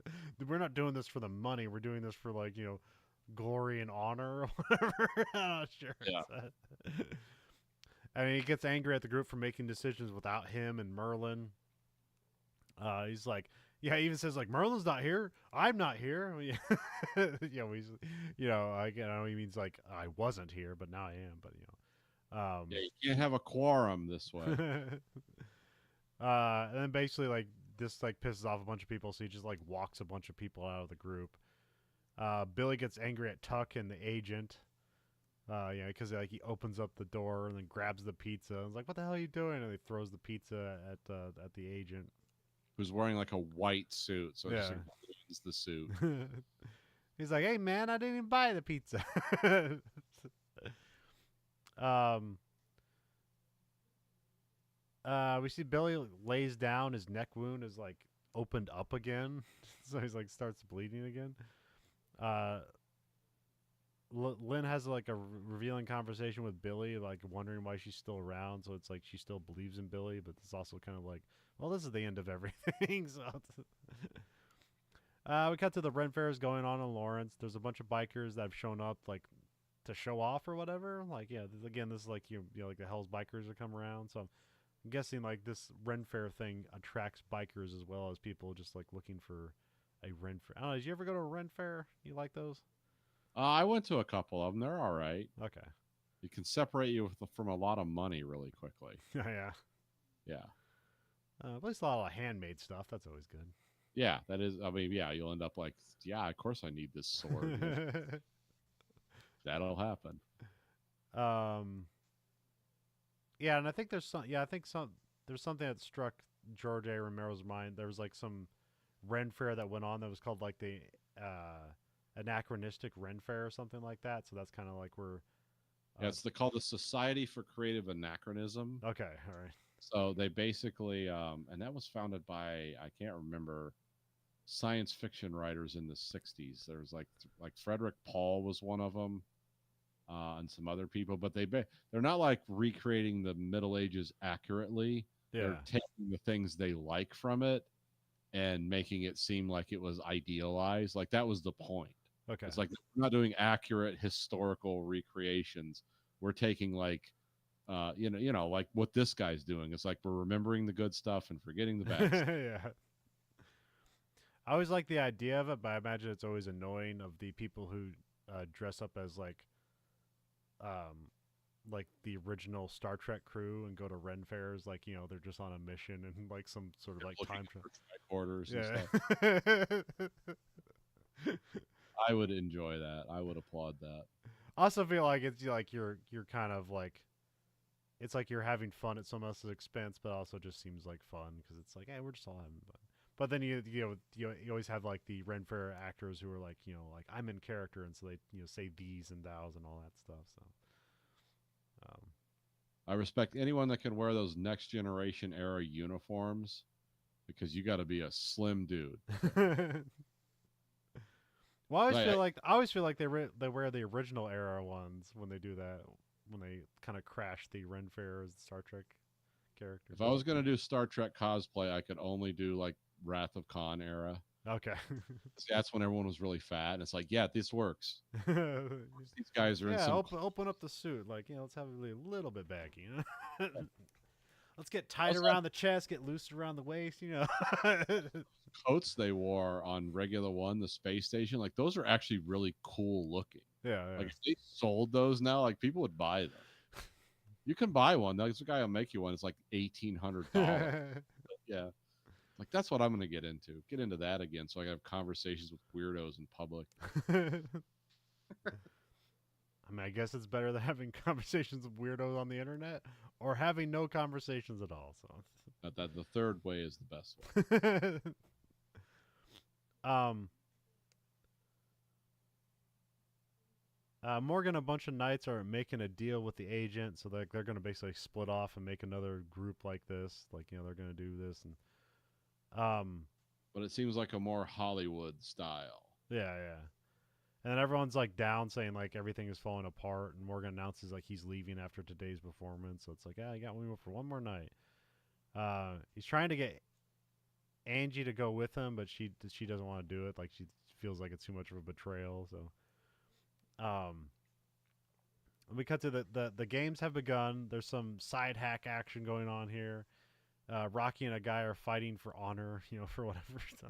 we're not doing this for the money. We're doing this for like glory and honor or whatever." I'm not sure. Yeah. I mean, he gets angry at the group for making decisions without him and Merlin. He's like, yeah, he even says like, Merlin's not here. I'm not here. He's, I know he means like I wasn't here, but now I am. But Yeah, you can't have a quorum this way. And then basically like this like pisses off a bunch of people, so he just like walks a bunch of people out of the group. Billy gets angry at Tuck and the agent. Because like he opens up the door and then grabs the pizza. And is like, "What the hell are you doing?" And he throws the pizza at the agent, who's wearing like a white suit, so it just explains the suit. He's like, "Hey man, I didn't even buy the pizza." We see Billy lays down. His neck wound is like opened up again, so he's like starts bleeding again. Lynn has like a revealing conversation with Billy, like wondering why she's still around. So it's like she still believes in Billy, but it's also kind of like, well, this is the end of everything. So we cut to the Ren Fairs going on in Lawrence. There's a bunch of bikers that have shown up like to show off or whatever. Like, yeah, again, this is like like the Hell's Bikers that come around. So I'm guessing like this Ren Fair thing attracts bikers as well as people just like looking for a Ren Fair. I don't know. Did you ever go to a Ren Fair? You like those? I went to a couple of them. They're all right. Okay. You can separate you from a lot of money really quickly. Yeah. Yeah. At least a lot of handmade stuff. That's always good. Yeah, that is. I mean, yeah, you'll end up like, yeah, of course I need this sword. That'll happen. Yeah, and I think there's some. Yeah, I think there's something that struck George A. Romero's mind. There was like some Ren Fair that went on that was called like the Anachronistic Ren Fair or something like that. So that's kind of like where. Yeah, it's called the Society for Creative Anachronism. Okay, all right. So they basically, and that was founded by, I can't remember, science fiction writers in the 60s. There was like Frederick Paul was one of them, and some other people, but they're not like recreating the Middle Ages accurately. Yeah. They're taking the things they like from it and making it seem like it was idealized. Like that was the point. Okay. It's like we're not doing accurate historical recreations. We're taking like, like what this guy's doing. It's like we're remembering the good stuff and forgetting the bad stuff. Yeah. I always like the idea of it, but I imagine it's always annoying of the people who dress up as like the original Star Trek crew and go to Ren Fairs, like they're just on a mission and like some sort of like time travel orders and stuff. I would enjoy that. I would applaud that. I also feel like it's like you're kind of like it's like you're having fun at someone else's expense, but also just seems like fun because it's like, hey, we're just all having fun. But then you always have like the Ren Fair actors who are like like I'm in character, and so they say these and thous and all that stuff. So I respect anyone that can wear those next generation era uniforms because you got to be a slim dude. Well, Right. I always feel like they wear the original era ones when they do that, when they kind of crash the Ren Fair as the Star Trek character. If I was gonna do Star Trek cosplay, I could only do like Wrath of Khan era. Okay. See, that's when everyone was really fat, and it's like, yeah, this works. These guys are in Yeah, some. open up the suit, like, let's have it a little bit baggy, Let's get tight Also, around the chest, get loose around the waist, coats they wore on regular one, the space station, like those are actually really cool looking. Yeah, Like if they sold those now, like people would buy them. You can buy one. There's a guy will make you one. It's like $1,800. yeah. Yeah, like that's what I'm gonna get into. Get into that again, so I can have conversations with weirdos in public. I mean, I guess it's better than having conversations with weirdos on the internet or having no conversations at all. So, That the third way is the best way. um, Morgan, and a bunch of knights are making a deal with the agent, so they're going to basically split off and make another group like this. Like, they're going to do this, and But it seems like a more Hollywood style. yeah, yeah. And then everyone's like down, saying like everything is falling apart. And Morgan announces like he's leaving after today's performance. So it's like, I got one more for one more night. He's trying to get Angie to go with him, but she doesn't want to do it. Like she feels like it's too much of a betrayal. So, um, we cut to the games have begun. There's some side hack action going on here. Rocky and a guy are fighting for honor, for whatever. So,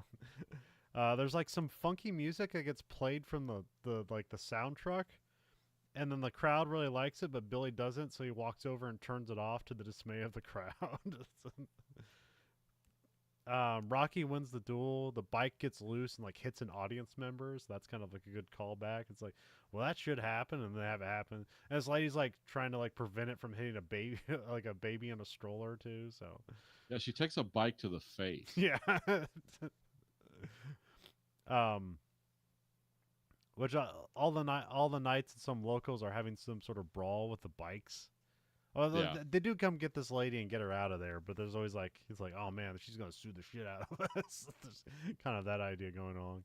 there's like some funky music that gets played from the soundtrack, and then the crowd really likes it, but Billy doesn't, so he walks over and turns it off to the dismay of the crowd. Rocky wins the duel. The bike gets loose and like hits an audience member, so that's kind of like a good callback. It's like, well, that should happen, and they have it happen. And this lady's like trying to like prevent it from hitting a baby, like a baby in a stroller too. So, Yeah, she takes a bike to the face. yeah. um, which all the knights and some locals are having some sort of brawl with the bikes. Well, Yeah. they do come get this lady and get her out of there, but there's always like it's like, oh man, she's gonna sue the shit out of us. There's kind of that idea going on.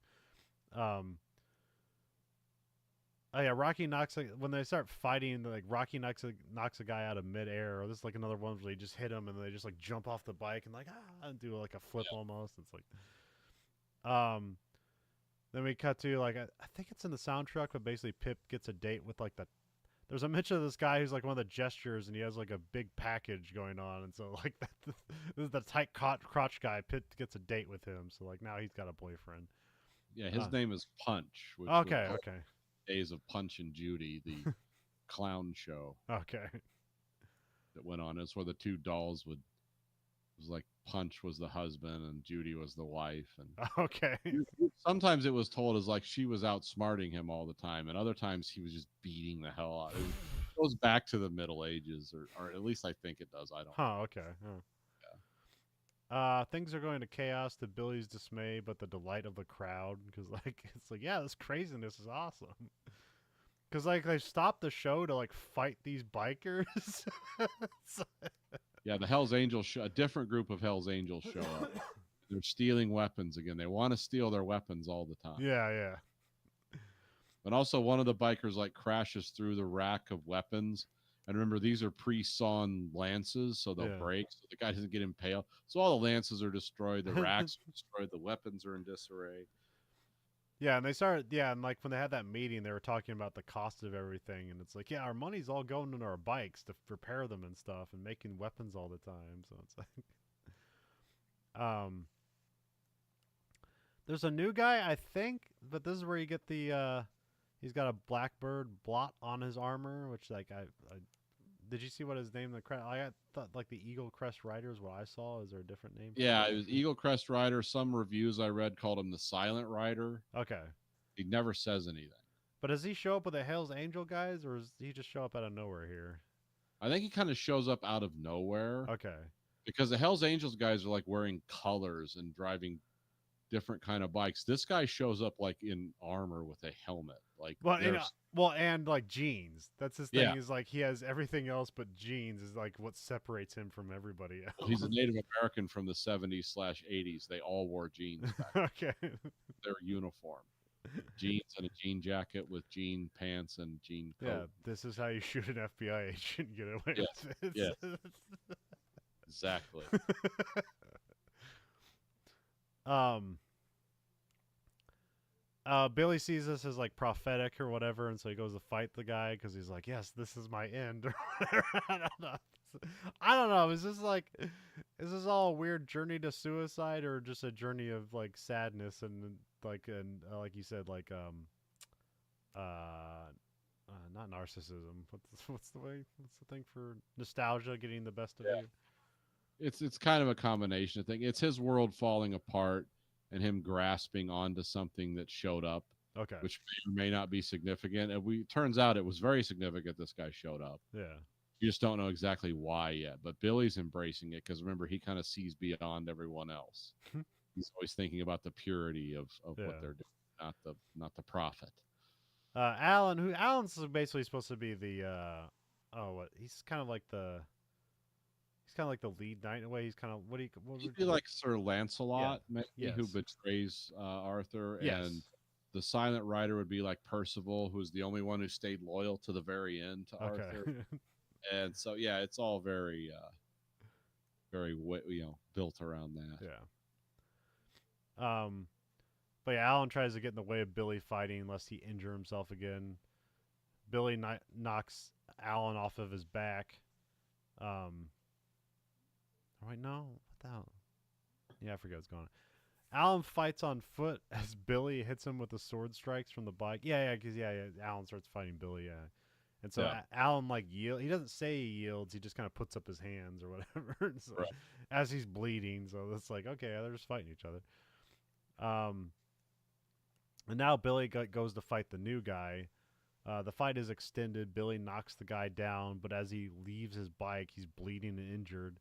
Um, oh yeah, Rocky knocks when they start fighting, like Rocky knocks a guy out of midair. Or this is like another one where they just hit him and they just like jump off the bike and like and do like a flip almost. It's like, um, then we cut to like I think it's in the soundtrack, but basically Pip gets a date with like the. There's a mention of this guy who's like one of the gestures, and he has like a big package going on, and so like this is the tight crotch guy. Pip gets a date with him, so like now he's got a boyfriend. Yeah, his name is Punch, which Okay, was okay, days of Punch and Judy, the clown show okay. that went on. It's where the two dolls would it was like Punch was the husband and Judy was the wife, and Okay. sometimes it was told as like she was outsmarting him all the time, and other times he was just beating the hell out. It goes back to the Middle Ages, or at least I think it does. I don't. Huh, okay. Huh. Things are going to chaos to Billy's dismay, but the delight of the crowd, because like it's like, yeah, this craziness is awesome. Because like they stopped the show to like fight these bikers. Yeah, the Hell's Angels show, a different group of Hell's Angels show up. They're stealing weapons again. They want to steal their weapons all the time. Yeah, yeah. But also one of the bikers like crashes through the rack of weapons. And remember, these are pre-sawn lances, so they'll break, so the guy doesn't get impaled. So all the lances are destroyed, the racks are destroyed, the weapons are in disarray. Yeah, and they started, yeah, and like when they had that meeting, they were talking about the cost of everything, and it's like, yeah, our money's all going into our bikes to repair them and stuff, and making weapons all the time. So it's like, there's a new guy, I think, but this is where you get the, he's got a blackbird blot on his armor, which like I did you see what his name? I thought like the Eagle Crest Rider is what I saw. Is there a different name? Yeah, it was Eagle Crest Rider. Some reviews I read called him the Silent Rider. Okay. He never says anything. But does he show up with the Hell's Angel guys, or does he just show up out of nowhere here? I think he kind of shows up out of nowhere. Okay. Because the Hell's Angels guys are like wearing colors and driving different kind of bikes. This guy shows up like in armor with a helmet. Like and like jeans. That's his thing. Is like he has everything else but jeans is like what separates him from everybody else. He's a Native American from the 70s/80s. They all wore jeans. Okay. Their uniform. jeans and a jean jacket with jean pants and jean Yeah, coat. this is how you shoot an FBI agent and get away Yes, with yes, it. exactly. um, Billy sees this as like prophetic or whatever, and so he goes to fight the guy because he's like, "Yes, this is my end." Or whatever. I don't know. I don't know. Is this like, is this all a weird journey to suicide, or just a journey of like sadness and like you said, like uh, not narcissism. What's the thing for nostalgia getting the best of Yeah. you? It's kind of a combination of things. It's his world falling apart and him grasping onto something that showed up, Okay. which may or may not be significant. And we turns out it was very significant. This guy showed up. Yeah. You just don't know exactly why yet. But Billy's embracing it because remember he kind of sees beyond everyone else. He's always thinking about the purity of Yeah. what they're doing, not the profit. Alan's basically supposed to be the he's kind of like the lead knight in a way. He's kind of He'd be like Sir Lancelot, maybe, who Yes. betrays Arthur, Yes. and the silent rider would be like Percival, who's the only one who stayed loyal to the very end to Arthur. Okay. And so, yeah, it's all very, built around that. Yeah. But yeah, Alan tries to get in the way of Billy fighting lest he injure himself again. Billy knocks Alan off of his back. Wait, no, what the hell? Yeah, I forget what's going on. Alan fights on foot as Billy hits him with the sword strikes from the bike. Because Alan starts fighting Billy. Yeah, and so Yeah. Alan like yield. He doesn't say he yields. He just kind of puts up his hands or whatever. So, Right. as he's bleeding. So it's like okay, they're just fighting each other. And now Billy goes to fight the new guy. The fight is extended. Billy knocks the guy down, but as he leaves his bike, he's bleeding and injured.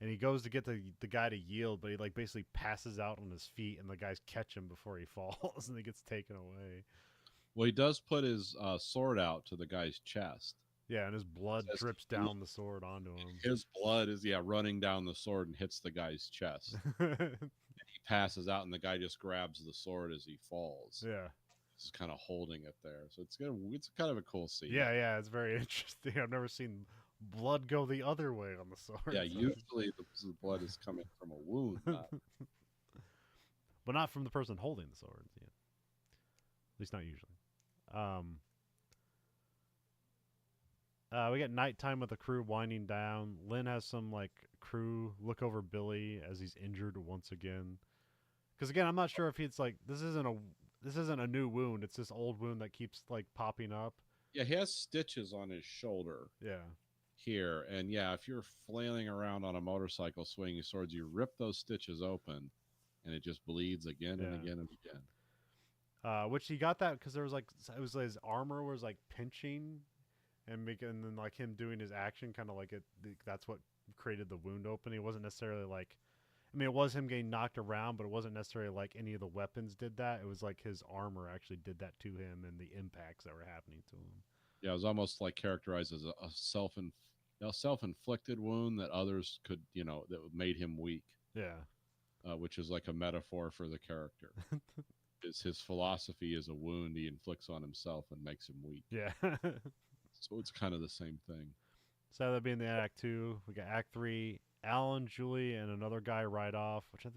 And he goes to get the guy to yield, but he like basically passes out on his feet, and the guys catch him before he falls, and he gets taken away. Well, he does put his sword out to the guy's chest. Yeah, and his blood drips down the sword onto him. His blood is running down the sword and hits the guy's chest. He passes out, and the guy just grabs the sword as he falls. Yeah, He's kind of holding it there, so it's kind of a cool scene. Yeah, it's very interesting. I've never seen blood go the other way on the sword. Yeah, usually the blood is coming from a wound, but not from the person holding the sword. Yeah. At least not usually. We get nighttime with the crew winding down. Lynn has some like crew look over Billy as he's injured once again. Because again, I'm not sure if it's like this isn't a new wound. It's this old wound that keeps like popping up. Yeah, he has stitches on his shoulder. Yeah. Here, and yeah, if you're flailing around on a motorcycle swinging swords, you rip those stitches open, and it just bleeds again and again and again. Which he got that because there was like it was his armor was like pinching, and then like him doing his action kind of like that's what created the wound opening. It wasn't necessarily like, I mean, it was him getting knocked around, but it wasn't necessarily like any of the weapons did that. It was like his armor actually did that to him and the impacts that were happening to him. Yeah, it was almost like characterized as a self-inflicted wound that others could, that made him weak. Yeah. Which is like a metaphor for the character. His philosophy is a wound he inflicts on himself and makes him weak. Yeah. So it's kind of the same thing. So that'd be in the Act 2. We got Act 3. Alan, Julie, and another guy ride off, which I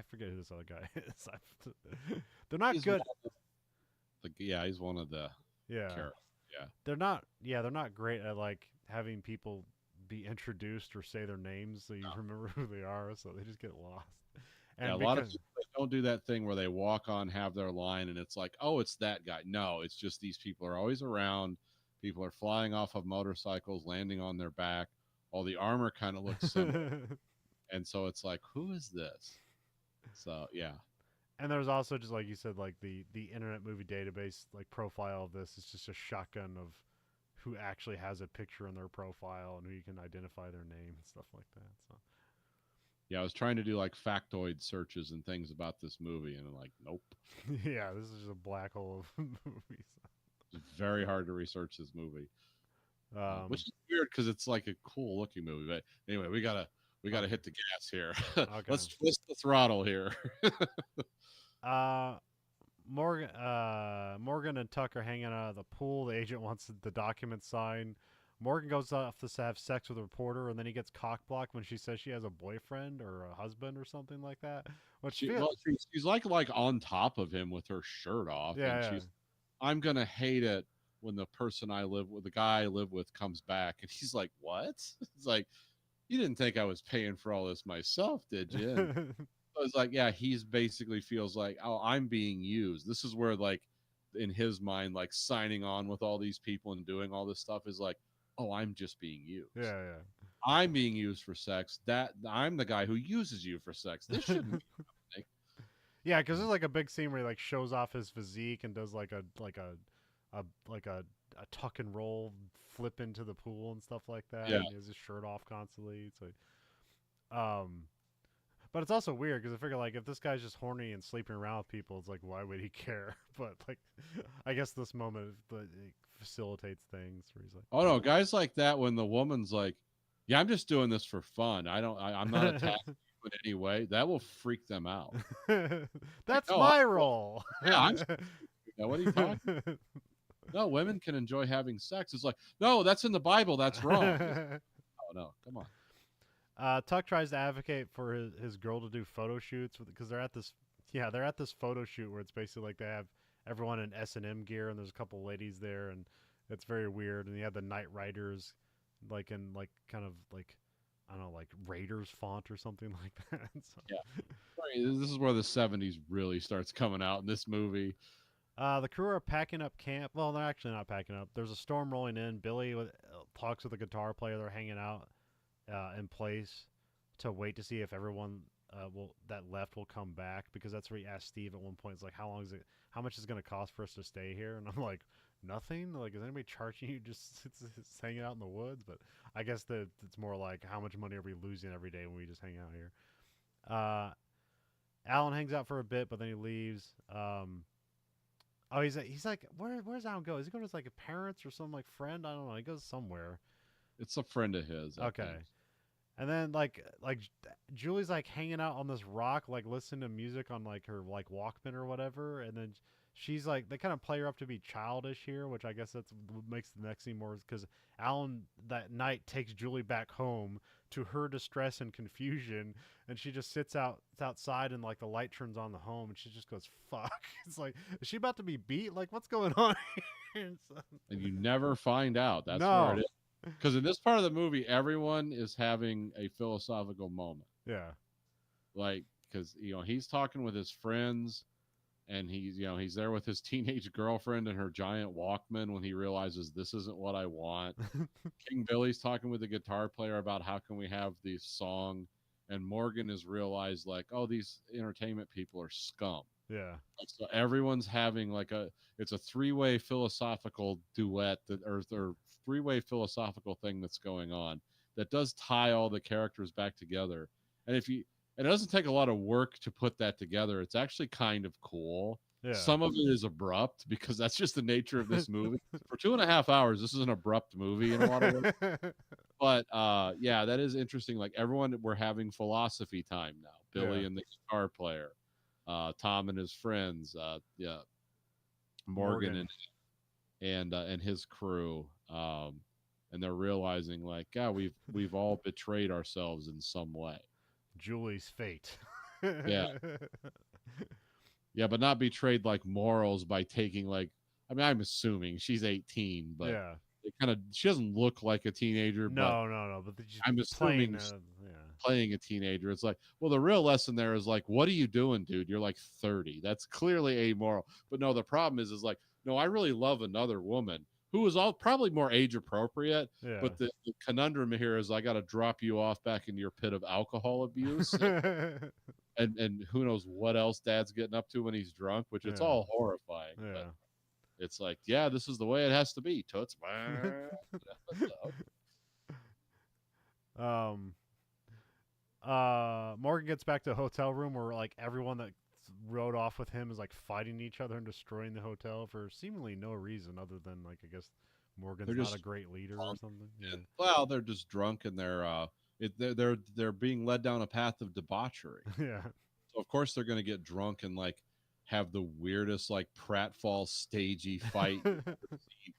forget who this other guy is. They're not good. He's one of the characters. Yeah. They're not great at like having people be introduced or say their names so you remember who they are, so they just get lost. And a lot of people don't do that thing where they walk on, have their line, and it's like, oh, it's that guy. No, it's just these people are always around. People are flying off of motorcycles, landing on their back. All the armor kind of looks similar. And so it's like, who is this? So, yeah. And there's also just like you said, like the Internet Movie Database like profile of this is just a shotgun of who actually has a picture in their profile and who you can identify their name and stuff like that. So yeah, I was trying to do like factoid searches and things about this movie, and I'm like, nope. Yeah, this is just a black hole of movies. It's very hard to research this movie, which is weird because it's like a cool looking movie. But anyway, we gotta hit the gas here. Okay. Let's twist the throttle here. Morgan and Tuck are hanging out at the pool. The agent wants the document signed. Morgan goes off to have sex with a reporter, and then he gets cock blocked when she says she has a boyfriend or a husband or something like that. Which She's like on top of him with her shirt off, and yeah, she's, I'm gonna hate it when the person I live with, the guy I live with, comes back, and he's like, "What?" It's like, you didn't think I was paying for all this myself, did you? And yeah. I was like, yeah, he's basically feels like, oh, I'm being used. This is where, like, in his mind, like signing on with all these people and doing all this stuff is like, oh, I'm just being used. Yeah, I'm being used for sex. That I'm the guy who uses you for sex. This shouldn't be happening. yeah. Because there's like a big scene where he like shows off his physique and does like a tuck and roll flip into the pool and stuff like that. Yeah. And he has his shirt off constantly. It's like, but it's also weird because I figure like if this guy's just horny and sleeping around with people, it's like why would he care? But like, I guess this moment it facilitates things where he's like, Oh no, guys like that when the woman's like, yeah, I'm just doing this for fun. I'm not attacking you in any way. That will freak them out. that's Like, no, my role. yeah, I'm. What are you talking about? No, women can enjoy having sex. It's like, no, that's in the Bible. That's wrong. Oh no, come on. Tuck tries to advocate for his girl to do photo shoots because they're at this photo shoot where it's basically like they have everyone in S&M gear and there's a couple ladies there and it's very weird and you have the Knightriders like in like kind of like I don't know like Raiders font or something like that. So. Yeah, this is where the '70s really starts coming out in this movie. The crew are packing up camp. Well, they're actually not packing up. There's a storm rolling in. Billy talks with the guitar player. They're hanging out in place to wait to see if everyone that left will come back because that's where he asked Steve at one point. It's like, how much is it going to cost for us to stay here? And I'm like, nothing. Like, is anybody charging you just hanging out in the woods? But I guess that it's more like how much money are we losing every day when we just hang out here? Alan hangs out for a bit, but then he leaves. Oh, he's like, where's Alan go? Is he going to his like parents or some like friend? I don't know. He goes somewhere. It's a friend of his. I Okay. think. And then like Julie's like hanging out on this rock, like listening to music on like her like Walkman or whatever. And then she's like, they kind of play her up to be childish here, which I guess that's what makes the next scene more because Alan that night takes Julie back home to her distress and confusion, and she just sits outside and like the light turns on the home, and she just goes fuck. It's like, is she about to be beat? Like what's going on here? And you never find out. That's No. where it is. Because in this part of the movie, everyone is having a philosophical moment. Yeah. Like, because he's talking with his friends, and he's there with his teenage girlfriend and her giant Walkman when he realizes this isn't what I want. King Billy's talking with the guitar player about how can we have this song, and Morgan has realized like, oh, these entertainment people are scum. Yeah. So everyone's having like it's a three-way philosophical duet or three-way philosophical thing that's going on that does tie all the characters back together. And it doesn't take a lot of work to put that together. It's actually kind of cool. Yeah. Some of it is abrupt because that's just the nature of this movie. For 2.5 hours, this is an abrupt movie in a lot of ways. But yeah, that is interesting. Like we're having philosophy time now. Billy and the guitar player. Tom and his friends, Morgan and his crew, and they're realizing like, God, we've all betrayed ourselves in some way. Julie's fate. Yeah, but not betrayed like morals by taking like. I mean, I'm assuming she's 18, but yeah, she doesn't look like a teenager. No. But I'm assuming. Playing a teenager, it's like, well, the real lesson there is like, what are you doing, dude? You're like 30. That's clearly amoral. But no, the problem is like, no, I really love another woman who is all probably more age appropriate. Yeah. But the conundrum here is I got to drop you off back into your pit of alcohol abuse, and who knows what else Dad's getting up to when he's drunk, which it's all horrifying. Yeah. But it's like, yeah, this is the way it has to be. Toots. Morgan gets back to the hotel room where like everyone that rode off with him is like fighting each other and destroying the hotel for seemingly no reason other than like I guess Morgan's not a great leader or something. Yeah. Well, they're just drunk and they're being led down a path of debauchery. Yeah. So of course they're going to get drunk and like have the weirdest like pratfall stagey fight you've ever seen.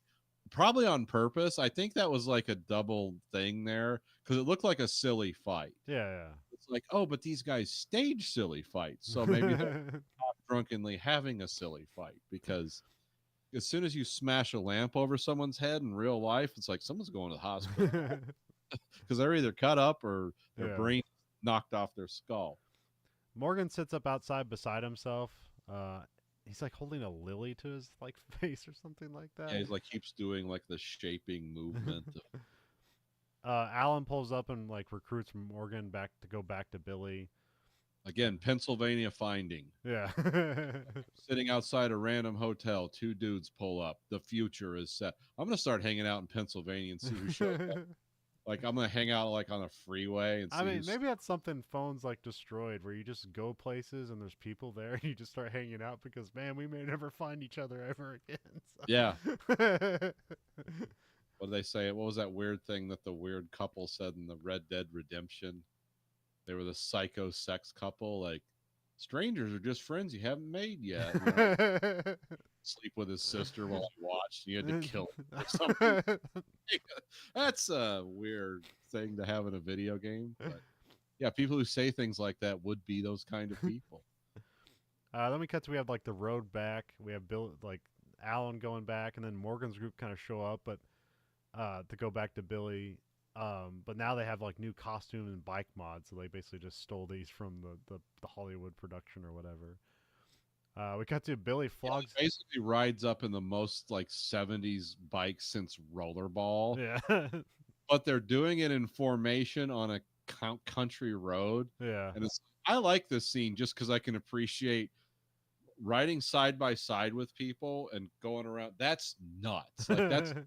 Probably on purpose. I think that was like a double thing there because it looked like a silly fight. Yeah, It's like, oh, but these guys stage silly fights, so maybe they're yeah. drunkenly having a silly fight because as soon as you smash a lamp over someone's head in real life, it's like someone's going to the hospital because they're either cut up or their Yeah. brain knocked off their skull. Morgan sits up outside beside himself. He's like holding a lily to his like face or something like Yeah, that. he's like keeps doing like the shaping movement. Alan pulls up and like recruits Morgan back to go back to Billy. Again, Pennsylvania finding. Yeah. Sitting outside a random hotel, two dudes pull up. The future is set. I'm gonna start hanging out in Pennsylvania and see who shows up. Like I'm gonna hang out like on a freeway and see I mean, who's maybe that's something phones like destroyed, where you just go places and there's people there, and you just start hanging out because, man, we may never find each other ever again. So. yeah. What did they say? What was that weird thing that the weird couple said in the Red Dead Redemption? They were the psycho sex couple. Like strangers are just friends you haven't made yet. You know, sleep with his sister while he watched. And you had to kill him or something. That's a weird thing to have in a video game. But yeah, people who say things like that would be those kind of people. Then we cut to we have like the road back. We have Bill like Alan going back, and then Morgan's group kind of show up, but to go back to Billy. But now they have like new costume and bike mods, so they basically just stole these from the Hollywood production or whatever. We cut to Billy flogs. Yeah, basically rides up in the most like 70s bike since rollerball. Yeah, But they're doing it in formation on a country road. yeah, And I like this scene just because I can appreciate riding side by side with people and going around. That's nuts. Like that's hard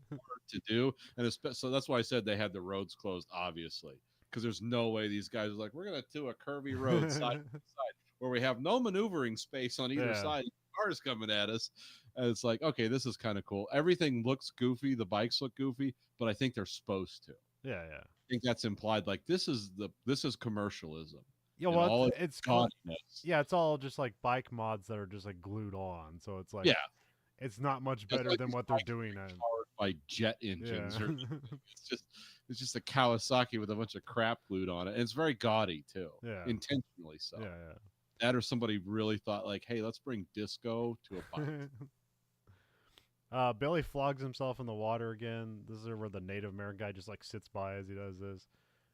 to do. And so that's why I said they had the roads closed, obviously, because there's no way these guys are like, we're going to do a curvy road side by side where we have no maneuvering space on either Yeah. side. Cars coming at us. And it's like, okay, this is kind of cool. Everything looks goofy. The bikes look goofy, but I think they're supposed to. yeah. I think that's implied. Like this is commercialism. Yeah, and well, all it's gaudiness. yeah, it's all just like bike mods that are just like glued on, so it's like Yeah, it's not much it's better like than these what they're bikes are doing. powered by jet engines. Yeah, Or it's just a Kawasaki with a bunch of crap glued on it, and it's very gaudy too, yeah, intentionally so. yeah, That or somebody really thought like, hey, let's bring disco to a bike. Billy flogs himself in the water again. This is where the Native American guy just like sits by as he does this.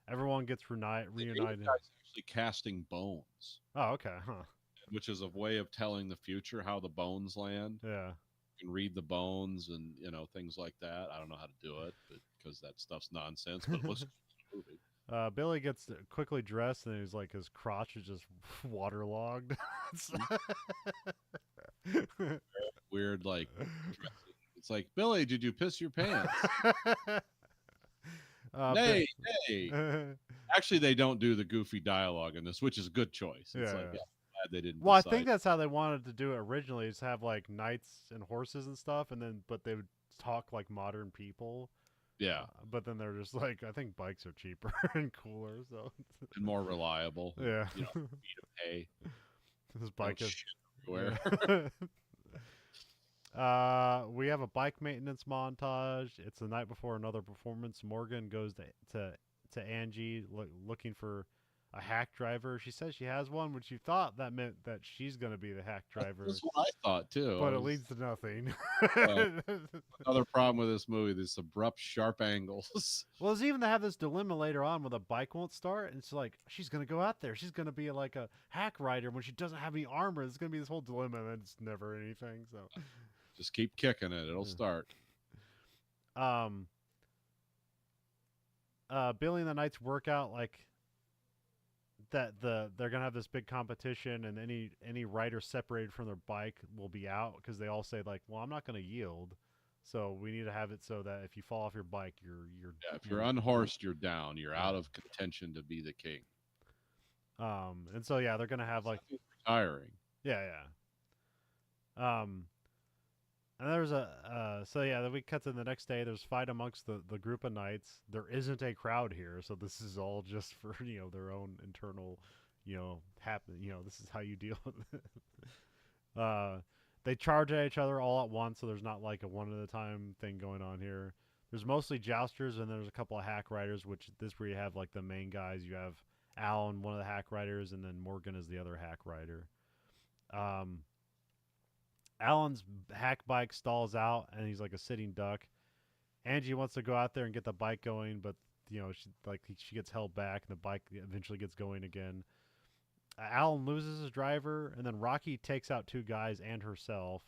Everyone gets reunited. The guy's actually casting bones, Oh, okay, huh? which is a way of telling the future how the bones land. Yeah. You can read the bones and things like that. I don't know how to do it because that stuff's nonsense, but it looks cool in the movie. Billy gets quickly dressed, and he's like his crotch is just waterlogged. Weird, like dressing. It's like, Billy, did you piss your pants? Nay. Actually, they don't do the goofy dialogue in this, which is a good choice. It's Yeah. like, yeah, I'm glad they didn't. Well, I decide. think that's how they wanted to do it originally, is have like knights and horses and stuff, and then but they would talk like modern people. Yeah, But then they're just like, I think bikes are cheaper and cooler, so and more reliable. yeah. Feet of hay. This bike is Shit everywhere. we have a bike maintenance montage. It's the night before another performance. Morgan goes to Angie looking for a hack driver. She says she has one, which you thought that meant that she's going to be the hack driver. That's what I thought too. But it leads to nothing. Another problem with this movie: this abrupt, sharp angles. Well, there's even they have this dilemma later on where the bike won't start, and it's like she's gonna go out there. She's gonna be like a hack rider when she doesn't have any armor. It's gonna be this whole dilemma, and then it's never anything. So, Just keep kicking it; it'll start. Billy and the Knights work out like that. They're gonna have this big competition, and any rider separated from their bike will be out because they all say like, "Well, I'm not gonna yield." So we need to have it so that if you fall off your bike, you're Yeah, if you're unhorsed, you're down. You're out of contention to be the king. And so yeah, they're gonna have like Retiring. yeah. And there's so yeah, then we cut to the next day. There's fight amongst the group of knights. There isn't a crowd here, so this is all just for their own internal, happen. This is how you deal with it. Uh, they charge at each other all at once, so there's not like a one at a time thing going on here. There's mostly jousters, and there's a couple of hack riders, which this where you have like the main guys. You have Alan, one of the hack riders, and then Morgan is the other hack rider. Um, Alan's hack bike stalls out, and he's like a sitting duck. Angie wants to go out there and get the bike going, but she gets held back, and the bike eventually gets going again. Alan loses his driver, and then Rocky takes out two guys and herself.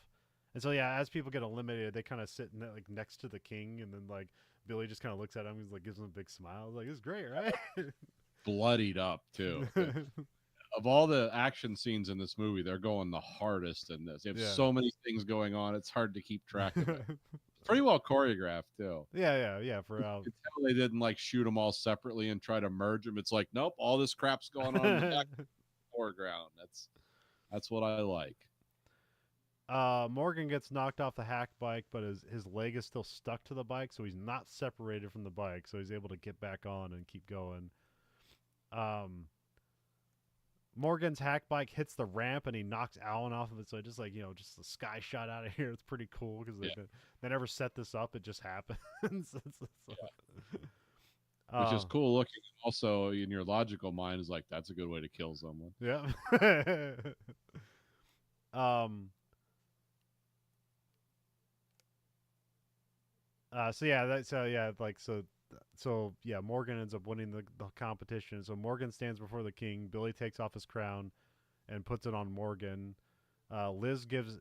And so yeah, as people get eliminated, they kind of sit like next to the king, and then like Billy just kind of looks at him, he's like gives him a big smile, like it's great, right? Bloodied up too. Of all the action scenes in this movie, they're going the hardest in this. They have Yeah. so many things going on; it's hard to keep track of it. Pretty well choreographed too. Yeah. For You can tell they didn't like shoot them all separately and try to merge them. It's like, nope, all this crap's going on in the back of the foreground. That's what I like. Morgan gets knocked off the hack bike, but his leg is still stuck to the bike, so he's not separated from the bike, so he's able to get back on and keep going. Um, Morgan's hack bike hits the ramp and he knocks Alan off of it. So just like just a sky shot out of here. It's pretty cool because Yeah. they never set this up. It just happens. Which is cool looking. Also, in your logical mind, is like that's a good way to kill someone. Yeah. um. So yeah. So yeah. Morgan ends up winning the competition. So Morgan stands before the king. Billy takes off his crown and puts it on Morgan. Liz gives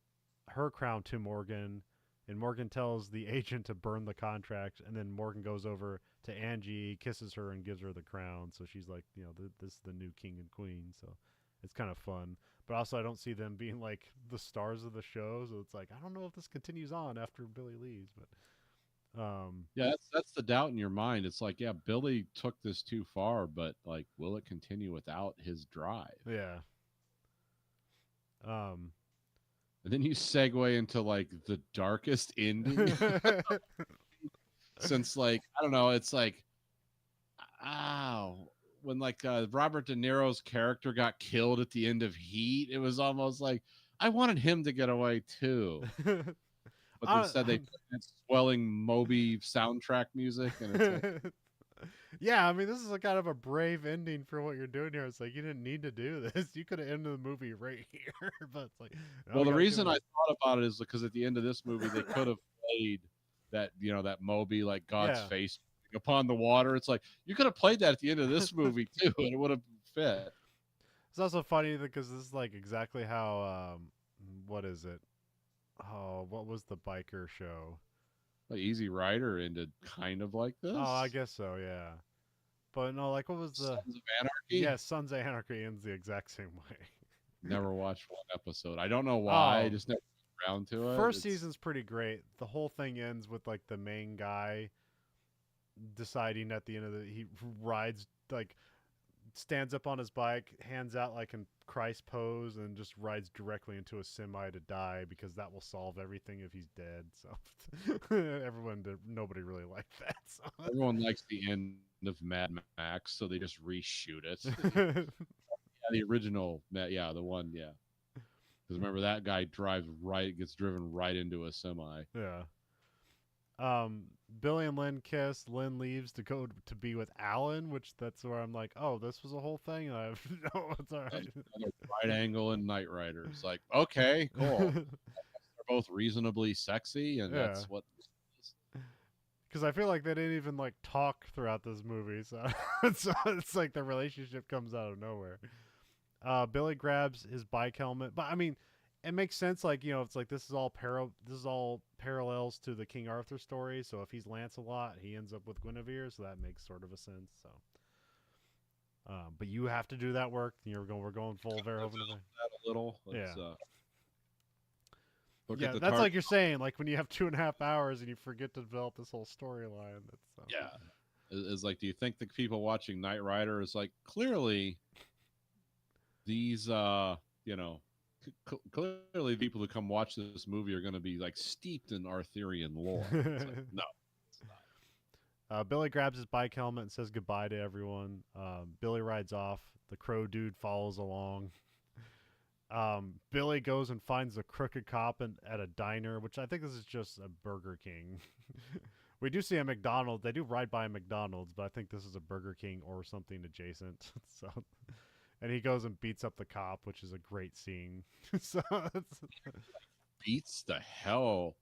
her crown to Morgan, and Morgan tells the agent to burn the contract. And then Morgan goes over to Angie, kisses her, and gives her the crown. So she's like, this is the new king and queen. So it's kind of fun. But also, I don't see them being like the stars of the show. So it's like I don't know if this continues on after Billy leaves. But Yeah, that's the doubt in your mind. It's like, yeah, Billy took this too far, but like, will it continue without his drive? yeah. Um, And then you segue into like the darkest ending. Since like I don't know, it's like, ow, when like Robert De Niro's character got killed at the end of Heat, it was almost like I wanted him to get away too. But instead they put that swelling Moby soundtrack music, and it's like, yeah, I mean, this is a kind of a brave ending for what you're doing here. It's like you didn't need to do this. You could have ended the movie right here, but it's like, no, well, we the gotta reason kill I thought about it is because at the end of this movie they could have played that that Moby like God's Yeah. face upon the water. It's like you could have played that at the end of this movie too, and it would have fit. It's also funny because this is like exactly how what is it? Oh, what was the biker show? Like Easy Rider ended kind of like this. Oh, I guess so. Yeah, but no, like what was the? Sons of Anarchy. Yeah, Sons of Anarchy ends the exact same way. Never watched one episode. I don't know why. I Oh, just never got around to it. first season's pretty great. The whole thing ends with like the main guy deciding at the end of he rides like stands up on his bike, hands out like in Christ pose, and just rides directly into a semi to die because that will solve everything if he's dead. So nobody really liked that. So. Everyone likes the end of Mad Max, so they just reshoot it. Yeah, the original, yeah, the one, yeah. Because remember that guy gets driven right into a semi. Yeah. Billy and Lynn kiss. Lynn leaves to go to be with Alan, which that's where I'm like, oh, this was a whole thing. No, it's all right. Another right angle and Knightriders. Like, okay, cool. They're both reasonably sexy, and that's what. Because I feel like they didn't even like talk throughout this movie, so it's like the relationship comes out of nowhere. Billy grabs his bike helmet, but I mean, it makes sense. Like it's like this is all parallels to the King Arthur story. So if he's Lancelot, he ends up with Guinevere, so that makes sort of a sense. So, but you have to do that work. We're going full Verhoeven. That a little, yeah. Yeah, that's like you're saying, like when you have 2.5 hours and you forget to develop this whole storyline. Yeah, is like, do you think the people watching Knight Rider is like clearly these clearly people who come watch this movie are going to be like steeped in Arthurian lore? It's like, no, it's not. Billy grabs his bike helmet and says goodbye to everyone. Billy rides off. The crow dude follows along. Billy goes and finds a crooked cop at a diner, which I think this is just a Burger King. We do see a McDonald's. They do ride by a McDonald's, but I think this is a Burger King or something adjacent. So, and he goes and beats up the cop, which is a great scene. So, Beats the hell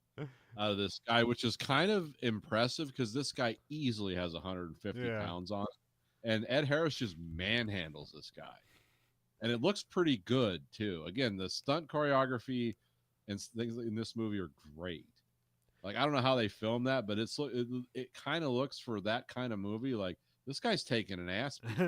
out of this guy, which is kind of impressive because this guy easily has 150 yeah, pounds on it. And Ed Harris just manhandles this guy. And it looks pretty good, too. Again, the stunt choreography and things in this movie are great. Like, I don't know how they filmed that, but it kind of looks for that kind of movie like this guy's taking an ass beat.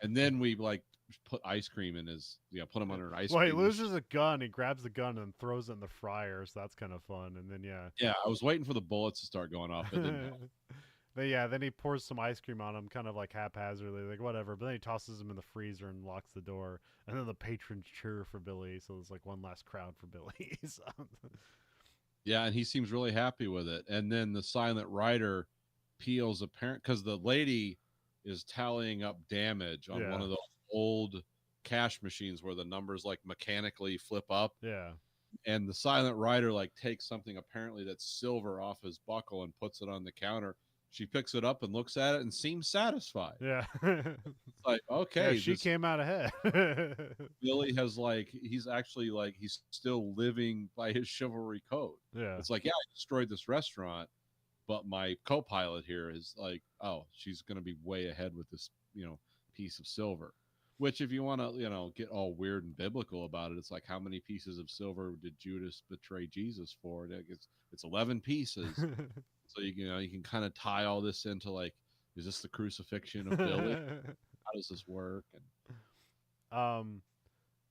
And then we like put ice cream in his, put him under an ice well, cream. he loses a gun. He grabs the gun and throws it in the fryer. So that's kind of fun. And then yeah, I was waiting for the bullets to start going off, but then then he pours some ice cream on him, kind of like haphazardly, like whatever. But then he tosses him in the freezer and locks the door. And then the patrons cheer for Billy, so there's like one last crowd for Billy. So. Yeah, and he seems really happy with it. And then the silent rider peels apparent because the lady is tallying up damage on one of those old cash machines where the numbers like mechanically flip up. Yeah. And the silent rider like takes something apparently that's silver off his buckle and puts it on the counter. She picks it up and looks at it and seems satisfied. Yeah. It's like, okay. Yeah, she came out ahead. Billy has he's actually he's still living by his chivalry code. Yeah. It's like, yeah, I destroyed this restaurant, but my co-pilot here is like, oh, she's going to be way ahead with this, piece of silver. Which, if you want to, get all weird and biblical about it, it's like, how many pieces of silver did Judas betray Jesus for? It's 11 pieces. So you can kind of tie all this into like, is this the crucifixion of Billy? How does this work? And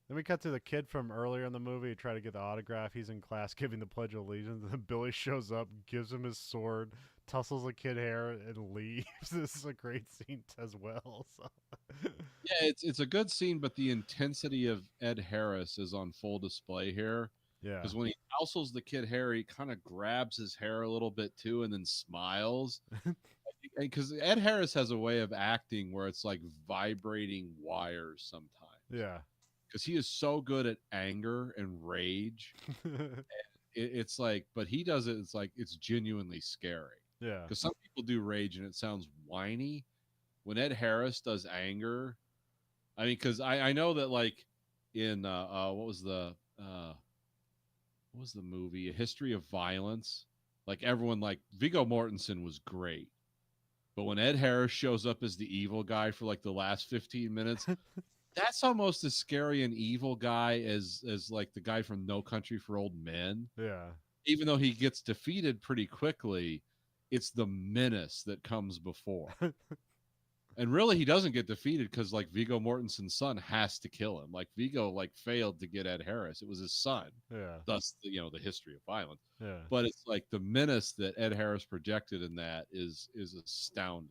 then we cut to the kid from earlier in the movie, try to get the autograph. He's in class giving the Pledge of Allegiance, and then Billy shows up, gives him his sword, tussles the kid hair, and leaves. This is a great scene as well. So. Yeah, it's a good scene, but the intensity of Ed Harris is on full display here. Yeah. Because when he tousles the kid hair, he kind of grabs his hair a little bit too and then smiles. Because Ed Harris has a way of acting where it's like vibrating wires sometimes. Yeah. Because he is so good at anger and rage. It's like, but he does it, it's like, it's genuinely scary. Yeah. Because some people do rage and it sounds whiny. When Ed Harris does anger, I mean, because I know that like in, what was the movie? A History of Violence. Like everyone, like Viggo Mortensen was great. But when Ed Harris shows up as the evil guy for like the last 15 minutes, that's almost as scary an evil guy as like the guy from No Country for Old Men. Yeah. Even though he gets defeated pretty quickly, it's the menace that comes before. And really, he doesn't get defeated because like Viggo Mortensen's son has to kill him. Like Viggo like failed to get Ed Harris. It was his son. Yeah. Thus, the History of Violence. Yeah. But it's like the menace that Ed Harris projected in that is astounding.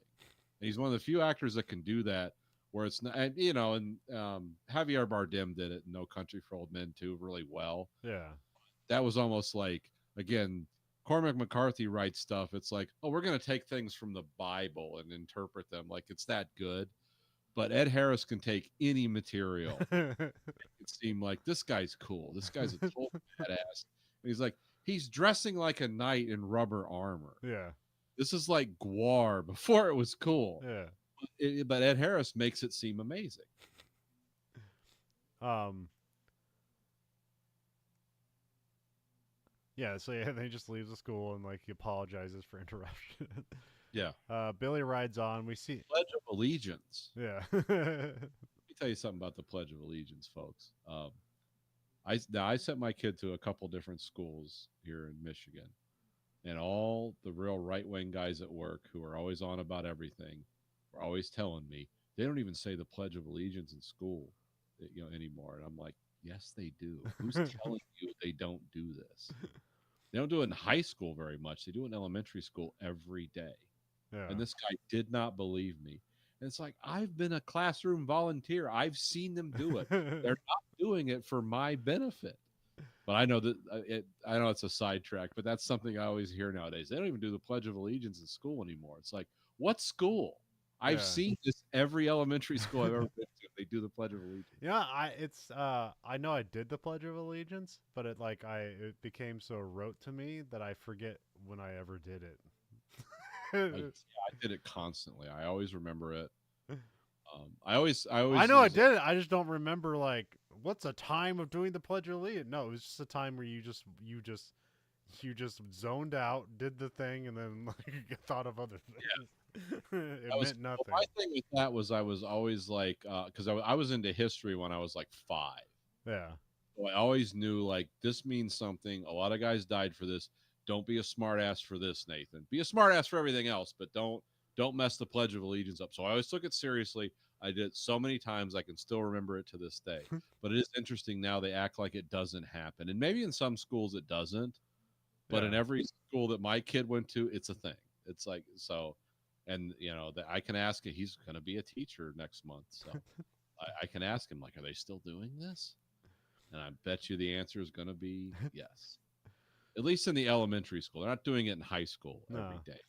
And he's one of the few actors that can do that. Where it's not, and Javier Bardem did it in No Country for Old Men too, really well. Yeah. That was almost like, again, Cormac McCarthy writes stuff. It's like, oh, we're going to take things from the Bible and interpret them like it's that good. But Ed Harris can take any material. It seemed like this guy's cool. This guy's a total badass. And he's like, he's dressing like a knight in rubber armor. Yeah. This is like Gwar before it was cool. Yeah. But Ed Harris makes it seem amazing. Yeah, so then he just leaves the school and like he apologizes for interruption. Yeah. Billy rides on. We see Pledge of Allegiance. Yeah. Let me tell you something about the Pledge of Allegiance, folks. I sent my kid to a couple different schools here in Michigan, and all the real right-wing guys at work who are always on about everything were always telling me they don't even say the Pledge of Allegiance in school, anymore. And I'm like, yes, they do. Who's telling you they don't do this? They don't do it in high school very much. They do it in elementary school every day. Yeah. And this guy did not believe me. And it's like, I've been a classroom volunteer. I've seen them do it. They're not doing it for my benefit. But I know that I know it's a sidetrack, but that's something I always hear nowadays. They don't even do the Pledge of Allegiance in school anymore. It's like, what school? I've seen this every elementary school I've ever been to. They do the Pledge of Allegiance. Yeah, I know I did the Pledge of Allegiance, but it became so rote to me that I forget when I ever did it. I did it constantly. I always remember it. I always I know I use it. did it. I just don't remember like what's a time of doing the Pledge of Allegiance. No, it was just a time where you just zoned out, did the thing, and then like thought of other things. It meant Well, nothing. my thing with that was I was always like, because I was into history when I was like 5. Yeah. So I always knew like this means something. A lot of guys died for this. Don't be a smartass for this, Nathan. Be a smartass for everything else, but don't mess the Pledge of Allegiance up. So I always took it seriously. I did it so many times I can still remember it to this day. But it is interesting now they act like it doesn't happen. And maybe in some schools it doesn't, but in Yeah. every school that my kid went to, it's a thing. It's like so, and that I can ask it. He's going to be a teacher next month, so I can ask him like, are they still doing this? And I bet you the answer is going to be yes. At least in the elementary school, they're not doing it in high school every No. day.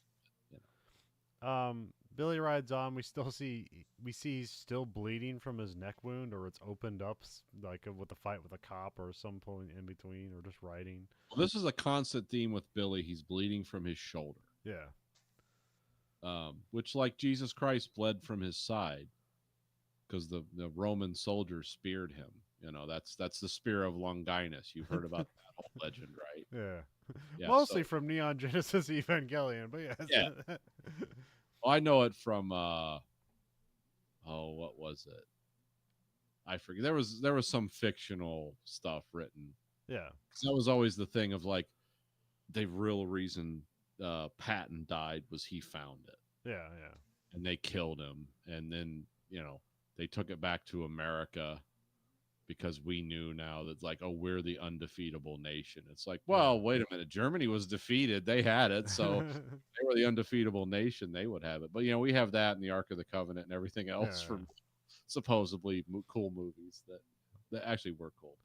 Billy rides on. We see he's still bleeding from his neck wound, or it's opened up like with the fight with a cop, or some point in between, or just riding. Well, this is a constant theme with Billy. He's bleeding from his shoulder, Yeah. which, like Jesus Christ, bled from his side because the Roman soldier speared him. That's the spear of Longinus. You've heard about that whole legend, right? Yeah. Yeah. Mostly from Neon Genesis Evangelion, but yes. Yeah. Well, I know it from what was it? I forget. There was some fictional stuff written. Yeah. That was always the thing of like the real reason Patton died was he found it. Yeah. Yeah. And they killed him, and then they took it back to America because we knew now that like, oh, we're the undefeatable nation. It's like, well, wait a minute, Germany was defeated, they had it, so they were the undefeatable nation, they would have it. But we have that in the Ark of the Covenant and everything else from supposedly cool movies that actually were cool.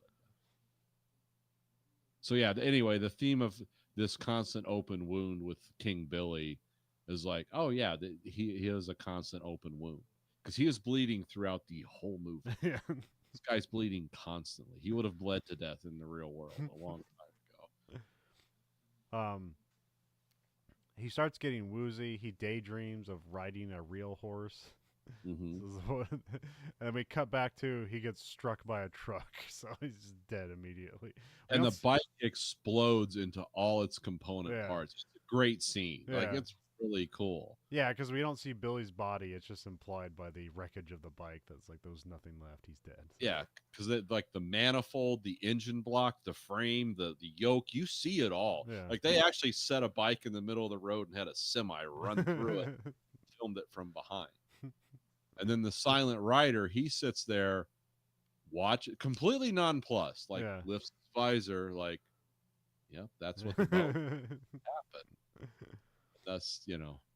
So yeah, anyway, the theme of this constant open wound with King Billy is like, oh yeah, he has a constant open wound because he is bleeding throughout the whole movie. Yeah. This guy's bleeding constantly. He would have bled to death in the real world a long time ago. He starts getting woozy. He daydreams of riding a real horse. Mm-hmm. And we cut back to he gets struck by a truck, so he's dead immediately. And the bike explodes into all its component parts. It's a great scene. Yeah. Like, it's really cool. Yeah, because we don't see Billy's body. It's just implied by the wreckage of the bike. That's like there's nothing left. He's dead. So. Yeah, because like the manifold, the engine block, the frame, the yoke, you see it all. Yeah. Like they actually set a bike in the middle of the road and had a semi run through it, filmed it from behind. And then the silent rider, he sits there, watch it, completely nonplussed, like lifts his visor, like, yep, that's what the boat happened. That's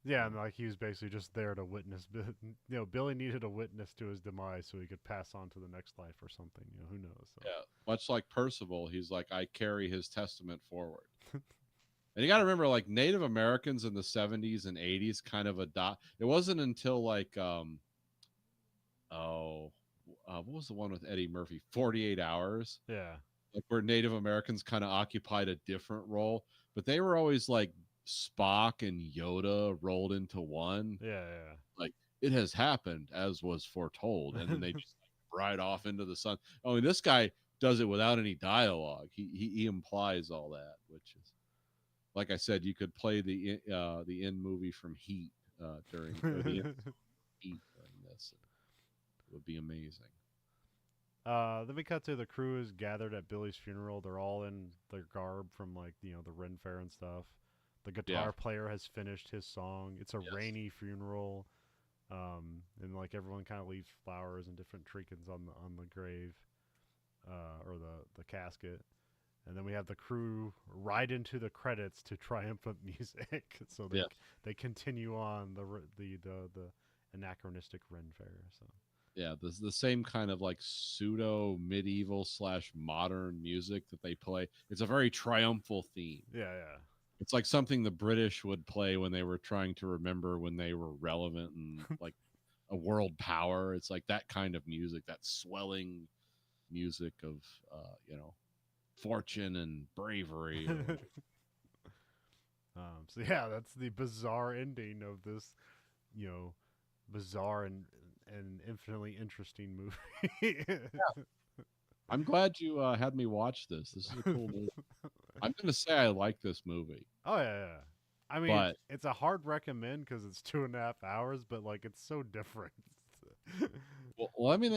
Yeah, and like he was basically just there to witness. Billy needed a witness to his demise so he could pass on to the next life or something. Who knows? So. Yeah, much like Percival, he's like, I carry his testament forward. And you got to remember, like Native Americans in the 70s and 80s kind of adopt. It wasn't until like what was the one with Eddie Murphy? 48 Hours. Yeah. Like where Native Americans kind of occupied a different role, but they were always like Spock and Yoda rolled into one. Yeah. Like it has happened as was foretold, and then they just like, ride off into the sun. Oh, and this guy does it without any dialogue. He implies all that, which is, like I said, you could play the end movie from Heat during Heat during this. It would be amazing. Then we cut to the crew is gathered at Billy's funeral. They're all in their garb from like the Ren Fair and stuff. The guitar player has finished his song. It's a rainy funeral, and like everyone kind of leaves flowers and different trinkets on the grave, or the casket. And then we have the crew ride into the credits to triumphant music. So they continue on the anachronistic Ren Fair. So. Yeah, the same kind of like pseudo medieval / modern music that they play. It's a very triumphal theme. Yeah. It's like something the British would play when they were trying to remember when they were relevant and like a world power. It's like that kind of music, that swelling music of fortune and bravery. Or So yeah, that's the bizarre ending of this, you know, bizarre and infinitely interesting movie. I'm glad you had me watch this. This is a cool movie. I'm going to say I like this movie, Oh yeah. I mean, but it's a hard recommend because it's 2.5 hours, but like it's so different. well, let me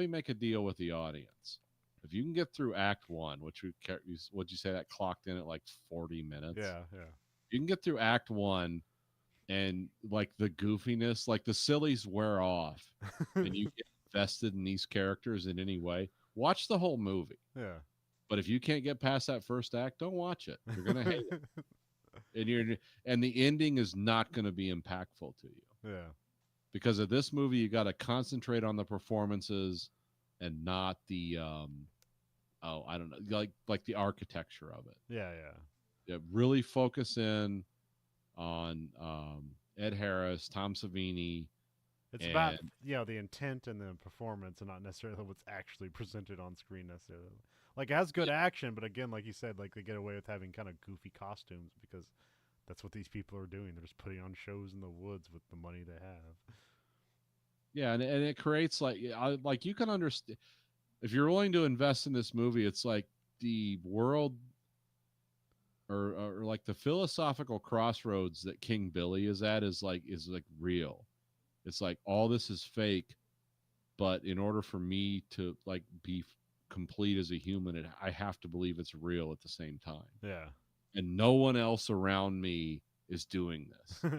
make a deal with the audience. If you can get through Act One, which would you say that clocked in at like 40 minutes? Yeah. You can get through Act One, and like the goofiness, like the sillies wear off, and you get invested in these characters in any way. Watch the whole movie. Yeah. But if you can't get past that first act, don't watch it. You're gonna hate it, and the ending is not going to be impactful to you. Yeah. Because of this movie, you got to concentrate on the performances and not the I don't know, like the architecture of it. Yeah. Yeah, really focus in on Ed Harris, Tom Savini, It's about and the intent and the performance, and not necessarily what's actually presented on screen necessarily. Like it has good action, but again, like you said, like they get away with having kind of goofy costumes because that's what these people are doing. They're just putting on shows in the woods with the money they have. yeah, and it creates like you can understand if you're willing to invest in this movie. It's like the world or like the philosophical crossroads that King Billy is at is like real. It's like all this is fake, but in order for me to like be complete as a human, I have to believe it's real at the same time. Yeah. And no one else around me is doing this.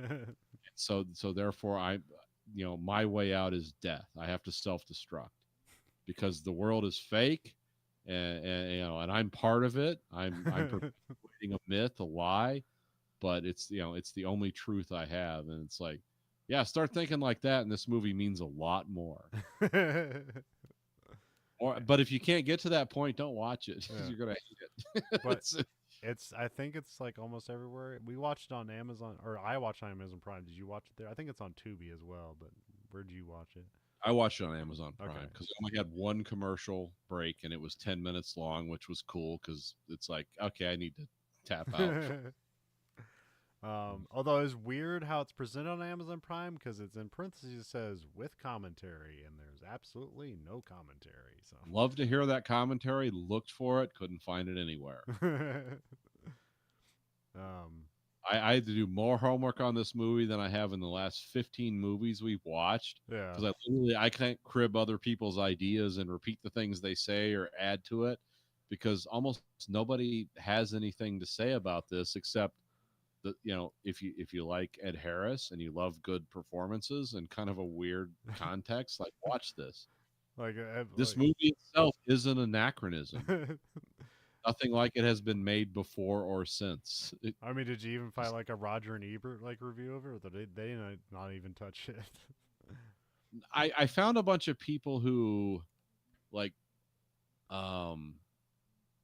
So therefore my way out is death. I have to self-destruct because the world is fake, and I'm part of it. I'm perpetuating a myth, a lie, but it's the only truth I have. And it's like, yeah, start thinking like that, and this movie means a lot more. But if you can't get to that point, don't watch it because you're gonna hate it. But I think it's like almost everywhere. We watched it on Amazon, or I watched it on Amazon Prime. Did you watch it there? I think it's on Tubi as well. But where did you watch it? I watched it on Amazon Prime Okay. because I only had one commercial break, and it was 10 minutes long, which was cool because it's like, okay, I need to tap out. Although it's weird how it's presented on Amazon Prime because it's in parentheses, it says with commentary, and there's absolutely no commentary. So Love to hear that commentary. Looked for it, couldn't find it anywhere. I had to do more homework on this movie than I have in the last 15 movies we've watched. Yeah. Because I can't crib other people's ideas and repeat the things they say or add to it, because almost nobody has anything to say about this except that, if you like Ed Harris and you love good performances and kind of a weird context, like watch this. This movie itself is an anachronism. Nothing like it has been made before or since. I mean, did you even find like a Roger and Ebert like review of it, or they not even touch it? I found a bunch of people who like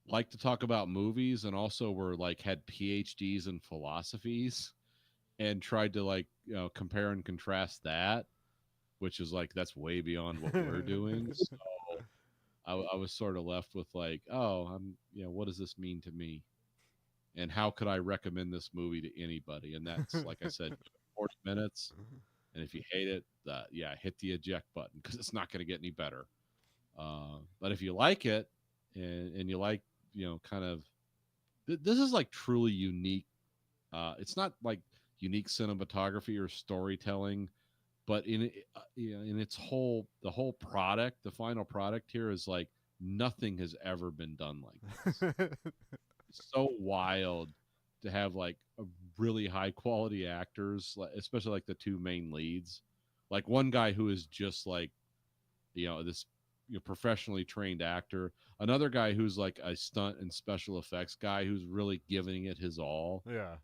like to talk about movies and also were like had PhDs in philosophies and tried to compare and contrast that, which is like that's way beyond what we're doing. So I was sort of left with like, oh, what does this mean to me? And how could I recommend this movie to anybody? And that's, like I said, 40 minutes. And if you hate it, hit the eject button because it's not going to get any better. But if you like it and you like, kind of, this is like truly unique. It's not like unique cinematography or storytelling, but in its the whole product, the final product here is like nothing has ever been done like this. So wild to have like a really high quality actors, especially like the two main leads, like one guy who is just like this professionally trained actor, another guy who's like a stunt and special effects guy who's really giving it his all. Yeah.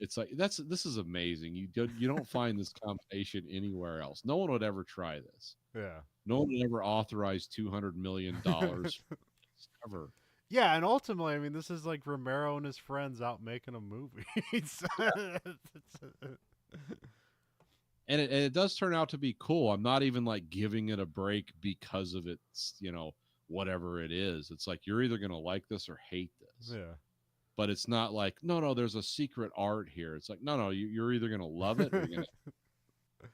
It's like this is amazing. You don't find this combination anywhere else. No one would ever try this. Yeah. No one would ever authorize $200 million ever. Yeah, and ultimately, I mean, this is like Romero and his friends out making a movie. and it does turn out to be cool. I'm not even like giving it a break because of its, whatever it is. It's like you're either going to like this or hate this. Yeah. But it's not like, no, there's a secret art here. It's like, no, you're either going to love it or you're going to.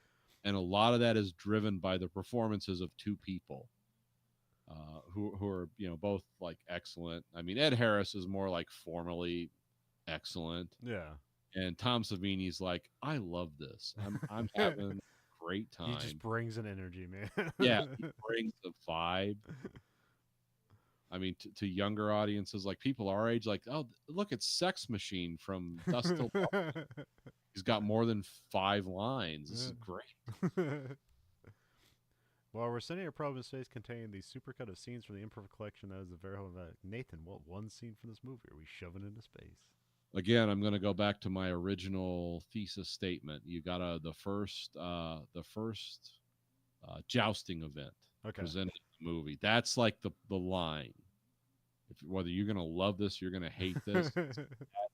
And a lot of that is driven by the performances of two people who are, both like excellent. I mean, Ed Harris is more like formally excellent. Yeah. And Tom Savini's like, I love this. I'm having a great He just time. brings an energy, man. Yeah, he brings the vibe. I mean, to younger audiences, like people our age, like, oh, look, it's Sex Machine from Dust Till Dawn. He's got more than 5 lines. This is great. Well, we're sending a probe in space containing the supercut of scenes from the imperfect collection that is the Verhoeven Effect. Nathan, what one scene from this movie are we shoving into space? Again, I'm going to go back to my original thesis statement. You got the first jousting event presented in the movie. That's like the line. Whether you're going to love this, you're going to hate this, that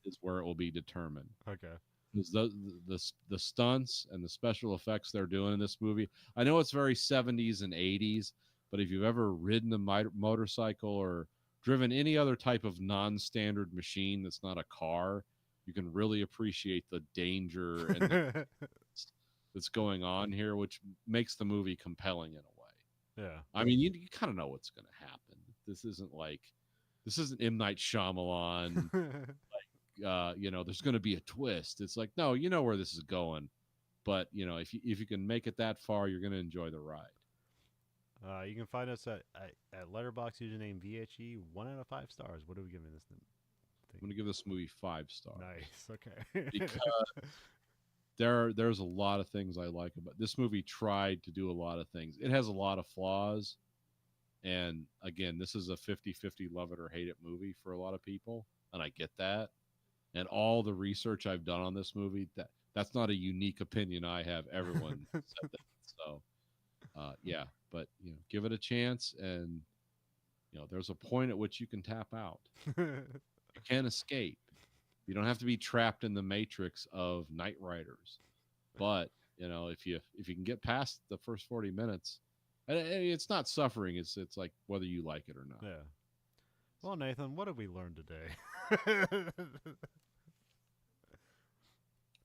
is where it will be determined. Okay. Because the stunts and the special effects they're doing in this movie, I know it's very 70s and 80s, but if you've ever ridden a motorcycle or driven any other type of non-standard machine that's not a car, you can really appreciate the danger and that's going on here, which makes the movie compelling in a way. Yeah. I mean, you kind of know what's going to happen. This isn't M. Night Shyamalan. There's going to be a twist. It's like, no, you know where this is going, but if you can make it that far, you're going to enjoy the ride. You can find us at Letterboxd username VHE 1 out of 5 stars. What are we giving this thing? I'm going to give this movie 5 stars. Nice. Okay. Because there's a lot of things I like about this movie. Tried to do a lot of things. It has a lot of flaws, and again, this is a 50-50 love it or hate it movie for a lot of people, and I get that. And all the research I've done on this movie, that's not a unique opinion I have. Everyone said that. So, yeah, but give it a chance, and there's a point at which you can tap out. You can't escape. You don't have to be trapped in the matrix of Knightriders. But if you can get past the first 40 minutes, and it's not suffering. It's like whether you like it or not. Yeah. Well, Nathan, what have we learned today?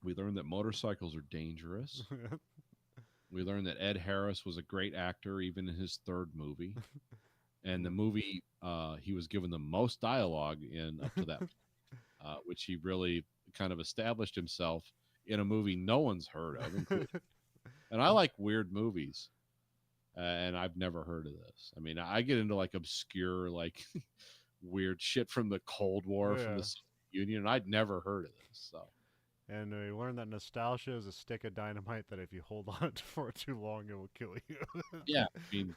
We learned that motorcycles are dangerous. We learned that Ed Harris was a great actor, even in his third movie. And the movie, he was given the most dialogue in up to that point, which he really kind of established himself in a movie no one's heard of. And I like weird movies, and I've never heard of this. I mean, I get into like obscure, like weird shit from the Cold War, from the Soviet Union, and I'd never heard of this. So. And we learned that nostalgia is a stick of dynamite that if you hold on for too long, it will kill you. Yeah, I mean,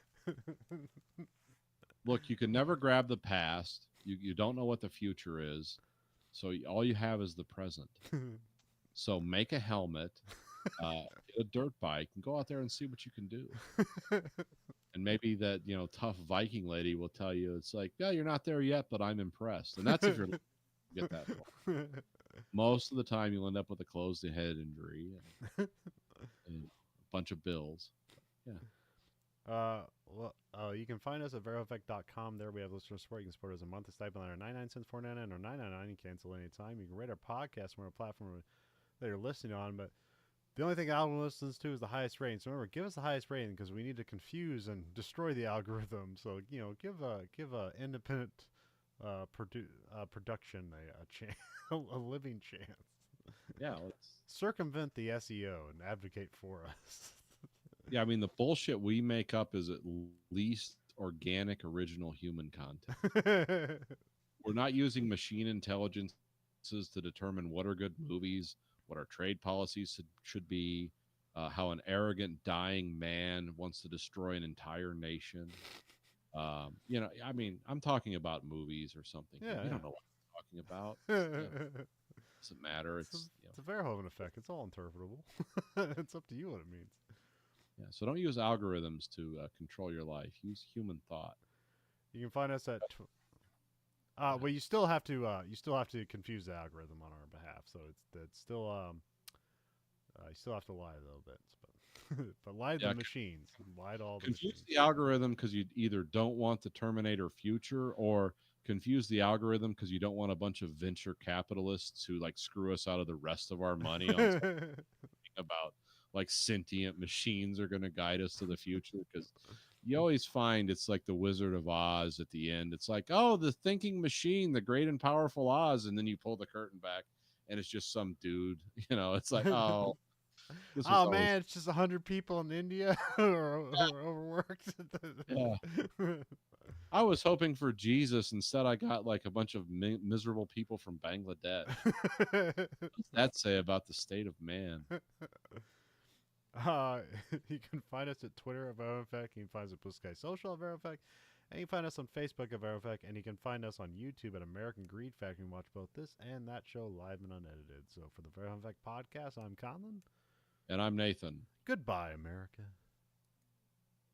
look, you can never grab the past. You don't know what the future is, so all you have is the present. So make a helmet, get a dirt bike, and go out there and see what you can do. And maybe that tough Viking lady will tell you, it's like, yeah, you're not there yet, but I'm impressed. And that's if you're get that far. Most of the time, you'll end up with a closed-head injury and a bunch of bills. Yeah. You can find us at veroeffect.com. There we have listener support. You can support us a month. A stipend at $0.99, $4.99, or $9.99. You can cancel anytime. You can rate our podcast on a platform that you're listening on. But the only thing algorithm listens to is the highest rating. So remember, give us the highest rating because we need to confuse and destroy the algorithm. So give a independent production a chance, a living chance. Yeah, let's circumvent the SEO and advocate for us. Yeah, I mean, the bullshit we make up is at least organic, original human content. We're not using machine intelligences to determine what are good movies, what our trade policies should be, how an arrogant, dying man wants to destroy an entire nation. I mean, I'm talking about movies or something. Yeah, we don't know what I'm talking about. Doesn't matter. It's a Verhoeven effect. It's all interpretable. It's up to you what it means. Yeah, so don't use algorithms to control your life. Use human thought. You can find us at. Well, you still have to confuse the algorithm on our behalf. So it's still you still have to lie a little bit. But But lie to the Yeah, machines. Lie to all the confuse machines. the algorithm because you either don't want the Terminator future, or confuse the algorithm because you don't want a bunch of venture capitalists who like screw us out of the rest of our money on something about like sentient machines are going to guide us to the future. Because you always find it's like the Wizard of Oz at the end. It's like, oh, the thinking machine, the great and powerful Oz, and then you pull the curtain back and it's just some dude. It's like, oh, this was Oh always. man, it's just 100 people in India who are overworked. Yeah. I was hoping for Jesus. Instead, I got like a bunch of miserable people from Bangladesh. What does that say about the state of man? uh, you can find us at Twitter at Verhoeven Effect. You can find us at Blue Sky Social at Verhoeven Effect. And you can find us on Facebook at Verhoeven Effect. And you can find us on YouTube at American Greed Factory and watch both this and that show live and unedited. So for the Verhoeven Effect podcast, I'm Conlon. And I'm Nathan. Goodbye, America.